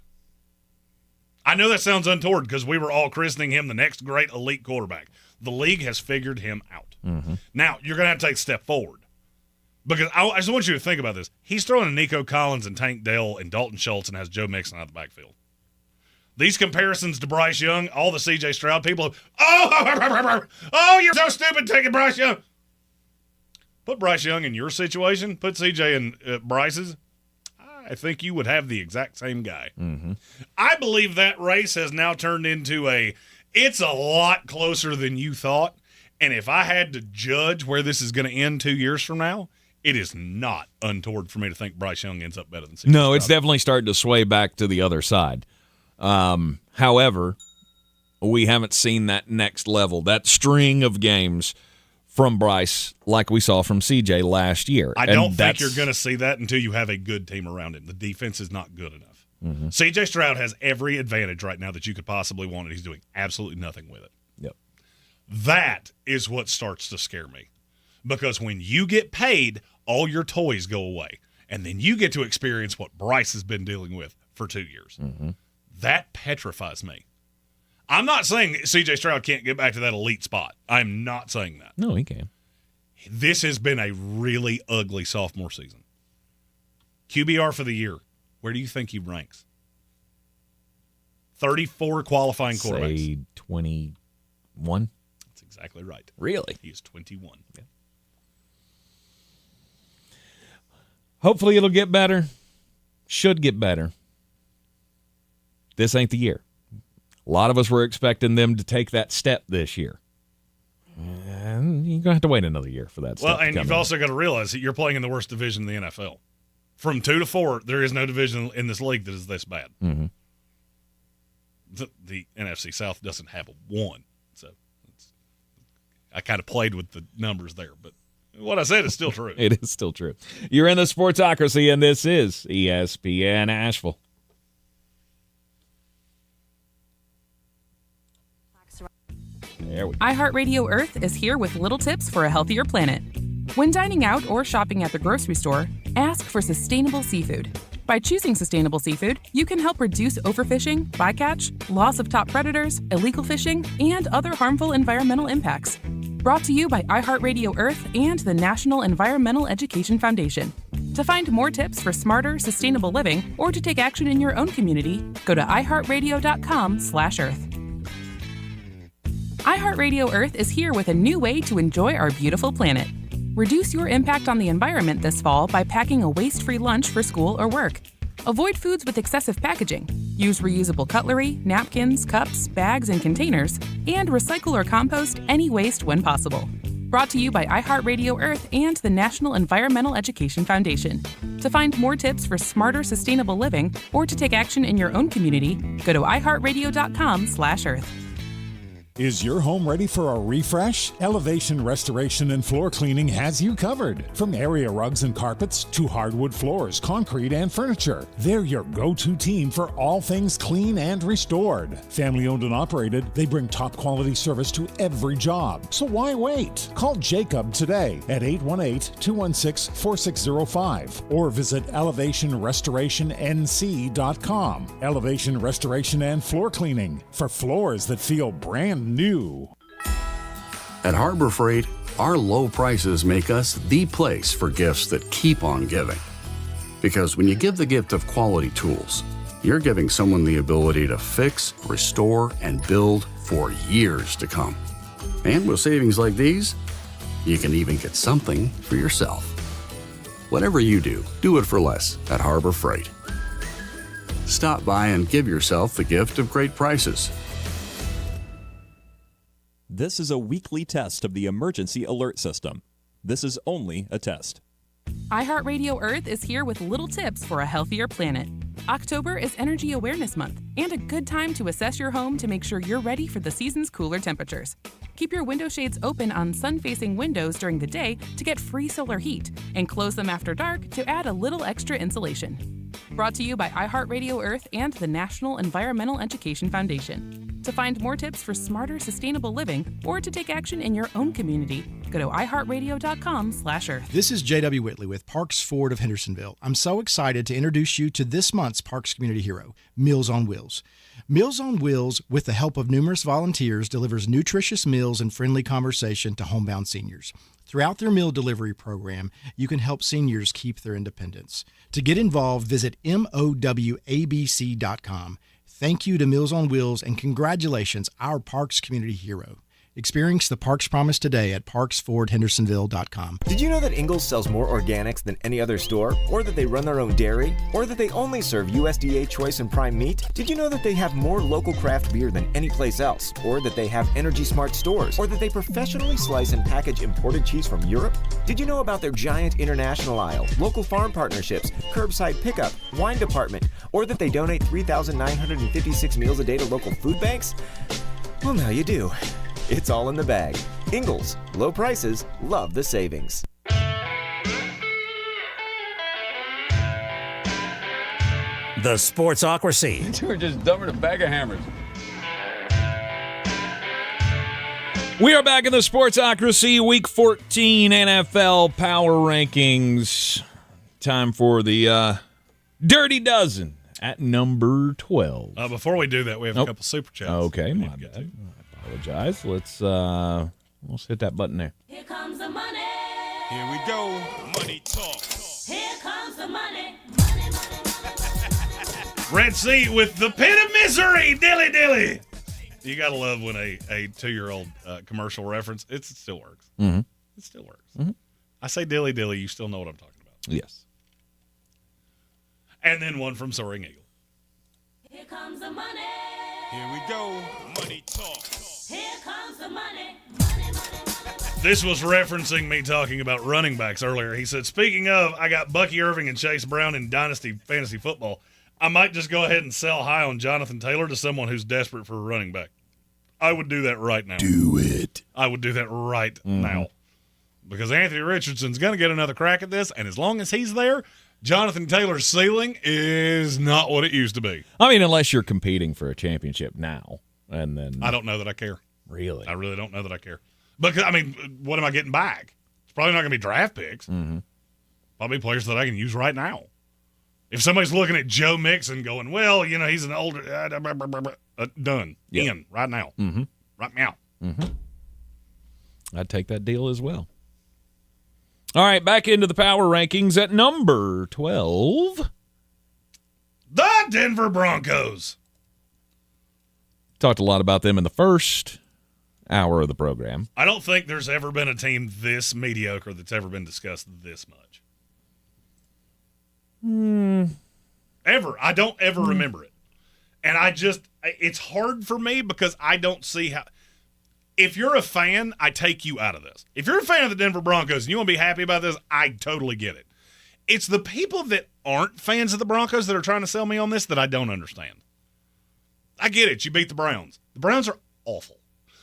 I know that sounds untoward because we were all christening him the next great elite quarterback. The league has figured him out. Mm-hmm. Now, you're going to have to take a step forward. Because I just want you to think about this. He's throwing to Nico Collins and Tank Dell and Dalton Schultz and has Joe Mixon out of the backfield. These comparisons to Bryce Young, all the C.J. Stroud people, oh, you're so stupid taking Bryce Young. Put Bryce Young in your situation. Put C.J. in Bryce's. I think you would have the exact same guy. Mm-hmm. I believe that race has now turned into it's a lot closer than you thought. And if I had to judge where this is going to end 2 years from now, it is not untoward for me to think Bryce Young ends up better than C.J. No, Stroud. it's definitely starting to sway back to the other side. However, we haven't seen that next level, that string of games from Bryce like we saw from CJ last year. I don't think you're going to see that until you have a good team around him. The defense is not good enough. Mm-hmm. C.J. Stroud has every advantage right now that you could possibly want, and he's doing absolutely nothing with it. Yep. That is what starts to scare me. Because when you get paid, all your toys go away. And then you get to experience what Bryce has been dealing with for 2 years. Mm-hmm. That petrifies me. I'm not saying C.J. Stroud can't get back to that elite spot. I'm not saying that. No, he can. This has been a really ugly sophomore season. QBR for the year, where do you think he ranks? 34 qualifying quarterbacks. Say 21. That's exactly right. Really? He is 21. Yeah. Hopefully it'll get better. Should get better. This ain't the year. A lot of us were expecting them to take that step this year. And you're going to have to wait another year for that step. Well, and you've also got to realize that you're playing in the worst division in the NFL. From 2 to 4, there is no division in this league that is this bad. Mm-hmm. The NFC South doesn't have a 1. So I kind of played with the numbers there, but what I said is still true. It is still true. You're in the Sportsocracy, and this is ESPN Asheville. iHeartRadio Earth is here with little tips for a healthier planet. When dining out or shopping at the grocery store, ask for sustainable seafood. By choosing sustainable seafood, you can help reduce overfishing, bycatch, loss of top predators, illegal fishing, and other harmful environmental impacts. Brought to you by iHeartRadio Earth and the National Environmental Education Foundation. To find more tips for smarter, sustainable living, or to take action in your own community, go to iHeartRadio.com/Earth. iHeartRadio Earth is here with a new way to enjoy our beautiful planet. Reduce your impact on the environment this fall by packing a waste-free lunch for school or work. Avoid foods with excessive packaging. Use reusable cutlery, napkins, cups, bags, and containers, and recycle or compost any waste when possible. Brought to you by iHeartRadio Earth and the National Environmental Education Foundation. To find more tips for smarter, sustainable living or to take action in your own community, go to iHeartRadio.com/Earth. Is your home ready for a refresh? Elevation Restoration and Floor Cleaning has you covered. From area rugs and carpets to hardwood floors, concrete, and furniture, they're your go-to team for all things clean and restored. Family owned and operated, they bring top quality service to every job. So why wait? Call Jacob today at 818-216-4605 or visit elevationrestorationnc.com. Elevation Restoration and Floor Cleaning for floors that feel brand new. At Harbor Freight, our low prices make us the place for gifts that keep on giving. Because when you give the gift of quality tools, you're giving someone the ability to fix, restore, and build for years to come. And with savings like these, you can even get something for yourself. Whatever you do, do it for less at Harbor Freight. Stop by and give yourself the gift of great prices. This is a weekly test of the emergency alert system. This is only a test. iHeartRadio Earth is here with little tips for a healthier planet. October is Energy Awareness Month and a good time to assess your home to make sure you're ready for the season's cooler temperatures. Keep your window shades open on sun-facing windows during the day to get free solar heat, and close them after dark to add a little extra insulation. Brought to you by iHeartRadio Earth and the National Environmental Education Foundation. To find more tips for smarter, sustainable living or to take action in your own community, go to iHeartRadio.com/Earth. This is J.W. Whitley with Parks Ford of Hendersonville. I'm so excited to introduce you to this month's Parks Community Hero, Meals on Wheels. Meals on Wheels, with the help of numerous volunteers, delivers nutritious meals and friendly conversation to homebound seniors. Throughout their meal delivery program, you can help seniors keep their independence. To get involved, visit MOWABC.com. Thank you to Meals on Wheels and congratulations, our Parks Community Hero. Experience the Parks Promise today at parksfordhendersonville.com. Did you know that Ingles sells more organics than any other store? Or that they run their own dairy? Or that they only serve USDA choice and prime meat? Did you know that they have more local craft beer than any place else? Or that they have Energy Smart stores? Or that they professionally slice and package imported cheese from Europe? Did you know about their giant international aisle, local farm partnerships, curbside pickup, wine department? Or that they donate 3,956 meals a day to local food banks? Well, now you do. It's all in the bag. Ingles, low prices, love the savings. The Sportsocracy. You were just dumping a bag of hammers. We are back in the Sportsocracy, Week 14 NFL Power Rankings. Time for the Dirty Dozen at number 12. Before we do that, we have a couple super chats. Okay, my bad. Apologize. Let's hit that button there. Here comes the money. Here we go. Money talk. Here comes the money. Red Sea with the pit of misery. Dilly dilly. You gotta love when a 2-year-old commercial reference. It still works. Mm-hmm. It still works. Mm-hmm. I say dilly dilly. You still know what I'm talking about. Yes. And then one from Soaring Eagle. Here comes the money. Here we go. Money talk. Here comes the money. This was referencing me talking about running backs earlier. He said, speaking of, I got Bucky Irving and Chase Brown in Dynasty Fantasy Football. I might just go ahead and sell high on Jonathan Taylor to someone who's desperate for a running back. I would do that right now. Do it. I would do that right now. Because Anthony Richardson's going to get another crack at this, and as long as he's there, Jonathan Taylor's ceiling is not what it used to be. I mean, unless you're competing for a championship now. And then I don't know that I care. Really? I really don't know that I care. Because, I mean, what am I getting back? It's probably not going to be draft picks. Mm-hmm. Probably players that I can use right now. If somebody's looking at Joe Mixon going, well, you know, he's an older... done. Yep. In. Right now. Mm-hmm. Right now. Mm-hmm. I'd take that deal as well. All right, back into the power rankings at number 12. The Denver Broncos. Talked a lot about them in the first hour of the program. I don't think there's ever been a team this mediocre that's ever been discussed this much. Ever. I don't ever remember it. And it's hard for me because I don't see how. If you're a fan, I take you out of this. If you're a fan of the Denver Broncos and you want to be happy about this, I totally get it. It's the people that aren't fans of the Broncos that are trying to sell me on this that I don't understand. I get it. You beat the Browns. The Browns are awful.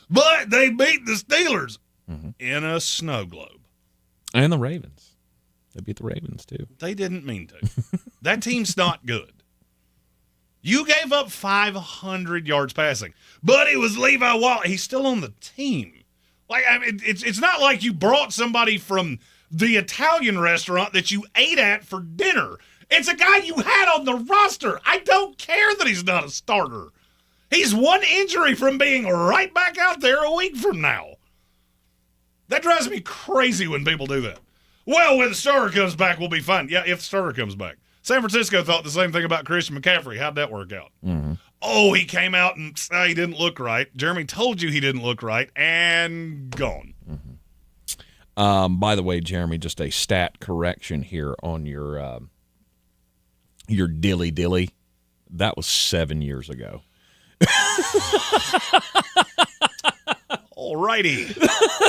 But they beat the Steelers in a snow globe. And the Ravens. They beat the Ravens, too. They didn't mean to. That team's not good. You gave up 500 yards passing, but it was Levi Wallace. He's still on the team. It's not like you brought somebody from the Italian restaurant that you ate at for dinner. It's a guy you had on the roster. I don't care that he's not a starter. He's one injury from being right back out there a week from now. That drives me crazy when people do that. Well, when the starter comes back, we'll be fine. Yeah, if the starter comes back. San Francisco thought the same thing about Christian McCaffrey. How'd that work out? Oh, he came out and he didn't look right. Jeremy told you he didn't look right, and gone. By the way, Jeremy, just a stat correction here on your dilly. That was 7 years ago. Alrighty.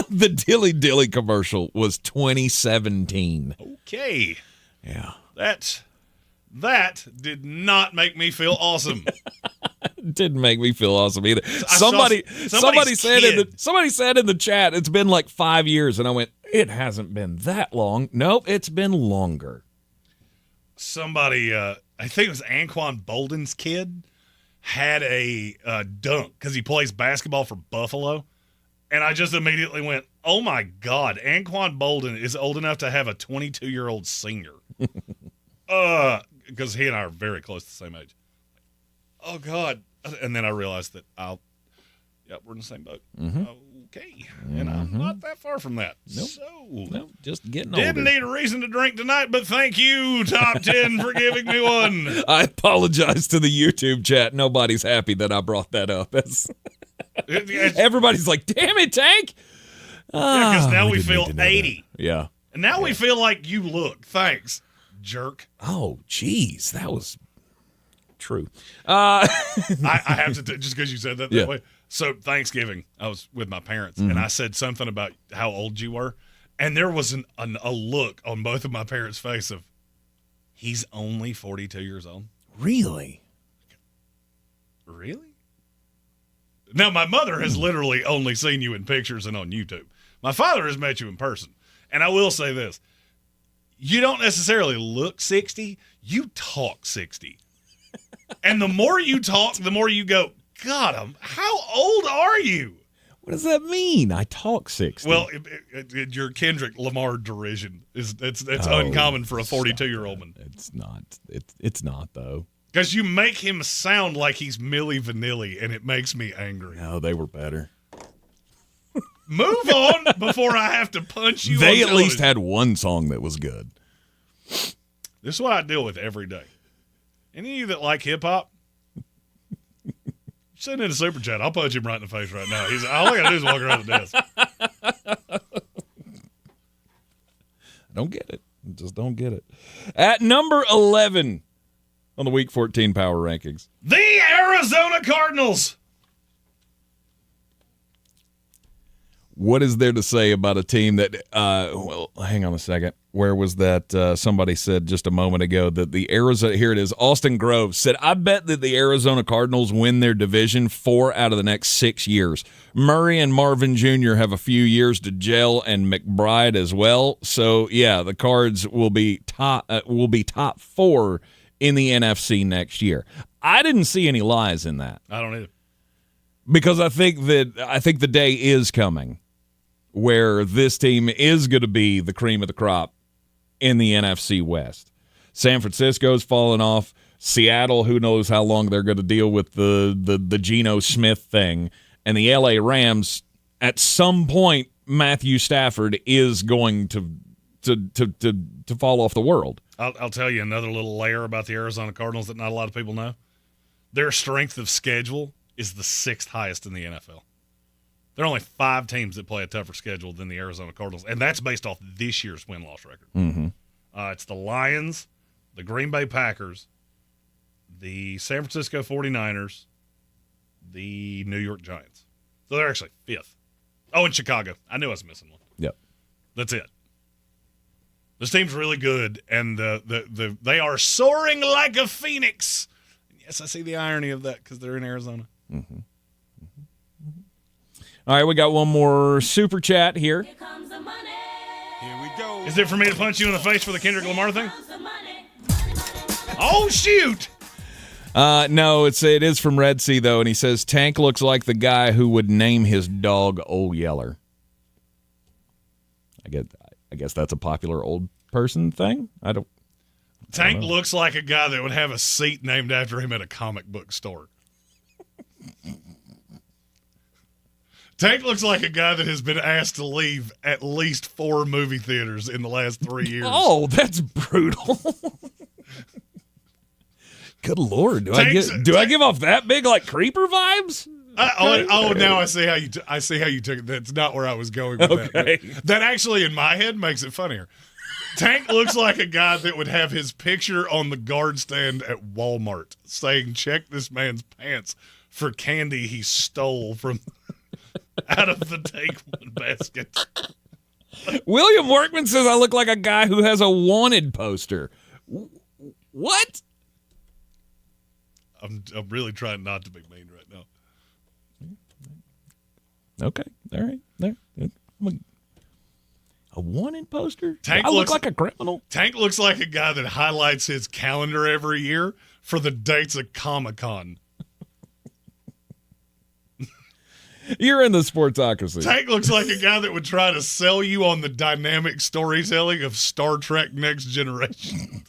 The dilly commercial was 2017. Okay. Yeah. That did not make me feel awesome. Didn't make me feel awesome either. Somebody said in the chat it's been like 5 years, and I went, it hasn't been that long. Nope, it's been longer. Somebody, I think it was Anquan Bolden's kid, had a dunk because he plays basketball for Buffalo, and I just immediately went, oh my God, Anquan Bolden is old enough to have a 22-year-old senior. Because he and I are very close to the same age. Oh, God. And then I realized that we're in the same boat. Okay. And I'm not that far from that. Nope. Just getting Didn't older. need a reason to drink tonight, but thank you, Top 10, for giving me one. I apologize to the YouTube chat. Nobody's happy that I brought that up. Everybody's like, damn it, Tank. Yeah, because now we feel 80. Yeah. And now we feel like you look. Thanks, jerk. Oh, geez. That was true. I have to, just because you said that Yeah. way. So Thanksgiving, I was with my parents, and I said something about how old you were, and there was a look on both of my parents' face of, he's only 42 years old. Really? Really? Now, my mother has literally only seen you in pictures and on YouTube. My father has met you in person, and I will say this. You don't necessarily look 60, you talk 60. And the more you talk, the more you go, God, how old are you? What does that mean? I talk 60. Well, your Kendrick Lamar derision it's uncommon for a 42-year-old man. It's not. It's not, though. Because you make him sound like he's Milli Vanilli, and it makes me angry. No, they were better. Move on before I have to punch you. They on at least television. had one song that was good. This is what I deal with every day. Any of you that like hip-hop, send in a super chat. I'll punch him right in the face right now. All I got to do is walk around the desk. I don't get it. Just don't get it. At number 11 on the Week 14 Power Rankings. The Arizona Cardinals. What is there to say about a team that, well, hang on a second. Where was that? Somebody said just a moment ago that the Arizona, here it is, Austin Groves said, I bet that the Arizona Cardinals win their division 4 out of the next 6 years. Murray and Marvin Jr. have a few years to gel, and McBride as well. So, yeah, the Cards will be top 4 in the NFC next year. I didn't see any lies in that. I don't either. Because I think the day is coming where this team is going to be the cream of the crop in the NFC West. San Francisco's fallen off. Seattle, who knows how long they're going to deal with the Geno Smith thing. And the LA Rams, at some point, Matthew Stafford is going to fall off the world. I'll tell you another little layer about the Arizona Cardinals that not a lot of people know. Their strength of schedule is the 6th highest in the NFL. There are only 5 teams that play a tougher schedule than the Arizona Cardinals, and that's based off this year's win-loss record. Mm-hmm. It's the Lions, the Green Bay Packers, the San Francisco 49ers, the New York Giants. So they're actually 5th. Oh, and Chicago. I knew I was missing one. Yep. That's it. This team's really good, and they are soaring like a phoenix. Yes, I see the irony of that because they're in Arizona. Mm-hmm. All right, we got one more super chat here. Here we go. Is it for me to punch you in the face for the Kendrick Lamar thing? Oh, shoot! No, it is from Red Sea, though, and he says, Tank looks like the guy who would name his dog Old Yeller. I guess that's a popular old person thing. Tank looks like a guy that would have a seat named after him at a comic book store. Tank looks like a guy that has been asked to leave at least 4 movie theaters in the last 3 years. Oh, that's brutal. Good Lord. Do I give off that big, like, creeper vibes? Now I see how you took it. That's not where I was going with that. That actually, in my head, makes it funnier. Tank looks like a guy that would have his picture on the guard stand at Walmart saying, check this man's pants for candy he stole from out of the take one basket. William Workman says I look like a guy who has a wanted poster. What? I'm really trying not to be mean right now. Okay. All right. There. A wanted poster? Tank I look like a criminal? Tank looks like a guy that highlights his calendar every year for the dates of Comic-Con. You're in the Sportsocracy. Tank looks like a guy that would try to sell you on the dynamic storytelling of Star Trek Next Generation.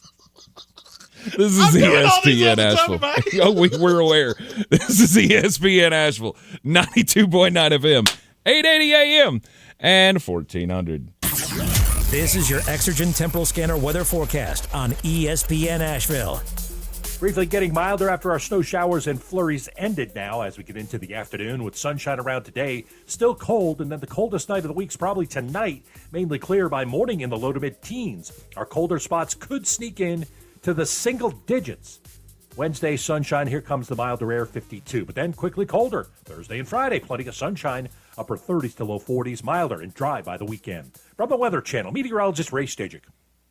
This is ESPN Asheville. We're aware. This is ESPN Asheville. 92.9 FM, 880 AM, and 1400. This is your Exergen Temporal Scanner weather forecast on ESPN Asheville. Briefly getting milder after our snow showers and flurries ended now as we get into the afternoon with sunshine around today. Still cold, and then the coldest night of the week's probably tonight. Mainly clear by morning in the low to mid-teens. Our colder spots could sneak in to the single digits. Wednesday, sunshine. Here comes the milder air, 52. But then quickly colder. Thursday and Friday, plenty of sunshine. Upper 30s to low 40s, milder and dry by the weekend. From the Weather Channel, meteorologist Ray Stajic.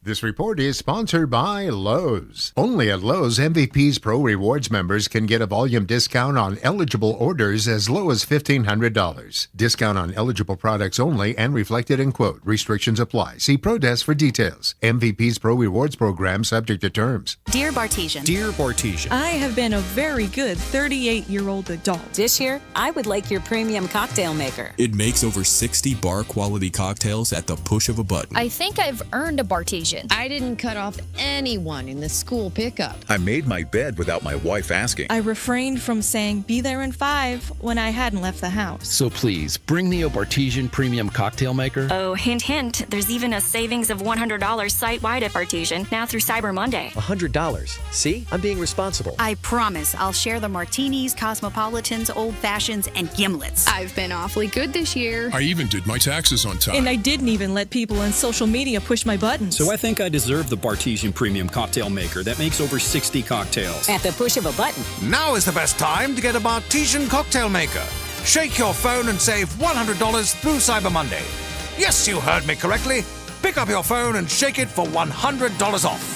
This report is sponsored by Lowe's. Only at Lowe's, MVP's Pro Rewards members can get a volume discount on eligible orders as low as $1,500. Discount on eligible products only and reflected in quote. Restrictions apply. See Pro Desk for details. MVP's Pro Rewards program subject to terms. Dear Bartesian. Dear Bartesian. I have been a very good 38-year-old adult. This year, I would like your premium cocktail maker. It makes over 60 bar-quality cocktails at the push of a button. I think I've earned a Bartesian. I didn't cut off anyone in the school pickup. I made my bed without my wife asking. I refrained from saying be there in 5 when I hadn't left the house. So please, bring me a Bartesian premium cocktail maker. Oh, hint, hint. There's even a savings of $100 site-wide at Bartesian now through Cyber Monday. $100? See? I'm being responsible. I promise I'll share the martinis, cosmopolitans, old fashions, and gimlets. I've been awfully good this year. I even did my taxes on time. And I didn't even let people on social media push my buttons. So I think I deserve the Bartesian premium cocktail maker that makes over 60 cocktails. At the push of a button. Now is the best time to get a Bartesian cocktail maker. Shake your phone and save $100 through Cyber Monday. Yes, you heard me correctly. Pick up your phone and shake it for $100 off.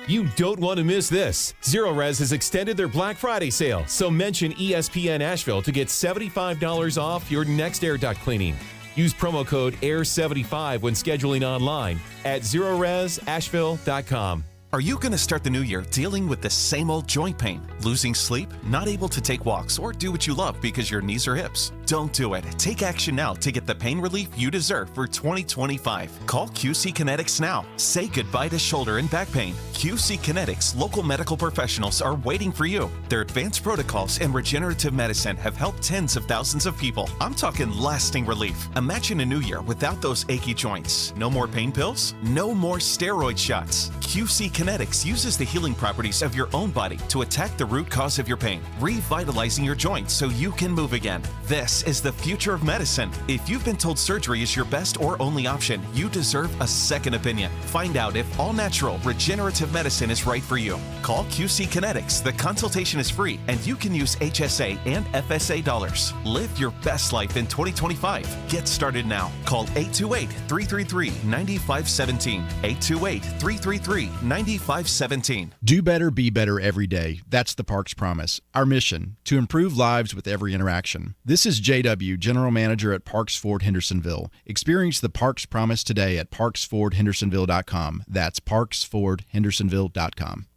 You don't want to miss this. Zero Res has extended their Black Friday sale, so mention ESPN Asheville to get $75 off your next air duct cleaning. Use promo code AIR75 when scheduling online at zeroresasheville.com. Are you going to start the new year dealing with the same old joint pain, losing sleep, not able to take walks, or do what you love because your knees or hips? Don't do it. Take action now to get the pain relief you deserve for 2025. Call QC Kinetics now. Say goodbye to shoulder and back pain. QC Kinetics local medical professionals are waiting for you. Their advanced protocols and regenerative medicine have helped tens of thousands of people. I'm talking lasting relief. Imagine a new year without those achy joints. No more pain pills, no more steroid shots. QC Kinetics uses the healing properties of your own body to attack the root cause of your pain, revitalizing your joints so you can move again. This This is the future of medicine. If you've been told surgery is your best or only option, you deserve a second opinion. Find out if all-natural regenerative medicine is right for you. Call QC Kinetics. The consultation is free, and you can use HSA and FSA dollars. Live your best life in 2025. Get started now. Call 828-333-9517. 828-333-9517. Do better, be better every day. That's the Parks Promise. Our mission, to improve lives with every interaction. This is JW, General Manager at Parks Ford Hendersonville. Experience the Parks Promise today at parksfordhendersonville.com. That's parksfordhendersonville.com.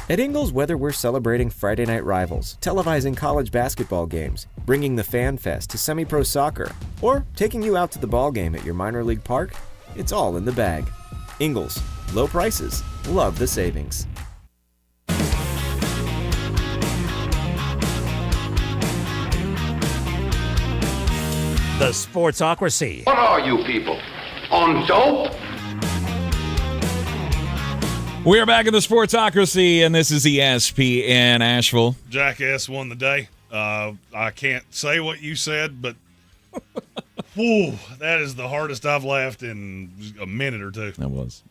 At Ingles, whether we're celebrating Friday night rivals, televising college basketball games, bringing the Fan Fest to semi-pro soccer, or taking you out to the ball game at your minor league park, it's all in the bag. Ingles, low prices, love the savings. The Sportsocracy. What are you people? On dope? We are back in the Sportsocracy, and this is ESPN Asheville. Jackass won the day. I can't say what you said, but whew, that is the hardest I've laughed in a minute or two. That was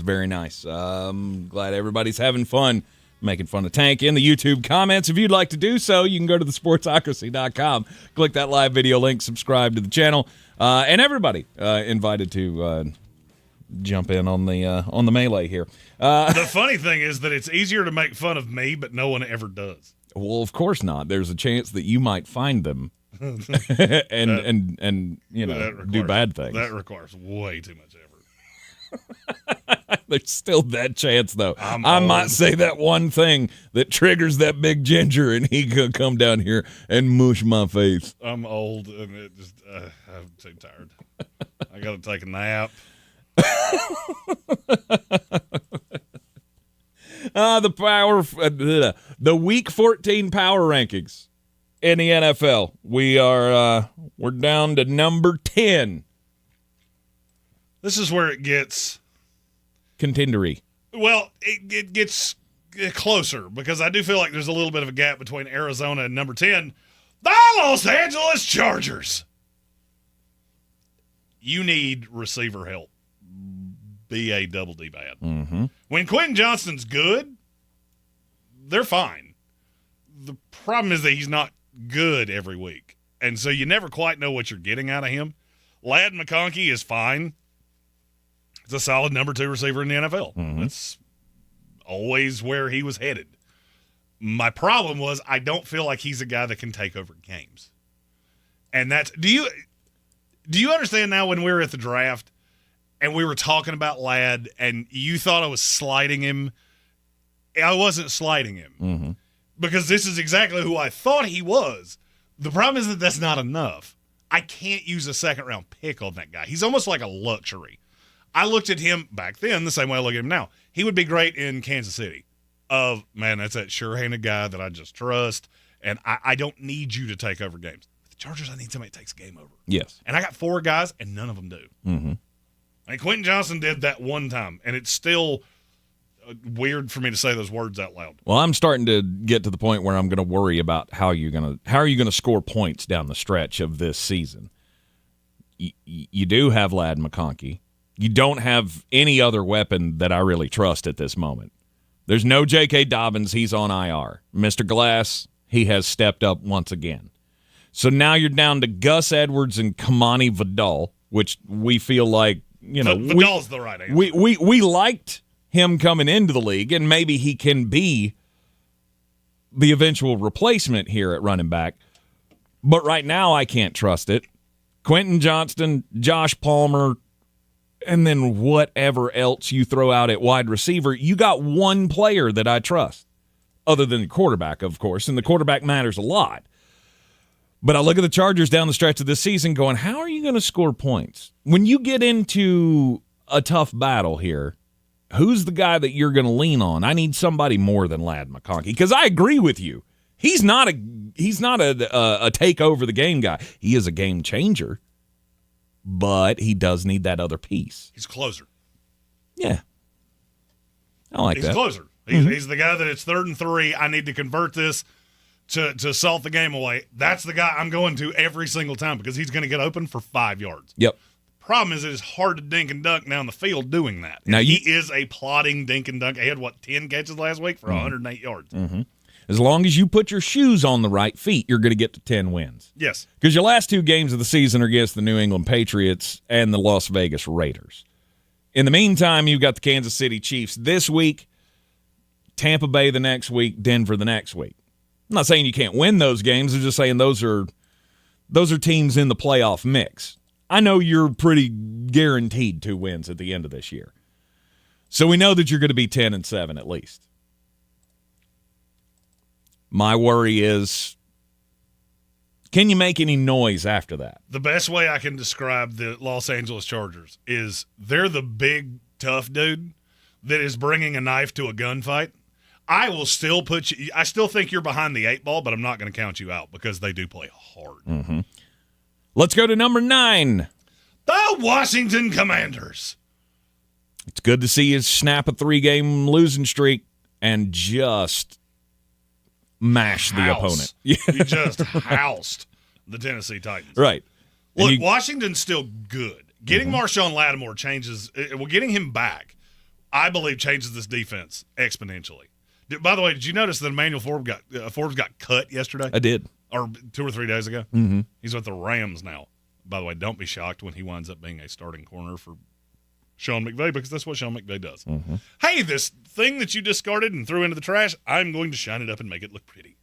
very nice. Glad everybody's having fun making fun of Tank in the YouTube comments. If you'd like to do so, you can go to thesportsocracy.com, click that live video link, subscribe to the channel, and everybody invited to jump in on the melee here. The funny thing is that it's easier to make fun of me, but no one ever does. Well, of course not. There's a chance that you might find them and do bad things. That requires way too much effort. There's still that chance, though. I might say that one thing that triggers that big ginger, and he could come down here and mush my face. I'm old, and it just I'm too tired. I got to take a nap. The Week 14 power rankings in the NFL. We're down to number 10. This is where it gets contendery. Well, it gets closer because I do feel like there's a little bit of a gap between Arizona and number 10, the Los Angeles Chargers. You need receiver help. B-A-double-D bad. Mm-hmm. When Quentin Johnston's good, they're fine. The problem is that he's not good every week. And so you never quite know what you're getting out of him. Ladd McConkey is fine. He's a solid number 2 receiver in the NFL. Mm-hmm. That's always where he was headed. My problem was I don't feel like he's a guy that can take over games. And that's – do you understand now when we were at the draft and we were talking about Ladd and you thought I was sliding him? I wasn't sliding him. Mm-hmm. Because this is exactly who I thought he was. The problem is that that's not enough. I can't use a second-round pick on that guy. He's almost like a luxury. I looked at him back then the same way I look at him now. He would be great in Kansas City. That's that sure-handed guy that I just trust, and I don't need you to take over games. With the Chargers, I need somebody that takes a game over. Yes. And I got 4 guys, and none of them do. Mm-hmm. And Quentin Johnston did that one time, and it's still weird for me to say those words out loud. Well, I'm starting to get to the point where I'm going to worry about how are you going to score points down the stretch of this season. You do have Ladd McConkey. You don't have any other weapon that I really trust at this moment. There's no J.K. Dobbins. He's on IR. Mr. Glass, he has stepped up once again. So now you're down to Gus Edwards and Kamani Vidal, which we feel like, Vidal's the right answer. We liked him coming into the league, and maybe he can be the eventual replacement here at running back. But right now, I can't trust it. Quentin Johnston, Josh Palmer, and then whatever else you throw out at wide receiver, you got one player that I trust, other than the quarterback, of course, and the quarterback matters a lot. But I look at the Chargers down the stretch of this season going, how are you going to score points? When you get into a tough battle here, who's the guy that you're going to lean on? I need somebody more than Ladd McConkey, because I agree with you. He's not a take over the game guy. He is a game changer, but he does need that other piece. He's a closer. Yeah. I like that. He's a closer. He's the guy that it's 3rd and 3. I need to convert this. to salt the game away, that's the guy I'm going to every single time because he's going to get open for 5 yards. Yep. Problem is, it is hard to dink and dunk down the field doing that. Now he is a plodding dink and dunk. He had, 10 catches last week for 108 yards. Mm-hmm. As long as you put your shoes on the right feet, you're going to get to 10 wins. Yes. Because your last 2 games of the season are against the New England Patriots and the Las Vegas Raiders. In the meantime, you've got the Kansas City Chiefs this week, Tampa Bay the next week, Denver the next week. I'm not saying you can't win those games. I'm just saying those are teams in the playoff mix. I know you're pretty guaranteed 2 wins at the end of this year. So we know that you're going to be 10-7 at least. My worry is, can you make any noise after that? The best way I can describe the Los Angeles Chargers is they're the big, tough dude that is bringing a knife to a gunfight. I will still put you – I still think you're behind the 8 ball, but I'm not going to count you out because they do play hard. Mm-hmm. Let's go to number 9. The Washington Commanders. It's good to see you snap a 3-game losing streak and just mash the opponent. You just housed the Tennessee Titans. Right. Look, Washington's still good. Getting Marshawn Lattimore changes – getting him back, I believe, changes this defense exponentially. By the way, did you notice that Emmanuel Forbes got cut yesterday? I did. Or 2 or 3 days ago? Mm-hmm. He's with the Rams now. By the way, don't be shocked when he winds up being a starting corner for Sean McVay because that's what Sean McVay does. Mm-hmm. Hey, this thing that you discarded and threw into the trash, I'm going to shine it up and make it look pretty.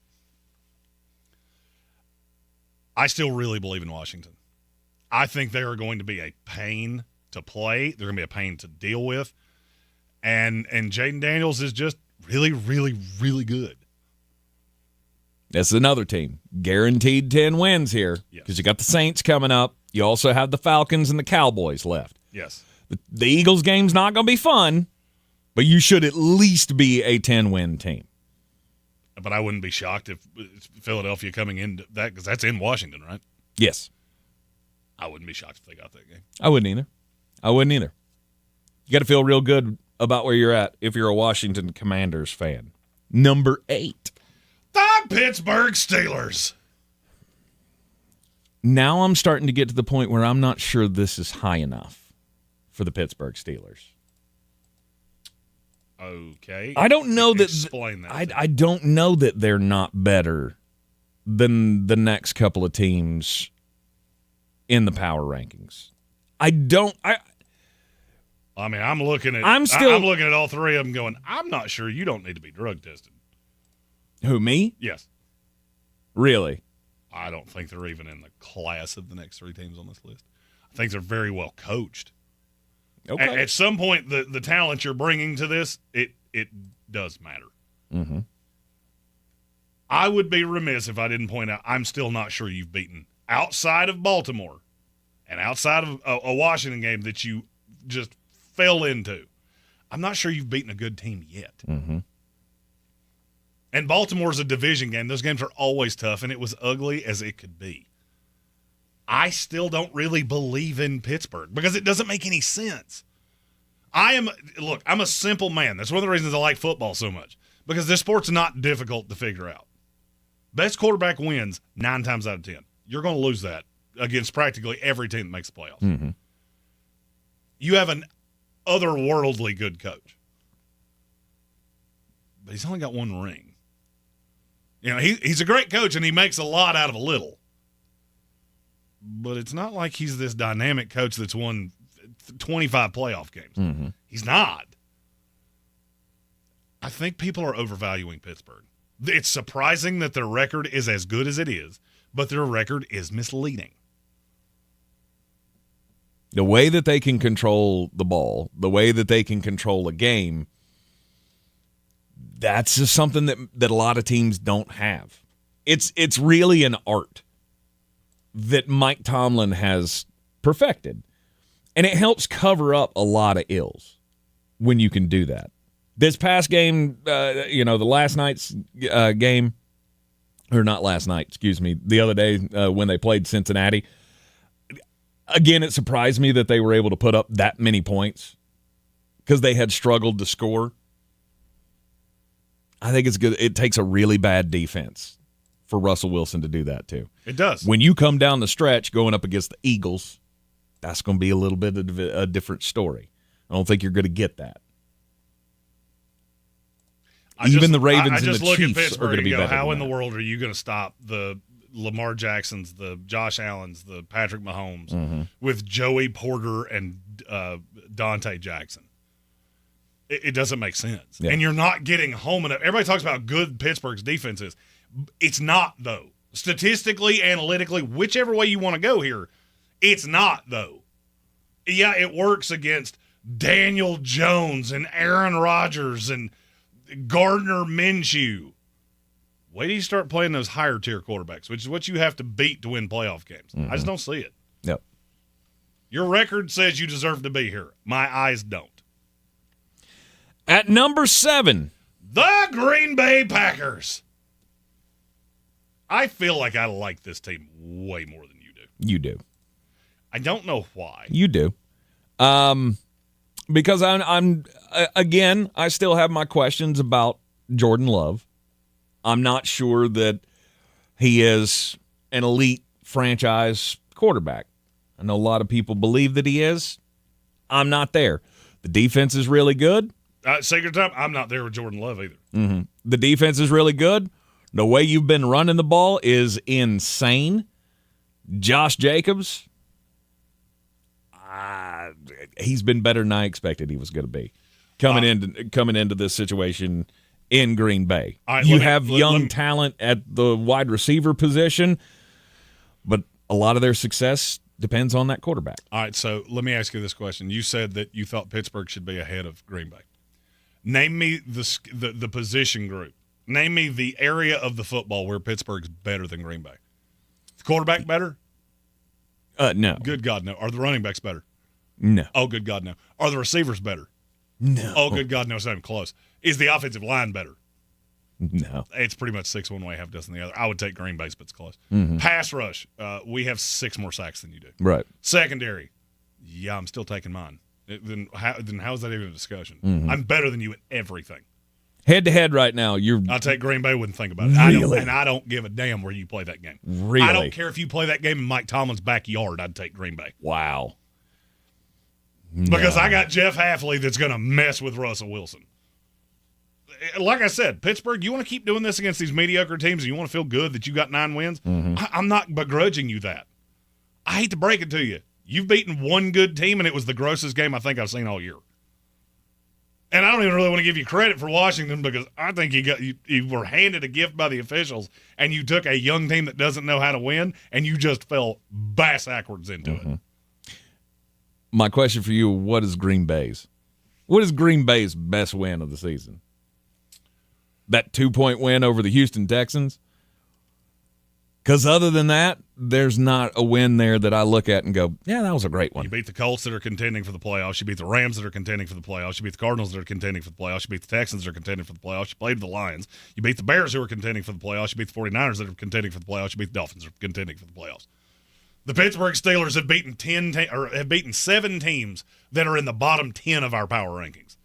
I still really believe in Washington. I think they are going to be a pain to play. They're going to be a pain to deal with. And Jaden Daniels is just really, really, really good. That's another team. Guaranteed 10 wins here because you got the Saints coming up. You also have the Falcons and the Cowboys left. Yes. The Eagles game's not going to be fun, but you should at least be a 10-win team. But I wouldn't be shocked if Philadelphia coming into that because that's in Washington, right? Yes. I wouldn't be shocked if they got that game. I wouldn't either. You got to feel real good about where you're at if you're a Washington Commanders fan. Number 8. The Pittsburgh Steelers. Now I'm starting to get to the point where I'm not sure this is high enough for the Pittsburgh Steelers. Okay. I don't know that. Explain that. I don't know that they're not better than the next couple of teams in the power rankings. I'm looking at all 3 of them going, I'm not sure you don't need to be drug tested. Who, me? Yes. Really? I don't think they're even in the class of the next 3 teams on this list. I think they're very well coached. Okay. At some point, the talent you're bringing to this, it does matter. Mm-hmm. I would be remiss if I didn't point out I'm still not sure you've beaten, outside of Baltimore and outside of a Washington game that you just fell into, I'm not sure you've beaten a good team yet. Mm-hmm. And Baltimore's a division game. Those games are always tough, and it was ugly as it could be. I still don't really believe in Pittsburgh because it doesn't make any sense. I'm a simple man. That's one of the reasons I like football so much because this sport's not difficult to figure out. Best quarterback wins 9 times out of 10. You're going to lose that against practically every team that makes the playoffs. Mm-hmm. You have an otherworldly good coach, but he's only got 1 ring. You know, he's a great coach, and he makes a lot out of a little. But it's not like he's this dynamic coach that's won 25 playoff games. Mm-hmm. He's not. I think people are overvaluing Pittsburgh. It's surprising that their record is as good as it is, but their record is misleading. The way that they can control the ball, the way that they can control a game, that's just something that a lot of teams don't have. It's really an art that Mike Tomlin has perfected. And it helps cover up a lot of ills when you can do that. This past game, the last night's game, or not last night, excuse me, the other day when they played Cincinnati, again, it surprised me that they were able to put up that many points because they had struggled to score. I think it's good. It takes a really bad defense for Russell Wilson to do that too. It does. When you come down the stretch going up against the Eagles, that's going to be a little bit of a different story. I don't think you're going to get that. Even the Ravens and the Chiefs are going to be better. How in the world are you going to stop the Lamar Jacksons, the Josh Allens, the Patrick Mahomes with Joey Porter and Dante Jackson? It doesn't make sense. Yeah. And you're not getting home enough. Everybody talks about how good Pittsburgh's defense is. It's not, though. Statistically, analytically, whichever way you want to go here, it's not, though. Yeah, it works against Daniel Jones and Aaron Rodgers and Gardner Minshew. Wait till you start playing those higher tier quarterbacks, which is what you have to beat to win playoff games. I just don't see it. Yep. Your record says you deserve to be here. My eyes don't. At number 7, the Green Bay Packers. I feel like I like this team way more than you do. You do. I don't know why. You do. Because I'm again, I still have my questions about Jordan Love. I'm not sure that he is an elite franchise quarterback. I know a lot of people believe that he is. I'm not there. The defense is really good. Second time, I'm not there with Jordan Love either. Mm-hmm. The defense is really good. The way you've been running the ball is insane. Josh Jacobs, he's been better than I expected he was going to be coming into this situation in Green Bay. Right, you have young talent at the wide receiver position, but a lot of their success depends on that quarterback. All right, so let me ask you this question. You said that you thought Pittsburgh should be ahead of Green Bay. Name me the position group. Name me the area of the football where Pittsburgh's better than Green Bay. The quarterback better? No. Good God, no. Are the running backs better? No. Oh, good God, no. Are the receivers better? No. Oh, good God, no. It's not even close. Is the offensive line better? No. It's pretty much 6 one way, half dozen the other. I would take Green Bay's, but it's close. Mm-hmm. Pass rush. We have 6 more sacks than you do. Right. Secondary. Yeah, I'm still taking mine. Then how is that even a discussion? Mm-hmm. I'm better than you at everything. Head-to-head right now, I'll take Green Bay, wouldn't think about it. Really? I don't give a damn where you play that game. Really? I don't care if you play that game in Mike Tomlin's backyard. I'd take Green Bay. Wow. Because I got Jeff Hafley that's going to mess with Russell Wilson. Like I said, Pittsburgh, you want to keep doing this against these mediocre teams and you want to feel good that you got 9 wins? Mm-hmm. I'm not begrudging you that. I hate to break it to you. You've beaten one good team, and it was the grossest game I think I've seen all year. And I don't even really want to give you credit for Washington because I think you were handed a gift by the officials, and you took a young team that doesn't know how to win, and you just fell backwards into it. My question for you, what is Green Bay's? What is Green Bay's best win of the season? That 2-point win over the Houston Texans? Because other than that, there's not a win there that I look at and go, yeah, that was a great one. You beat the Colts that are contending for the playoffs. You beat the Rams that are contending for the playoffs. You beat the Cardinals that are contending for the playoffs. You beat the Texans that are contending for the playoffs. You played the Lions. You beat the Bears who are contending for the playoffs. You beat the 49ers that are contending for the playoffs. You beat the Dolphins that are contending for the playoffs. The Pittsburgh Steelers have beaten 7 teams that are in the bottom 10 of our power rankings.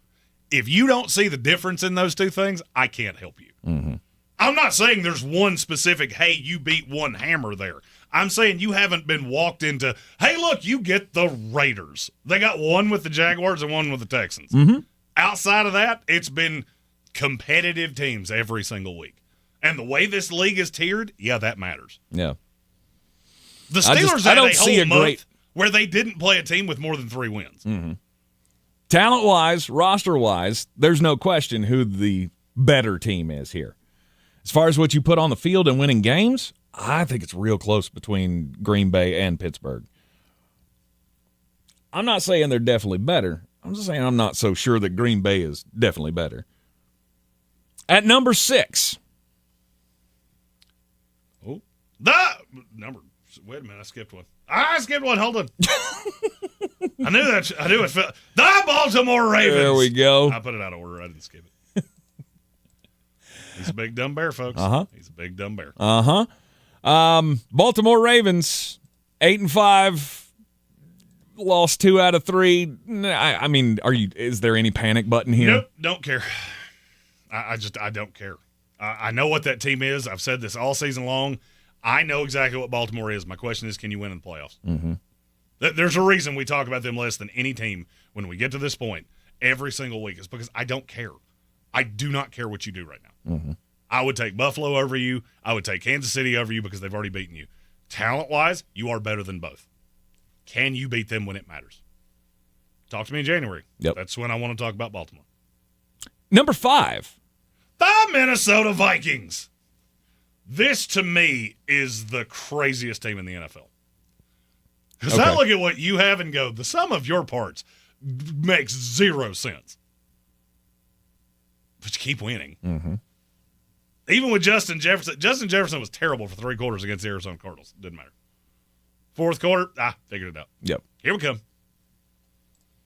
If you don't see the difference in those two things, I can't help you. Mm-hmm. I'm not saying there's one specific, hey, you beat one hammer there. I'm saying you haven't been walked into, hey, look, you get the Raiders. They got one with the Jaguars and one with the Texans. Mm-hmm. Outside of that, it's been competitive teams every single week. And the way this league is tiered, yeah, that matters. Yeah. The Steelers had don't a see whole a month great where they didn't play a team with more than 3 wins. Mm-hmm. Talent-wise, roster-wise, there's no question who the better team is here. As far as what you put on the field and winning games, I think it's real close between Green Bay and Pittsburgh. I'm not saying they're definitely better. I'm just saying I'm not so sure that Green Bay is definitely better. At number 6. Oh, wait a minute, I skipped one. Hold on. I knew that. I knew it. The Baltimore Ravens. There we go. I put it out of order. I didn't skip it. He's a big dumb bear, folks. Uh-huh. He's a big dumb bear. Uh-huh. Baltimore Ravens, 8-5, lost 2 out of 3. I mean, is there any panic button here? Nope, don't care. I don't care. I know what that team is. I've said this all season long. I know exactly what Baltimore is. My question is, can you win in the playoffs? Mm-hmm. There's a reason we talk about them less than any team when we get to this point every single week. It's because I don't care. I do not care what you do right now. Mm-hmm. I would take Buffalo over you. I would take Kansas City over you because they've already beaten you. Talent-wise, you are better than both. Can you beat them when it matters? Talk to me in January. Yep. That's when I want to talk about Baltimore. Number 5. The Minnesota Vikings. This, to me, is the craziest team in the NFL. Because I look at what you have and go, the sum of your parts makes zero sense. But you keep winning. Mm-hmm. Even with Justin Jefferson. Justin Jefferson was terrible for 3 quarters against the Arizona Cardinals. Didn't matter. 4th quarter, figured it out. Yep. Here we come.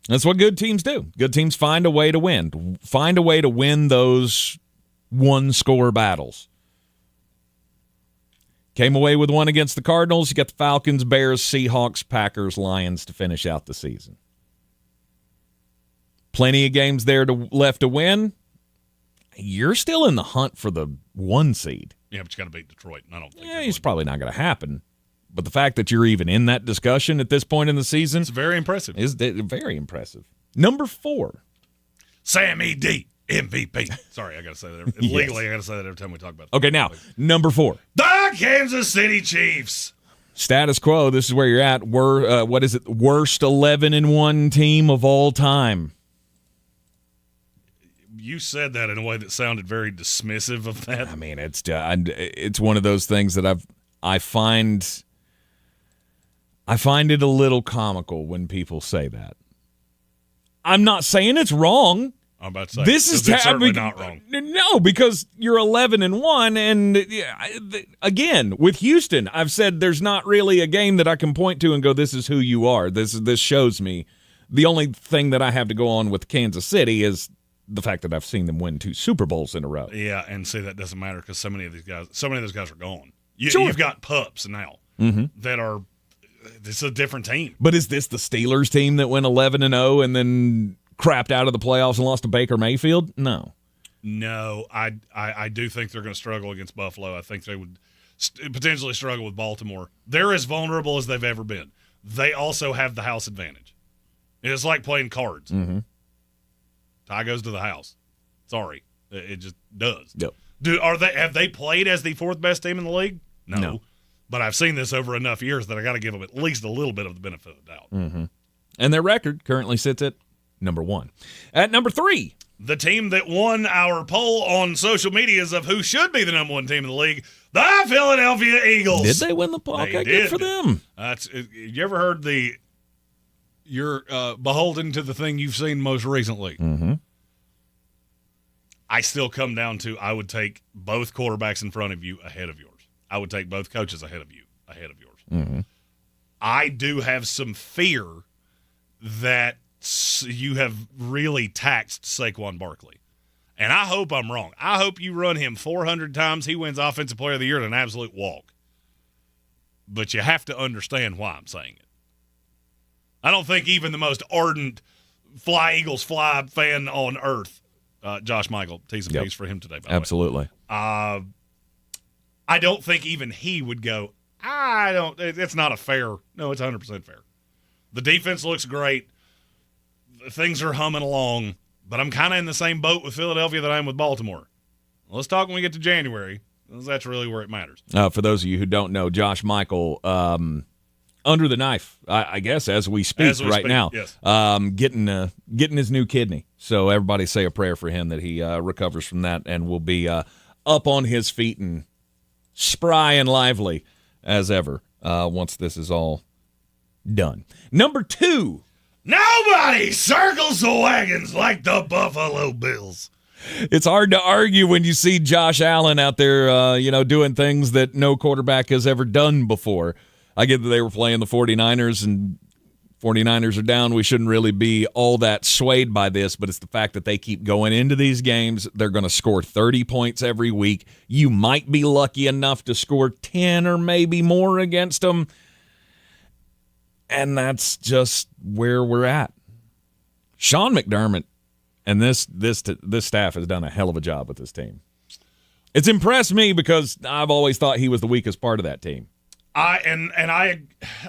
That's what good teams do. Good teams find a way to win. Find a way to win those one-score battles. Came away with one against the Cardinals. You got the Falcons, Bears, Seahawks, Packers, Lions to finish out the season. Plenty of games there left to win. You're still in the hunt for the 1 seed. Yeah, but you got to beat Detroit. And I don't think it's probably not going to happen. But the fact that you're even in that discussion at this point in the season, it's very impressive. Is very impressive. Number 4. Sammy D, MVP. Sorry, I got to say that. Legally, I got to say that every time we talk about it. Okay, now, number 4. The Kansas City Chiefs. Status quo, this is where you're at. We're, what is it, worst 11-1 team of all time. You said that in a way that sounded very dismissive of that. I mean, it's one of those things that I find it a little comical when people say that. I'm not saying it's wrong. I'm about to say this is certainly not wrong. No, because you're 11-1, and again with Houston, I've said there's not really a game that I can point to and go, "This is who you are." This shows me. The only thing that I have to go on with Kansas City is the fact that I've seen them win 2 Super Bowls in a row. Yeah, and see, that doesn't matter because so many of those guys are gone. Sure. You've got pups now that are. This is a different team. But is this the Steelers team that went 11-0 and then crapped out of the playoffs and lost to Baker Mayfield? No. No, I do think they're going to struggle against Buffalo. I think they would potentially struggle with Baltimore. They're as vulnerable as they've ever been. They also have the house advantage. It's like playing cards. Mm-hmm. Tie goes to the house. Sorry, it just does. Yep. Have they played as the 4th best team in the league? No. But I've seen this over enough years that I got to give them at least a little bit of the benefit of the doubt. Mm-hmm. And their record currently sits at number 1. At number 3, the team that won our poll on social medias of who should be the number 1 team in the league, the Philadelphia Eagles. Did they win the poll? Okay, good for them. You ever heard you're beholden to the thing you've seen most recently? Mm-hmm. I still come down to I would take both quarterbacks in front of you ahead of yours. I would take both coaches ahead of yours. Mm-hmm. I do have some fear that you have really taxed Saquon Barkley. And I hope I'm wrong. I hope you run him 400 times. He wins Offensive Player of the Year in an absolute walk. But you have to understand why I'm saying it. I don't think even the most ardent Fly Eagles Fly fan on earth, Josh Michael, T's and P's for him today, by the way. Absolutely. I don't think even he would go, it's not a fair. No, it's 100% fair. The defense looks great. Things are humming along, but I'm kind of in the same boat with Philadelphia that I am with Baltimore. Let's talk when we get to January. That's really where it matters. For those of you who don't know, Josh Michael, under the knife, I guess, as we speak now, yes. Getting his new kidney. So everybody say a prayer for him that he recovers from that and will be up on his feet and spry and lively as ever once this is all done. Number 2. Nobody circles the wagons like the Buffalo Bills. It's hard to argue when you see Josh Allen out there, doing things that no quarterback has ever done before. I get that they were playing the 49ers, and 49ers are down. We shouldn't really be all that swayed by this, but it's the fact that they keep going into these games. They're going to score 30 points every week. You might be lucky enough to score 10 or maybe more against them. And that's just where we're at. Sean McDermott and this staff has done a hell of a job with this team. It's impressed me because I've always thought he was the weakest part of that team. I'm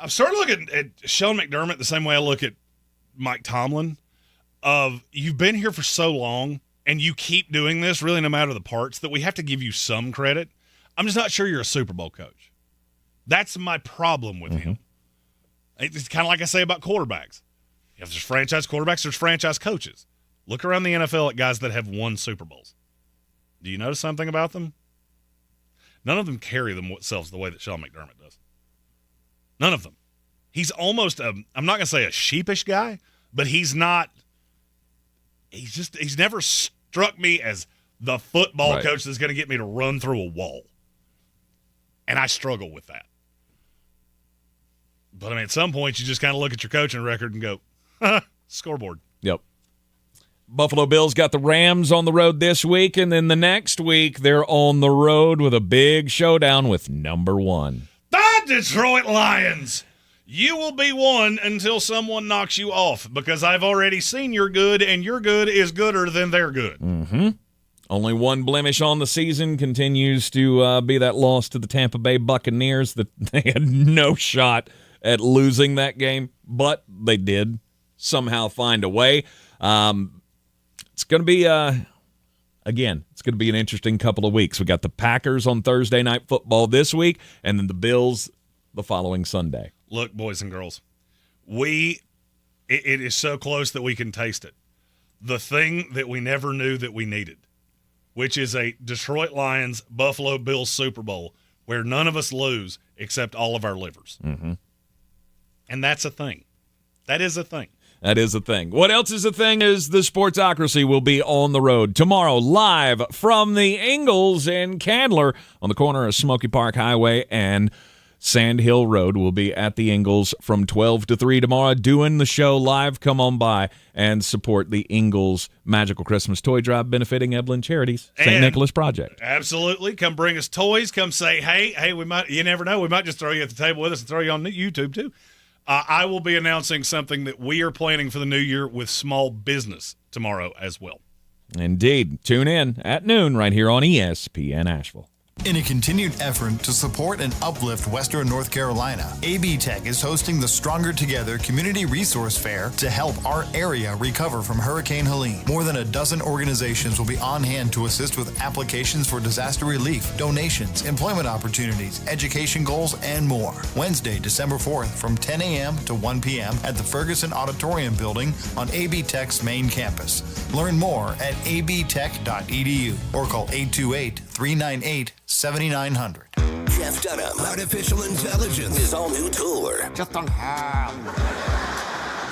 starting to look at Sean McDermott the same way I look at Mike Tomlin. Of you've been here for so long and you keep doing this, really no matter the parts, that we have to give you some credit. I'm just not sure you're a Super Bowl coach. That's my problem with him. It's kind of like I say about quarterbacks. If there's franchise quarterbacks, there's franchise coaches. Look around the NFL at guys that have won Super Bowls. Do you notice something about them? None of them carry themselves the way that Sean McDermott does. None of them. He's almost I'm not going to say a sheepish guy, but he's never struck me as the football coach that's going to get me to run through a wall. And I struggle with that. But, I mean, at some point, you just kind of look at your coaching record and go, scoreboard. Yep. Buffalo Bills got the Rams on the road this week, and then the next week they're on the road with a big showdown with number 1. The Detroit Lions! You will be one until someone knocks you off, because I've already seen your good, and your good is gooder than their good. Mm-hmm. Only one blemish on the season continues to be that loss to the Tampa Bay Buccaneers that they had no shot at losing that game, but they did somehow find a way. It's going to be, it's going to be an interesting couple of weeks. We got the Packers on Thursday Night Football this week, and then the Bills the following Sunday. Look, boys and girls, it is so close that we can taste it. The thing that we never knew that we needed, which is a Detroit Lions Buffalo Bills Super Bowl where none of us lose except all of our livers. Mm-hmm. And that's a thing. That is a thing. That is a thing. What else is a thing is the Sportsocracy will be on the road tomorrow, live from the Ingalls in Candler on the corner of Smoky Park Highway and Sand Hill Road. We'll be at the Ingalls from 12 to 3 tomorrow doing the show live. Come on by and support the Ingalls Magical Christmas Toy Drive benefiting Evelyn Charities St. Nicholas Project. Absolutely. Come bring us toys. Come say, hey, we might, you never know, we might just throw you at the table with us and throw you on YouTube too. I will be announcing something that we are planning for the new year with small business tomorrow as well. Indeed. Tune in at noon right here on ESPN Asheville. In a continued effort to support and uplift Western North Carolina, AB Tech is hosting the Stronger Together Community Resource Fair to help our area recover from Hurricane Helene. More than a dozen organizations will be on hand to assist with applications for disaster relief, donations, employment opportunities, education goals, and more. Wednesday, December 4th from 10 a.m. to 1 p.m. at the Ferguson Auditorium Building on AB Tech's main campus. Learn more at abtech.edu or call 828-398-7900. Jeff Dunham, Artificial Intelligence, his all-new tour. Just don't have.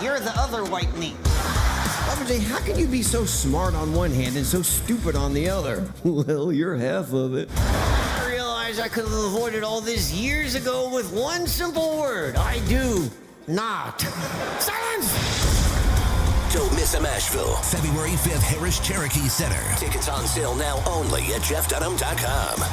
You're the other white meat. RJ, how can you be so smart on one hand and so stupid on the other? Well, you're half of it. I realized I could have avoided all this years ago with one simple word. I do not. Silence! Don't miss him, Asheville. February 5th, Harris Cherokee Center. Tickets on sale now only at jeffdunham.com.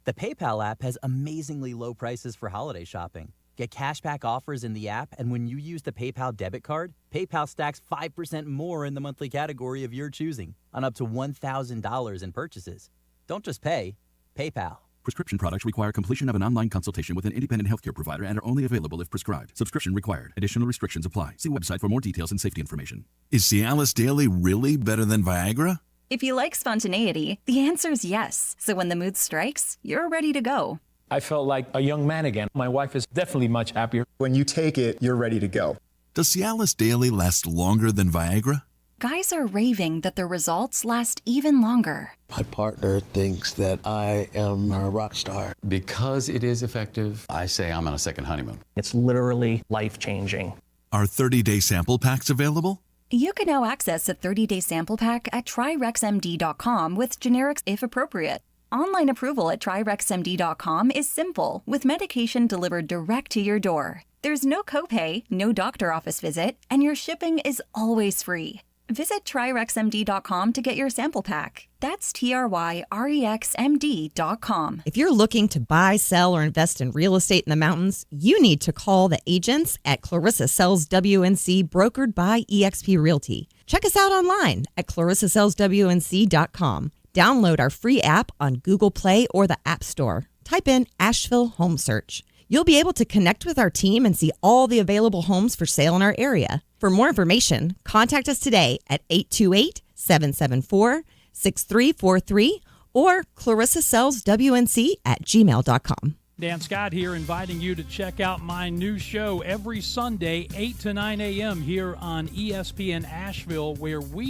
The PayPal app has amazingly low prices for holiday shopping. Get cashback offers in the app, and when you use the PayPal debit card, PayPal stacks 5% more in the monthly category of your choosing on up to $1,000 in purchases. Don't just pay, PayPal. Prescription products require completion of an online consultation with an independent healthcare provider and are only available if prescribed. Subscription required. Additional restrictions apply. See website for more details and safety information. Is Cialis Daily really better than Viagra? If you like spontaneity, the answer is yes. So when the mood strikes, you're ready to go. I felt like a young man again. My wife is definitely much happier. When you take it, you're ready to go. Does Cialis Daily last longer than Viagra? Guys are raving that their results last even longer. My partner thinks that I am a rock star. Because it is effective, I say I'm on a second honeymoon. It's literally life-changing. Are 30-day sample packs available? You can now access a 30-day sample pack at TryRexMD.com with generics if appropriate. Online approval at TryRexMD.com is simple, with medication delivered direct to your door. There's no copay, no doctor office visit, and your shipping is always free. Visit TryRexMD.com to get your sample pack. That's TryRexMD.com. If you're looking to buy, sell, or invest in real estate in the mountains, you need to call the agents at Clarissa Sells WNC, brokered by eXp Realty. Check us out online at ClarissaSellsWNC.com. Download our free app on Google Play or the App Store. Type in Asheville Home Search. You'll be able to connect with our team and see all the available homes for sale in our area. For more information, contact us today at 828-774-6343 or clarissasellswnc@gmail.com. Dan Scott here, inviting you to check out my new show every Sunday, 8 to 9 a.m. here on ESPN Asheville, where we